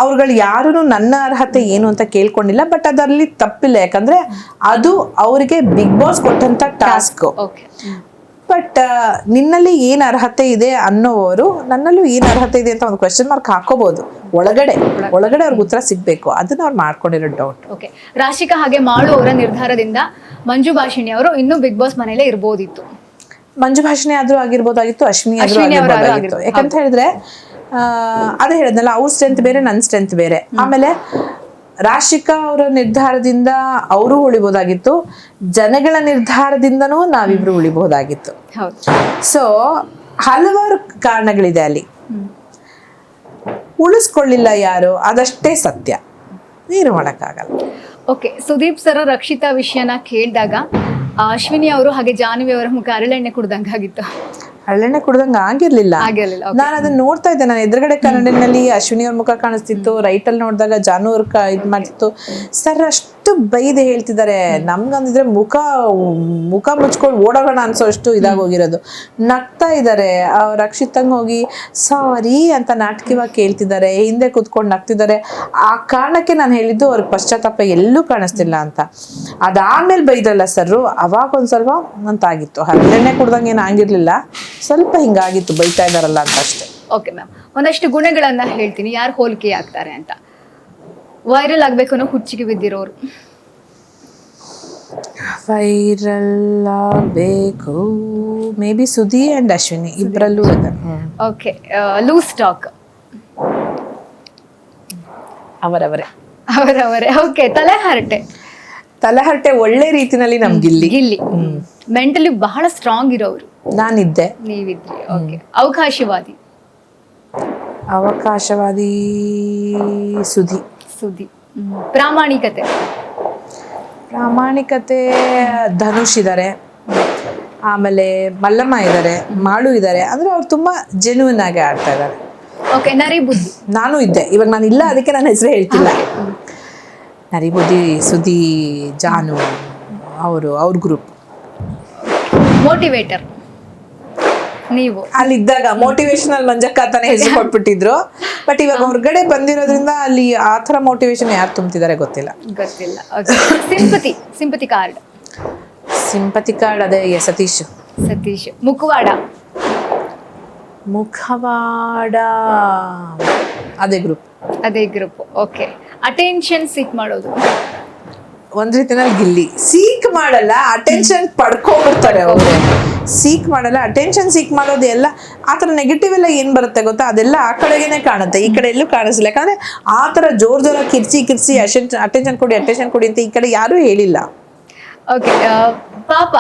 S1: ಅವ್ರುಗಳು ಯಾರು ನನ್ನ ಅರ್ಹತೆ ಏನು ಅಂತ ಕೇಳ್ಕೊಂಡಿಲ್ಲ. ಬಟ್ ಅದರಲ್ಲಿ ತಪ್ಪಿಲ್ಲ, ಯಾಕಂದ್ರೆ ಅದು ಅವರಿಗೆ ಬಿಗ್ ಬಾಸ್ ಕೊಟ್ಟಂತ ಟಾಸ್ಕ್. ಬಟ್ ನಿನ್ನಲ್ಲಿ ಏನ್ ಅರ್ಹತೆ ಇದೆ ಅನ್ನೋವರು ನನ್ನಲ್ಲೂ ಏನ್ ಅರ್ಹತೆ ಇದೆ ಅಂತ ಒಂದು ಕ್ವೆಶ್ಚನ್ ಮಾರ್ಕ್ ಹಾಕೋಬಹುದು. ಒಳಗಡೆ ಅವ್ರಿಗೆ ಉತ್ತರ ಸಿಗ್ಬೇಕು, ಅದನ್ನ ಅವ್ರು ಮಾಡ್ಕೊಂಡಿರೋ ಡೌಟ್.
S2: ಓಕೆ, ರಾಶಿಕಾ ಹಾಗೆ ಮಾಡು ಅವರ ನಿರ್ಧಾರದಿಂದ ಮಂಜು ಭಾಷಿಣಿ ಅವರು ಇನ್ನೂ ಬಿಗ್ ಬಾಸ್ ಮನೇಲೆ ಇರ್ಬೋದಿತ್ತು.
S1: ಮಂಜು ಭಾಷಿಣಿ ಆದ್ರೂ ಆಗಿರ್ಬೋದಾಗಿತ್ತು, ಅಶ್ವಿನಿ ಆದ್ರೂ ಆಗಿರ್ಬೋದಾಗಿತ್ತು. ಯಾಕಂತ ಹೇಳಿದ್ರೆ ಅದೇ ಹೇಳಿದ್ನಲ್ಲ, ಅವ್ರ ಸ್ಟ್ರೆಂತ್ ಬೇರೆ, ನನ್ನ ಸ್ಟ್ರೆಂತ್ ಬೇರೆ. ಆಮೇಲೆ ರಾಶಿಕಾ ಅವರ ನಿರ್ಧಾರದಿಂದ ಅವರು ಉಳಿಬೋದಾಗಿತ್ತು, ಜನಗಳ ನಿರ್ಧಾರದಿಂದನೂ ನಾವಿಬ್ರು ಉಳಿಬಹುದಾಗಿತ್ತು. ಸೊ ಹಲವಾರು ಕಾರಣಗಳಿದೆ ಅಲ್ಲಿ. ಉಳಿಸ್ಕೊಳ್ಳಿಲ್ಲ ಯಾರು, ಅದಷ್ಟೇ ಸತ್ಯ, ಏನು ಮಾಡಕ್ಕಾಗಲ್ಲ.
S2: ಓಕೆ, ಸುದೀಪ್ ಸರ್ ರಕ್ಷಿತಾ ವಿಷಯನ ಕೇಳಿದಾಗ ಅಶ್ವಿನಿ ಅವರು ಹಾಗೆ ಜಾನ್ವಿ ಅವರ ಮುಖ ಹರಳೆಣ್ಣೆ ಕುಡ್ದಂಗಾಗಿತ್ತು.
S1: ಹಳ್ಳೆಣ್ಣೆ ಕುಡ್ದಂಗ ಆಗಿರ್ಲಿಲ್ಲ. ನಾನು ಅದನ್ನ ನೋಡ್ತಾ ಇದ್ದೆ. ನಾನು ಎದುರುಗಡೆ ಕನ್ನಡಿನಲ್ಲಿ ಅಶ್ವಿನಿ ಅವ್ರ ಮುಖ ಕಾಣಿಸ್ತಿತ್ತು, ರೈಟ್ ಅಲ್ಲಿ ನೋಡಿದಾಗ ಜಾನು ಅವ್ರ ಇದ್ ಮಾಡ್ತಿತ್ತು. ಸರ್ ಅಷ್ಟು ಬೈದೆ ಹೇಳ್ತಿದ್ದಾರೆ, ನಮ್ಗಂದಿದ್ರೆ ಮುಖ ಮುಚ್ಕೊಂಡು ಓಡೋಗೋಣ ಅನ್ಸೋ ಅಷ್ಟು ಇದಾಗೋಗಿರೋದು. ನಗ್ತಾ ಇದ್ದಾರೆ. ರಕ್ಷಿತಂಗ್ ಹೋಗಿ ಸಾರಿ ಅಂತ ನಾಟಕವಾಗಿ ಕೇಳ್ತಿದ್ದಾರೆ, ಹಿಂದೆ ಕೂತ್ಕೊಂಡು ನಗ್ತಿದ್ದಾರೆ. ಆ ಕಾರಣಕ್ಕೆ ನಾನು ಹೇಳಿದ್ದು ಅವ್ರಿಗೆ ಪಶ್ಚಾತ್ತಾಪ ಎಲ್ಲೂ ಕಾಣಿಸ್ತಿಲ್ಲ ಅಂತ. ಅದಾದ್ಮೇಲೆ ಬೈದ್ರಲ್ಲ ಸರ್, ಅವಾಗ ಒಂದ್ ಸ್ವಲ್ಪ ಅಂತ ಆಗಿತ್ತು. ಹರಳೆಣ್ಣೆ ಕುಡ್ದಂಗೆ ಏನು ಆಗಿರ್ಲಿಲ್ಲ, ಸ್ವಲ್ಪ ಹಿಂಗಾಗಿತ್ತು, ಬೈತಾ ಇದಾರಲ್ಲ ಅಂತ ಅಷ್ಟೇ.
S2: ಓಕೆ ಮ್ಯಾಮ್, ಒಂದಷ್ಟು ಗುಣಗಳನ್ನ ಹೇಳ್ತೀನಿ, ಯಾರು ಹೋಲಿಕೆ ಆಗ್ತಾರೆ ಅಂತ. ವೈರಲ್ ಆಗ್ಬೇಕು ಅನ್ನೋ ಹುಚ್ಚಿಗೆ ಬಿದ್ದಿರೋರು.
S1: ವೈರಲ್ ಆಗಬೇಕು maybe Sudhi and Ashwini ಇಬ್ಬರಲ್ಲೂ ಇದೆ.
S2: ಓಕೆ, ಲೂಸ್ ಟಾಕ್
S1: ಅವರವರೇ.
S2: ಓಕೆ, ತಲೆಹರಟೆ
S1: ಒಳ್ಳೆ ರೀತಿನಲ್ಲಿ ನಮ್ ಗಿಲ್ಲಿ
S2: ಮೆಂಟಲಿ ಬಹಳ ಸ್ಟ್ರಾಂಗ್ ಇರೋರು.
S1: ನಾನಿದ್ದೆ,
S2: ನೀವಿದ್ರಿ. ಓಕೆ, ಅವಕಾಶವಾದಿ ಸುಧಿ.
S1: ಪ್ರಾಮಾಣಿಕತೆ ಧನುಷ್ ಇದ್ದಾರೆ, ಆಮೇಲೆ ಮಲ್ಲಮ್ಮ ಇದ್ದಾರೆ, ಮಾಡು ಇದ್ದಾರೆ. ಅಂದ್ರೆ ಅವ್ರು ತುಂಬಾ ಜೆನ್ಯೂನ್ ಆಗಿ ಆಡ್ತಾ ಇದ್ದಾರೆ.
S2: ಓಕೆ, ನರಿಬುದ್ಧಿ
S1: ನಾನು ಇದ್ದೆ. ಇವಾಗ ನಾನು ಇಲ್ಲ, ಅದಕ್ಕೆ ನನ್ನ ಹೆಸರು ಹೇಳ್ತಿಲ್ಲ. ನರಿಬುದ್ಧಿ, ಸುಧಿ, ಜಾನು, ಅವ್ರ ಗ್ರೂಪ್.
S2: ಮೋಟಿವೇಟರ್ ನೀವು
S1: ಅಲ್ಲಿದ್ದಾಗ ಮೋಟಿವೇಶನಲ್ ಮಂಜಕ್ಕ ಅಂತಾನೆ ಹೆಸರು ಕೊಟ್ಬಿಟ್ಟಿದ್ರು. ಬಟ್ ಇವಾಗ ಹೊರಗಡೆ ಬಂದಿರೋದ್ರಿಂದ ಅಲ್ಲಿ ಆ ಥರ ಮೋಟಿವೇಶನ್ ಯಾರು ತುಂಬ್ತಿದ್ದಾರೆ ಗೊತ್ತಿಲ್ಲ. ಸಿಂಪತಿ ಕಾರ್ಡ್ ಅದೇ ಸತೀಶ್.
S2: ಸತೀಶ್. ಮುಖವಾಡ.
S1: ಮುಖವಾಡ ಅದೇ ಗ್ರೂಪ್.
S2: ಓಕೆ. ಅಟೆನ್ಷನ್ ಸೀಕ್ ಮಾಡೋದು.
S1: ಒಂದ್ ರೀತಿನಲ್ಲಿ ಗಿಲ್ಲಿ. ಸೀಕ್ ಮಾಡಲ್ಲ, ಅಟೆನ್ಷನ್ ಪಡ್ಕೊಂಡ್ಬಿಡ್ತಾರೆ ಅವರು. ಸೀಕ್ ಮಾಡಲ್ಲ, ಅಟೆನ್ಷನ್ ಸೀಕ್ ಮಾಡೋದು ಎಲ್ಲ ಆ ಥರ ನೆಗೆಟಿವ್ ಎಲ್ಲ ಏನು ಬರುತ್ತೆ ಗೊತ್ತಾ, ಅದೆಲ್ಲ ಆ ಕಡೆಗೇನೆ ಕಾಣುತ್ತೆ, ಈ ಕಡೆ ಎಲ್ಲೂ ಕಾಣಿಸಿಲ್ಲ. ಯಾಕಂದ್ರೆ ಆ ಥರ ಜೋರ ಕಿರ್ಚಿ ಅಟೆನ್ಷನ್ ಕೊಡಿ ಅಂತ ಈ ಕಡೆ ಯಾರೂ ಹೇಳಿಲ್ಲ.
S2: ಓಕೆ. ಪಾಪ.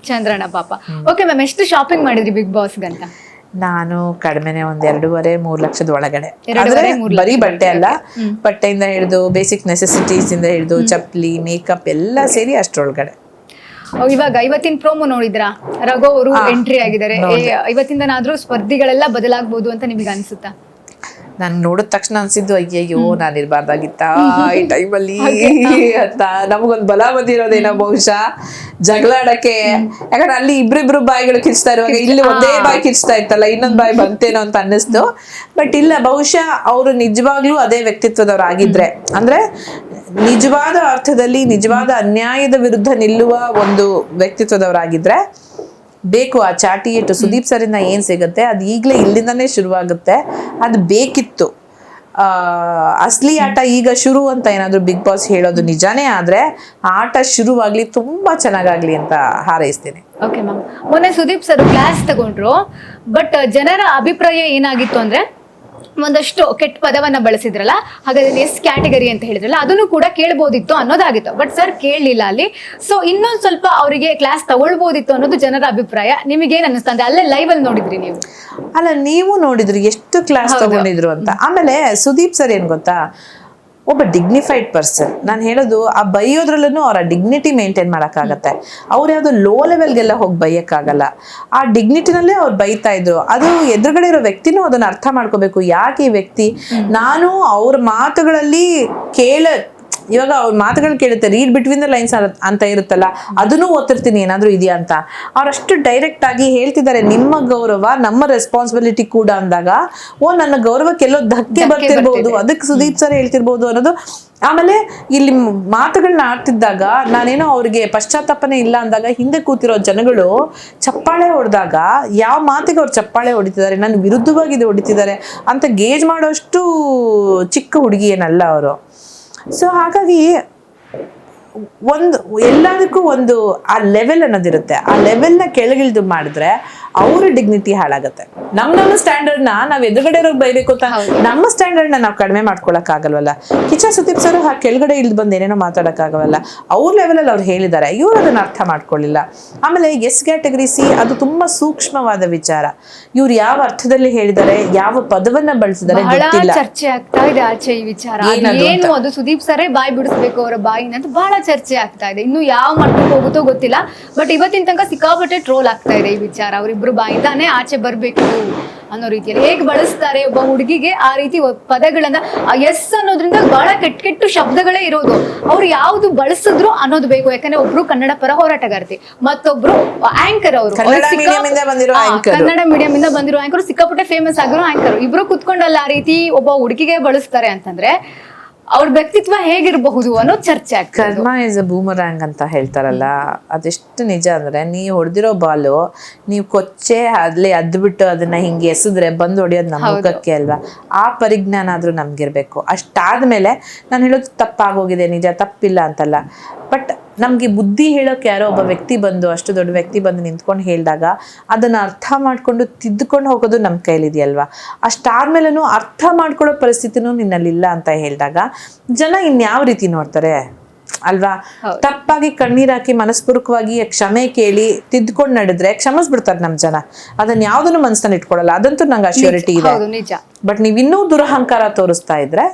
S1: ಚಂದ್ರಣ್ಣ
S2: ಪಾಪ. ಓಕೆ ಮ್ಯಾಮ್, ಎಷ್ಟು ಶಾಪಿಂಗ್ ಮಾಡಿದ್ರಿ ಬಿಗ್ ಬಾಸ್ಗಂತ?
S1: ನಾನು ಕಡಿಮೆನೆ, 2.5-3 ಲಕ್ಷದ ಒಳಗಡೆ. ಬರೀ ಬಟ್ಟೆ ಅಲ್ಲ, ಬಟ್ಟೆಯಿಂದ ಹಿಡಿದು ಬೇಸಿಕ್ ನೆಸೆಸಿಟೀಸ್ ಇಂದ ಹಿಡಿದು ಚಪ್ಪಲಿ, ಮೇಕಪ್ ಎಲ್ಲ ಸೇರಿ ಅಷ್ಟರೊಳಗಡೆ.
S2: ಇವಾಗ ಇವತ್ತಿನ ಪ್ರೋಮೋ ನೋಡಿದ್ರಾ? ರಘು ಅವರು ಎಂಟ್ರಿ ಆಗಿದ್ದಾರೆ. ಇವತ್ತಿಂದನಾದ್ರೂ ಸ್ಪರ್ಧಿಗಳೆಲ್ಲ ಬದಲಾಗಬಹುದು ಅಂತ ನಿಮಗೆ ಅನ್ಸುತ್ತಾ?
S1: ನಾನು ನೋಡಿದ ತಕ್ಷಣ ಅನ್ಸಿದ್ದು, ಅಯ್ಯಯ್ಯೋ ನಾನು ಇರ್ಬಾರ್ದಾಗಿತ್ತ ಈ ಟೈಮಲ್ಲಿ ಅಂತ. ನಮಗೊಂದು ಬಲ ಬಂದಿರೋದೇನೋ ಬಹುಶಃ ಜಗಳ ಆಡಕ್ಕೆ. ಯಾಕಂದ್ರೆ ಅಲ್ಲಿ ಇಬ್ರಿಬ್ರು ಬಾಯಿಗಳು ಕಿರ್ಚ್ತಾ ಇರುವಾಗ ಇಲ್ಲಿ ಒಂದೇ ಬಾಯಿ ಕಿರ್ಚ್ತಾ ಇತ್ತಲ್ಲ, ಇನ್ನೊಂದ್ ಬಾಯಿ ಬಂತೇನೋ ಅಂತ ಅನ್ನಿಸ್ತು. ಬಟ್ ಇಲ್ಲ, ಬಹುಶಃ ಅವರು ನಿಜವಾಗ್ಲೂ ಅದೇ ವ್ಯಕ್ತಿತ್ವದವ್ರು ಆಗಿದ್ರೆ, ಅಂದ್ರೆ ನಿಜವಾದ ಅರ್ಥದಲ್ಲಿ ನಿಜವಾದ ಅನ್ಯಾಯದ ವಿರುದ್ಧ ನಿಲ್ಲುವ ಒಂದು ವ್ಯಕ್ತಿತ್ವದವರಾಗಿದ್ರೆ ಬೇಕು. ಆ ಚಾಟಿ ಏಟು ಸುದೀಪ್ ಸರಿಂದ ಏನ್ ಸಿಗುತ್ತೆ ಅದು ಈಗಲೇ ಇಲ್ಲಿಂದಾನೇ ಶುರುವಾಗುತ್ತೆ. ಅದು ಬೇಕಿತ್ತು. ಅಸಲಿ ಆಟ ಈಗ ಶುರು ಅಂತ ಏನಾದ್ರು ಬಿಗ್ ಬಾಸ್ ಹೇಳೋದು ನಿಜಾನೇ ಆದ್ರೆ ಆಟ ಶುರುವಾಗ್ಲಿ, ತುಂಬಾ ಚೆನ್ನಾಗಾಗ್ಲಿ ಅಂತ ಹಾರೈಸ್ತೀನಿ.
S2: ಓಕೆ ಮ್ಯಾಮ್, ಮೊನ್ನೆ ಸುದೀಪ್ ಸರ್ ಕ್ಲಾಸ್ ತಗೊಂಡ್ರು. ಬಟ್ ಜನರ ಅಭಿಪ್ರಾಯ ಏನಾಗಿತ್ತು ಅಂದ್ರೆ ಒಂದಷ್ಟು ಕೆಟ್ಟ ಪದವನ್ನ ಬಳಸಿದ್ರಲ್ಲ, ಹಾಗಾದ್ರೆ ಎಸ್ ಕ್ಯಾಟಗರಿ ಅಂತ ಹೇಳಿದ್ರಲ್ಲ, ಅದನ್ನು ಕೂಡ ಕೇಳ್ಬೋದಿತ್ತು ಅನ್ನೋದಾಗಿತ್ತು. ಬಟ್ ಸರ್ ಕೇಳಲಿಲ್ಲ ಅಲ್ಲಿ. ಸೊ ಇನ್ನೊಂದ್ ಸ್ವಲ್ಪ ಅವರಿಗೆ ಕ್ಲಾಸ್ ತಗೊಳ್ಬೋದಿತ್ತು ಅನ್ನೋದು ಜನರ ಅಭಿಪ್ರಾಯ. ನಿಮಗೇನ್ ಅನ್ನಿಸ್ತಾ? ಅಲ್ಲೇ ಲೈವ್ ಅಲ್ಲಿ ನೋಡಿದ್ರಿ ನೀವು?
S1: ಅಲ್ಲ, ನೀವು ನೋಡಿದ್ರಿ ಎಷ್ಟು ಕ್ಲಾಸ್ ತಗೊಂಡಿದ್ರು ಅಂತ. ಆಮೇಲೆ ಸುದೀಪ್ ಸರ್ ಏನ್ ಗೊತ್ತಾ, ಒಬ್ಬ ಡಿಗ್ನಿಫೈಡ್ ಪರ್ಸನ್. ನಾನು ಹೇಳೋದು, ಆ ಬೈಯೋದ್ರಲ್ಲೂ ಅವರ ಡಿಗ್ನಿಟಿ ಮೇಂಟೈನ್ ಮಾಡೋಕ್ಕಾಗತ್ತೆ. ಅವ್ರು ಯಾವ್ದು ಲೋ ಲೆವೆಲ್ಗೆಲ್ಲ ಹೋಗಿ ಬೈಯಕ್ಕಾಗಲ್ಲ. ಆ ಡಿಗ್ನಿಟಿನಲ್ಲೇ ಅವ್ರು ಬೈತಾ ಇದ್ರು. ಅದು ಎದುರುಗಡೆ ಇರೋ ವ್ಯಕ್ತಿನೂ ಅದನ್ನ ಅರ್ಥ ಮಾಡ್ಕೋಬೇಕು. ಯಾಕೆ ಈ ವ್ಯಕ್ತಿ, ನಾನು ಅವ್ರ ಮಾತುಗಳಲ್ಲಿ ಇವಾಗ ಅವ್ರ ಮಾತುಗಳು ಕೇಳುತ್ತೆ, ರೀಡ್ ಬಿಟ್ವೀನ್ ದ ಲೈನ್ಸ್ ಅಂತ ಇರುತ್ತಲ್ಲ, ಅದನ್ನು ಓದ್ತಿರ್ತೀನಿ ಏನಾದ್ರು ಇದೆಯಾ ಅಂತ. ಅವ್ರಷ್ಟು ಡೈರೆಕ್ಟ್ ಆಗಿ ಹೇಳ್ತಿದ್ದಾರೆ, ನಿಮ್ಮ ಗೌರವ ನಮ್ಮ ರೆಸ್ಪಾನ್ಸಿಬಿಲಿಟಿ ಕೂಡ ಅಂದಾಗ, ನನ್ನ ಗೌರವಕ್ಕೆ ಎಲ್ಲೋ ಧಕ್ಕೆ ಬರ್ತಿರ್ಬೋದು, ಅದಕ್ಕೆ ಸುದೀಪ್ ಸರ್ ಹೇಳ್ತಿರ್ಬೋದು ಅನ್ನೋದು. ಆಮೇಲೆ ಇಲ್ಲಿ ಮಾತುಗಳನ್ನ ಆಡ್ತಿದ್ದಾಗ ನಾನೇನೋ ಅವ್ರಿಗೆ ಪಶ್ಚಾತ್ತಾಪನೆ ಇಲ್ಲ ಅಂದಾಗ, ಹಿಂದೆ ಕೂತಿರೋ ಜನಗಳು ಚಪ್ಪಾಳೆ ಹೊಡೆದಾಗ ಯಾವ ಮಾತಿಗೆ ಅವ್ರು ಚಪ್ಪಾಳೆ ಹೊಡಿತಿದ್ದಾರೆ, ನನ್ನ ವಿರುದ್ಧವಾಗಿ ಹೊಡಿತಿದ್ದಾರೆ ಅಂತ ಗೇಜ್ ಮಾಡೋಷ್ಟು ಚಿಕ್ಕ ಹುಡುಗಿ ಏನಲ್ಲ ಅವರು. ಸೊ ಹಾಗಾಗಿ ಎಲ್ಲದಕ್ಕೂ ಒಂದು ಆ ಲೆವೆಲ್ ಅನ್ನೋದಿರುತ್ತೆ. ಆ ಲೆವೆಲ್ನ ಕೆಳಗಿಳಿದು ಮಾಡಿದ್ರೆ ಅವ್ರ ಡಿಗ್ನಿಟಿ ಹಾಳಾಗತ್ತೆ. ನಮ್ಮ ಸ್ಟ್ಯಾಂಡರ್ಡ್ನ ನಾವ್ ಎದುರುಗಡೆ ಇರೋರು ಬೈಬೇಕು ಅಂತ ನಮ್ಮ ಸ್ಟ್ಯಾಂಡರ್ಡ್ನ ನಾವು ಕಡಿಮೆ ಮಾಡ್ಕೊಳಕ್ ಆಗಲ್ವಲ್ಲ. ಕಿಚ್ಚ ಸುದೀಪ್ ಸರ್ ಆ ಕೆಳಗಡೆ ಇಳಿದು ಬಂದು ಏನೇನೋ ಮಾತಾಡಕ್ ಆಗವಲ್ಲ. ಅವ್ರ ಲೆವೆಲಲ್ಲಿ ಅವ್ರು ಹೇಳಿದ್ದಾರೆ, ಇವ್ರು ಅದನ್ನ ಅರ್ಥ ಮಾಡ್ಕೊಳ್ಳಿಲ್ಲ. ಆಮೇಲೆ ಎಸ್ ಕ್ಯಾಟಗರಿ ಸಿ, ಅದು ತುಂಬಾ ಸೂಕ್ಷ್ಮವಾದ ವಿಚಾರ. ಇವ್ರು ಯಾವ ಅರ್ಥದಲ್ಲಿ ಹೇಳಿದ್ದಾರೆ, ಯಾವ ಪದವನ್ನ ಬಳಸಿದ್ದಾರೆ ಗೊತ್ತಿಲ್ಲ.
S2: ಚರ್ಚೆ ಆಗ್ತಾ ಇದೆ ಆಚೆ ಈ ವಿಚಾರ. ಏನು ಅದು ಸುದೀಪ್ ಸರೇ ಬಾಯಿ ಬಿಡಿಸ್ಬೇಕು ಅವರ ಬಾಯಿನ ಅಂತ ಬಹಳ ಚರ್ಚೆ ಆಗ್ತಾ ಇದೆ. ಇನ್ನು ಯಾವ ಮಟ್ಟಕ್ಕೆ ಹೋಗುತ್ತೋ ಗೊತ್ತಿಲ್ಲ. ಬಟ್ ಇವತ್ತಿನ ತನಕ ಸಿಕ್ಕಾಪಟ್ಟೆ ಟ್ರೋಲ್ ಆಗ್ತಾ ಇದೆ ಈ ವಿಚಾರ. ಅವರಿಬ್ರು ಬಾಯಿಂದಾನೆ ಆಚೆ ಬರ್ಬೇಕು ಅನ್ನೋ ರೀತಿಯಲ್ಲಿ ಹೇಗೆ ಬಳಸ್ತಾರೆ ಒಬ್ಬ ಹುಡುಗಿಗೆ ಆ ರೀತಿ ಪದಗಳನ್ನ. ಎಸ್ ಅನ್ನೋದ್ರಿಂದ ಬಹಳ ಕೆಟ್ಟ ಶಬ್ದಗಳೇ ಇರೋದು. ಅವ್ರು ಯಾವ್ದು ಬಳಸಿದ್ರು ಅನ್ನೋದು ಬೇಕು. ಯಾಕಂದ್ರೆ ಒಬ್ರು ಕನ್ನಡ ಪರ ಹೋರಾಟಗಾರ್ತಿ, ಮತ್ತೊಬ್ರು ಆಂಕರ್. ಅವರು ಕನ್ನಡ ಮೀಡಿಯಂ ಇಂದ ಬಂದಿರೋ ಆಂಕರ್, ಸಿಕ್ಕಾಪಟ್ಟೆ ಫೇಮಸ್ ಆಗಿರೋ ಆಂಕರ್. ಇಬ್ರು ಕುತ್ಕೊಂಡಲ್ಲ ಆ ರೀತಿ ಒಬ್ಬ ಹುಡುಗಿಗೆ ಬಳಸ್ತಾರೆ ಅಂತಂದ್ರೆ ಅವ್ರ ವ್ಯಕ್ತಿತ್ವ ಹೇಗಿರಬಹುದು ಅನ್ನೋ ಚರ್ಚೆ ಆಗ್ತದೆ.
S1: ಕರ್ಮ ಇಸ್ ಅ ಬೂಮರಾಂಗ್ ಅಂತ ಹೇಳ್ತಾರಲ್ಲ, ಅದೆಷ್ಟು ನಿಜ ಅಂದ್ರೆ, ನೀವು ಹೊಡೆದಿರೋ ಬಾಲು ನೀವು ಕೊಚ್ಚೆ ಅದ್ಲಿ ಅದ್ಬಿಟ್ಟು ಅದನ್ನ ಹಿಂಗೆ ಎಸೆದ್ರೆ ಬಂದು ಹೊಡಿಯೋದು ನಮ್ಮ ಮುಖಕ್ಕೆ ಅಲ್ವಾ. ಆ ಪರಿಜ್ಞಾನ ಆದ್ರೂ ನಮ್ಗಿರ್ಬೇಕು. ಅಷ್ಟಾದ್ಮೇಲೆ ನಾನು ಹೇಳೋದು ತಪ್ಪಾಗೋಗಿದೆ ನಿಜ, ತಪ್ಪಿಲ್ಲ ಅಂತಲ್ಲ. ಬಟ್ ನಮ್ಗೆ ಬುದ್ಧಿ ಹೇಳೋಕೆ ಯಾರೋ ಒಬ್ಬ ವ್ಯಕ್ತಿ ಬಂದು, ಅಷ್ಟು ದೊಡ್ಡ ವ್ಯಕ್ತಿ ಬಂದು ನಿಂತ್ಕೊಂಡು ಹೇಳಿದಾಗ ಅದನ್ನ ಅರ್ಥ ಮಾಡ್ಕೊಂಡು ತಿದ್ದುಕೊಂಡು ಹೋಗೋದು ನಮ್ಮ ಕೈಲಿದೆಯಲ್ವಾ. ಅಷ್ಟಾದ್ಮೇಲೂ ಅರ್ಥ ಮಾಡ್ಕೊಳ್ಳೋ ಪರಿಸ್ಥಿತಿನೂ ನಿನ್ನಲ್ಲಿಲ್ಲ ಅಂತ ಹೇಳಿದಾಗ ಜನ ಇನ್ಯಾವ ರೀತಿ ನೋಡ್ತಾರೆ ಅಲ್ವಾ. ತಪ್ಪಾಗಿ ಕಣ್ಣೀರ್ ಹಾಕಿ ಮನಸ್ಪೂರ್ವಕವಾಗಿ ಕ್ಷಮೆ ಕೇಳಿ ತಿದ್ದುಕೊಂಡು ನಡೆದ್ರೆ ಕ್ಷಮಿಸ್ಬಿಡ್ತಾರೆ ನಮ್ ಜನ. ಅದನ್ನ ಯಾವ್ದನ್ನು ಮನಸ್ಸಲ್ಲಿ ಇಟ್ಕೊಳ್ಳಲ್ಲ. ಅದಂತೂ ನಂಗೆ ಅಶ್ಯೂರಿಟಿ ಇದೆ. ಬಟ್ ನೀವ್ ಇನ್ನೂ ದುರಹಂಕಾರ ತೋರಿಸ್ತಾ ಇದ್ರೆ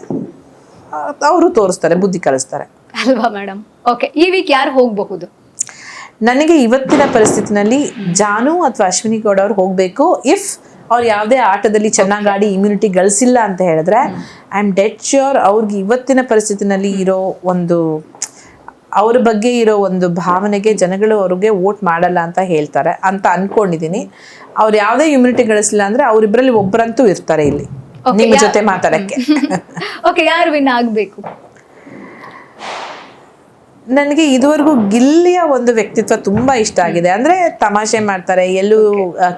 S1: ಅವರು ತೋರಿಸ್ತಾರೆ, ಬುದ್ಧಿ ಕಲಿಸ್ತಾರೆ
S2: ಅಲ್ವಾ ಮೇಡಮ್. ಓಕೆ, ಈ ವೀಕ್ ಯಾರು ಹೋಗಬಹುದು?
S1: ನನಗೆ ಇವತ್ತಿನ ಪರಿಸ್ಥಿತಿನಲ್ಲಿ ಜಾನು ಅಥವಾ ಅಶ್ವಿನಿ ಗೌಡ ಅವ್ರು ಹೋಗ್ಬೇಕು. ಇಫ್ ಅವ್ರು ಯಾವುದೇ ಆಟದಲ್ಲಿ ಚೆನ್ನಾಗಿ ಆಡಿ ಇಮ್ಯುನಿಟಿ ಗಳಿಸಿಲ್ಲ ಅಂತ ಹೇಳಿದ್ರೆ ಐ ಆಮ್ ಡೆಡ್ ಶ್ಯೂರ್ ಅವ್ರಿಗೆ ಇವತ್ತಿನ ಪರಿಸ್ಥಿತಿನಲ್ಲಿ ಇರೋ ಒಂದು ಅವ್ರ ಬಗ್ಗೆ ಇರೋ ಒಂದು ಭಾವನೆಗೆ ಜನಗಳು ಅವ್ರಿಗೆ ವೋಟ್ ಮಾಡಲ್ಲ ಅಂತ ಹೇಳ್ತಾರೆ ಅಂತ ಅನ್ಕೊಂಡಿದೀನಿ. ಅವ್ರು ಯಾವುದೇ ಇಮ್ಯುನಿಟಿ ಗಳಿಸಿಲ್ಲ ಅಂದ್ರೆ ಅವರಿಬ್ಬರಲ್ಲಿ ಒಬ್ಬರಂತೂ ಇರ್ತಾರೆ ಇಲ್ಲಿ ನಿಮ್ಮ ಜೊತೆ ಮಾತಾಡಕ್ಕೆ.
S2: ಓಕೆ, ಯಾರು ವಿನ್ ಆಗ್ಬೇಕು?
S1: ನನಗೆ ಇದುವರೆಗೂ ಗಿಲ್ಲಿಯ ಒಂದು ವ್ಯಕ್ತಿತ್ವ ತುಂಬಾ ಇಷ್ಟ ಆಗಿದೆ. ಅಂದ್ರೆ ತಮಾಷೆ ಮಾಡ್ತಾರೆ, ಎಲ್ಲೂ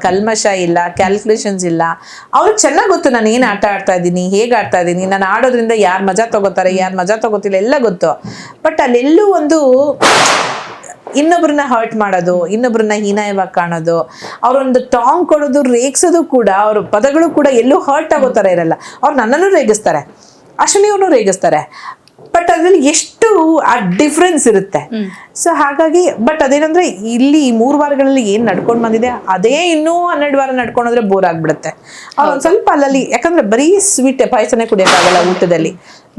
S1: ಕಲ್ಮಶ ಇಲ್ಲ, ಕ್ಯಾಲ್ಕುಲೇಷನ್ಸ್ ಇಲ್ಲ. ಅವ್ರಿಗೆ ಚೆನ್ನಾಗಿ ಗೊತ್ತು ನಾನು ಏನ್ ಆಟ ಆಡ್ತಾ ಇದ್ದೀನಿ, ಹೇಗೆ ಆಡ್ತಾ ಇದ್ದೀನಿ, ನಾನು ಆಡೋದ್ರಿಂದ ಯಾರು ಮಜಾ ತಗೋತಾರೆ, ಯಾರು ಮಜಾ ತಗೋತಿಲ್ಲ ಎಲ್ಲ ಗೊತ್ತು. ಬಟ್ ಅಲ್ಲೆಲ್ಲೂ ಒಂದು ಇನ್ನೊಬ್ರನ್ನ ಹರ್ಟ್ ಮಾಡೋದು, ಇನ್ನೊಬ್ರನ್ನ ಹೀನಾಯವಾಗಿ ಕಾಣೋದು, ಅವ್ರೊಂದು ಟಾಂಗ್ ಕೊಡೋದು, ರೇಗಿಸೋದು ಕೂಡ, ಅವ್ರ ಪದಗಳು ಕೂಡ ಎಲ್ಲೂ ಹರ್ಟ್ ಆಗೋ ಥರ ಇರಲ್ಲ. ಅವ್ರು ನನ್ನನ್ನು ರೇಗಿಸ್ತಾರೆ, ಅಶ್ವಿನಿ ಅವ್ರನ್ನೂ ರೇಗಿಸ್ತಾರೆ, ಬಟ್ ಅದ್ರಲ್ಲಿ ಎಷ್ಟು ಆ ಡಿಫ್ರೆನ್ಸ್ ಇರುತ್ತೆ. ಸೊ ಹಾಗಾಗಿ ಬಟ್ ಅದೇನಂದ್ರೆ ಇಲ್ಲಿ ಈ 3 ವಾರಗಳಲ್ಲಿ ಏನ್ ನಡ್ಕೊಂಡ್ ಬಂದಿದೆ ಅದೇ ಇನ್ನೂ 12 ವಾರ ನಡ್ಕೊಂಡ್ರೆ ಬೋರ್ ಆಗ್ಬಿಡುತ್ತೆ. ಒಂದ್ ಸ್ವಲ್ಪ ಅಲ್ಲಲ್ಲಿ, ಯಾಕಂದ್ರೆ ಬರೀ ಸ್ವೀಟ್ ಪಾಯಸನೇ ಕುಡಿಯಕ್ಕಾಗಲ್ಲ ಊಟದಲ್ಲಿ,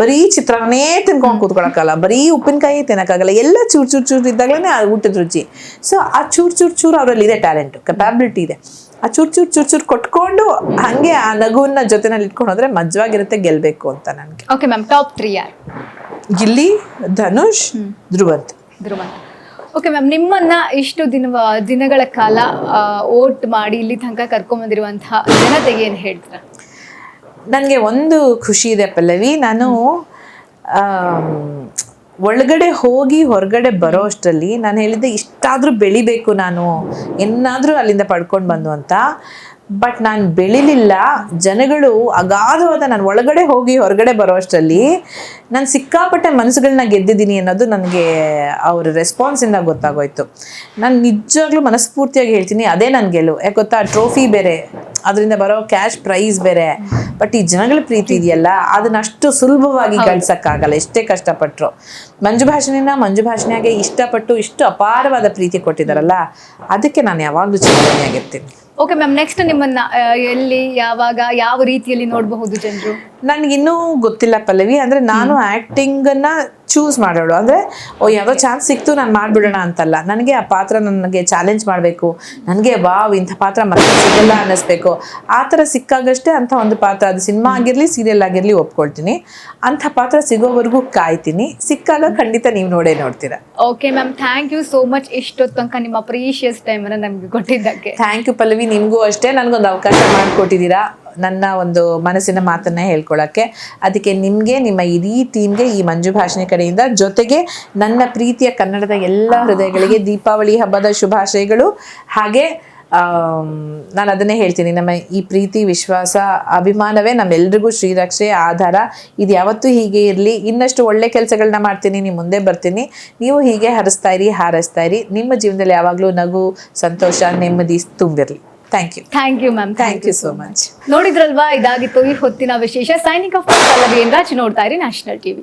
S1: ಬರೀ ಚಿತ್ರಾನ್ನೇ ತಿನ್ಕೊಂಡು ಕೂತ್ಕೊಳಕ್ಕಾಗಲ್ಲ, ಬರೀ ಉಪ್ಪಿನಕಾಯಿ ತಿನ್ನಕ್ಕಾಗಲ್ಲ, ಎಲ್ಲ ಚೂರ್ ಚೂರ್ ಚೂರ್ ಇದ್ದಾಗಲೇ ಆ ಊಟದ ರುಚಿ. ಸೊ ಆ ಚೂರ್ ಅವರಲ್ಲಿ ಇದೆ, ಟ್ಯಾಲೆಂಟ್, ಕೆಪಾಬಿಲಿಟಿ ಇದೆ. ಆ ಚೂರ್ ಕೊಟ್ಕೊಂಡು ಹಂಗೆ ಆ ನಗುವನ್ನ ಜೊತೆನಲ್ಲಿ ಇಟ್ಕೊಂಡು ಹೋದ್ರೆ ಮಜವಾಗಿರುತ್ತೆ, ಗೆಲ್ಬೇಕು ಅಂತ ನನ್ಗೆ.
S2: ಓಕೆ ಮ್ಯಾಮ್, ಟಾಪ್ 3 ಯಾರು?
S1: ಗಿಲ್ಲಿ, ಧನುಷ್, ಧ್ರುವಂತ್.
S2: ಓಕೆ ಮ್ಯಾಮ್, ನಿಮ್ಮನ್ನ ಇಷ್ಟು ದಿನಗಳ ಕಾಲ ವೋಟ್ ಮಾಡಿ ಇಲ್ಲಿ ತನಕ ಕರ್ಕೊಂಡ್ ಬಂದಿರುವಂತಹ ಜನತೆಗೆ ಏನ್ ಹೇಳ್ತೀರಾ?
S1: ನನಗೆ ಒಂದು ಖುಷಿ ಇದೆ ಪಲ್ಲವಿ, ನಾನು ಒಳಗಡೆ ಹೋಗಿ ಹೊರಗಡೆ ಬರೋ ಅಷ್ಟರಲ್ಲಿ ನಾನು ಹೇಳಿದ್ದೆ ಇಷ್ಟಾದರೂ ಬೆಳಿಬೇಕು, ನಾನು ಏನಾದರೂ ಅಲ್ಲಿಂದ ಪಡ್ಕೊಂಡು ಬಂದು ಅಂತ. ಬಟ್ ನಾನು ಬೆಳಿಲಿಲ್ಲ. ಜನಗಳು ಅಗಾಧವಾದ, ನಾನು ಒಳಗಡೆ ಹೋಗಿ ಹೊರಗಡೆ ಬರೋ ಅಷ್ಟರಲ್ಲಿ ನಾನು ಸಿಕ್ಕಾಪಟ್ಟೆ ಮನಸ್ಸುಗಳನ್ನ ಗೆದ್ದಿದ್ದೀನಿ ಅನ್ನೋದು ನನಗೆ ಅವ್ರ ರೆಸ್ಪಾನ್ಸಿಂದ ಗೊತ್ತಾಗೋಯ್ತು. ನಾನು ನಿಜವಾಗ್ಲೂ ಮನಸ್ಫೂರ್ತಿಯಾಗಿ ಹೇಳ್ತೀನಿ, ಅದೇ ನನ್ನ ಗೆಲುವು. ಯಾಕೆ ಗೊತ್ತಾ, ಟ್ರೋಫಿ ಬೇರೆ, ಅದರಿಂದ ಬರೋ ಕ್ಯಾಶ್ ಪ್ರೈಸ್ ಬೇರೆ, ಬಟ್ ಈ ಜನಗಳ ಪ್ರೀತಿ ಇದೆಯಲ್ಲ ಅದನ್ನ ಅಷ್ಟು ಸುಲಭವಾಗಿ ಗಳಿಸಕ್ಕಾಗಲ್ಲ ಎಷ್ಟೇ ಕಷ್ಟಪಟ್ಟರು. ಮಂಜು ಭಾಷಣಿಯಾಗೆ ಇಷ್ಟಪಟ್ಟು ಇಷ್ಟು ಅಪಾರವಾದ ಪ್ರೀತಿ ಕೊಟ್ಟಿದ್ದಾರಲ್ಲ, ಅದಕ್ಕೆ ನಾನು ಯಾವಾಗಲೂ ಚಿರಋಣಿಯಾಗಿರ್ತೀನಿ.
S2: ಓಕೆ ಮ್ಯಾಮ್, ನೆಕ್ಸ್ಟ್ ನಿಮ್ಮನ್ನ ಎಲ್ಲಿ, ಯಾವಾಗ, ಯಾವ ರೀತಿಯಲ್ಲಿ ನೋಡಬಹುದು ಜನರು?
S1: ನನಗಿನ್ನೂ ಗೊತ್ತಿಲ್ಲ ಪಲ್ಲವಿ. ಅಂದ್ರೆ ನಾನು ಆಕ್ಟಿಂಗ್ ಅನ್ನ ಚೂಸ್ ಮಾಡೋಳು, ಅಂದ್ರೆ ಯಾವುದೋ ಚಾನ್ಸ್ ಸಿಕ್ತು ನಾನು ಮಾಡ್ಬಿಡೋಣ ಅಂತಲ್ಲ. ನನಗೆ ಆ ಪಾತ್ರ ನನಗೆ ಚಾಲೆಂಜ್ ಮಾಡಬೇಕು, ನನಗೆ ವಾವ್ ಇಂಥ ಪಾತ್ರ ಮತ್ತೆ ಸಿಗಲ್ಲ ಅನ್ನಿಸ್ಬೇಕು. ಆ ಥರ ಸಿಕ್ಕಾಗಷ್ಟೇ ಅಂಥ ಒಂದು ಪಾತ್ರ, ಅದು ಸಿನಿಮಾ ಆಗಿರಲಿ ಸೀರಿಯಲ್ ಆಗಿರಲಿ ಒಪ್ಕೊಳ್ತೀನಿ. ಅಂಥ ಪಾತ್ರ ಸಿಗೋವರೆಗೂ ಕಾಯ್ತೀನಿ, ಸಿಕ್ಕಾಗ ಖಂಡಿತ ನೀವು ನೋಡ್ತೀರಾ.
S2: Okay ma'am, thank you so much ಇಷ್ಟೊತ್ತು ತನಕ ನಿಮ್ಮ ಪ್ರೀಶಿಯಸ್ ಟೈಮನ್ನು ನಮಗೆ ಕೊಟ್ಟಿದ್ದಕ್ಕೆ.
S1: ಥ್ಯಾಂಕ್ ಯು ಪಲ್ಲವಿ, ನಿಮಗೂ ಅಷ್ಟೇ ನನಗೊಂದು ಅವಕಾಶ ಮಾಡಿಕೊಟ್ಟಿದ್ದೀರಾ ನನ್ನ ಒಂದು ಮನಸ್ಸಿನ ಮಾತನ್ನ ಹೇಳ್ಕೊಳಕ್ಕೆ. ಅದಕ್ಕೆ ನಿಮಗೆ, ನಿಮ್ಮ ಇಡೀ ಟೀಮ್ಗೆ, ಈ ಮಂಜು ಭಾಷಣಿ ಕಡೆಯಿಂದ, ಜೊತೆಗೆ ನನ್ನ ಪ್ರೀತಿಯ ಕನ್ನಡದ ಎಲ್ಲ ಹೃದಯಗಳಿಗೆ ದೀಪಾವಳಿ ಹಬ್ಬದ ಶುಭಾಶಯಗಳು. ಹಾಗೆ ನಾನು ಅದನ್ನೇ ಹೇಳ್ತೀನಿ, ನಮ್ಮ ಈ ಪ್ರೀತಿ, ವಿಶ್ವಾಸ, ಅಭಿಮಾನವೇ ನಮ್ಮೆಲ್ರಿಗೂ ಶ್ರೀರಕ್ಷೆ, ಆಧಾರ. ಇದು ಯಾವತ್ತೂ ಹೀಗೆ ಇರಲಿ. ಇನ್ನಷ್ಟು ಒಳ್ಳೆ ಕೆಲಸಗಳನ್ನ ಮಾಡ್ತೀನಿ, ನಿಮ್ಮ ಮುಂದೆ ಬರ್ತೀನಿ. ನೀವು ಹೀಗೆ ಹರಿಸ್ತಾ ಇರಿ, ಹಾರೈಸ್ತಾ ಇರಿ. ನಿಮ್ಮ ಜೀವನದಲ್ಲಿ ಯಾವಾಗಲೂ ನಗು, ಸಂತೋಷ, ನೆಮ್ಮದಿ ತುಂಬಿರಲಿ. Thank you ma'am. Thank you so much.
S2: ನೋಡಿದ್ರಲ್ವಾ, ಇದಾಗಿತ್ತು ಈ ಹೊತ್ತಿನ ವಿಶೇಷ. ಸೈನಿಂಗ್ ಆಫ್ ಪಲ್ಲವಿ, ನೋಡ್ತಾ ಇರಿ ನ್ಯಾಷನಲ್ ಟಿವಿ.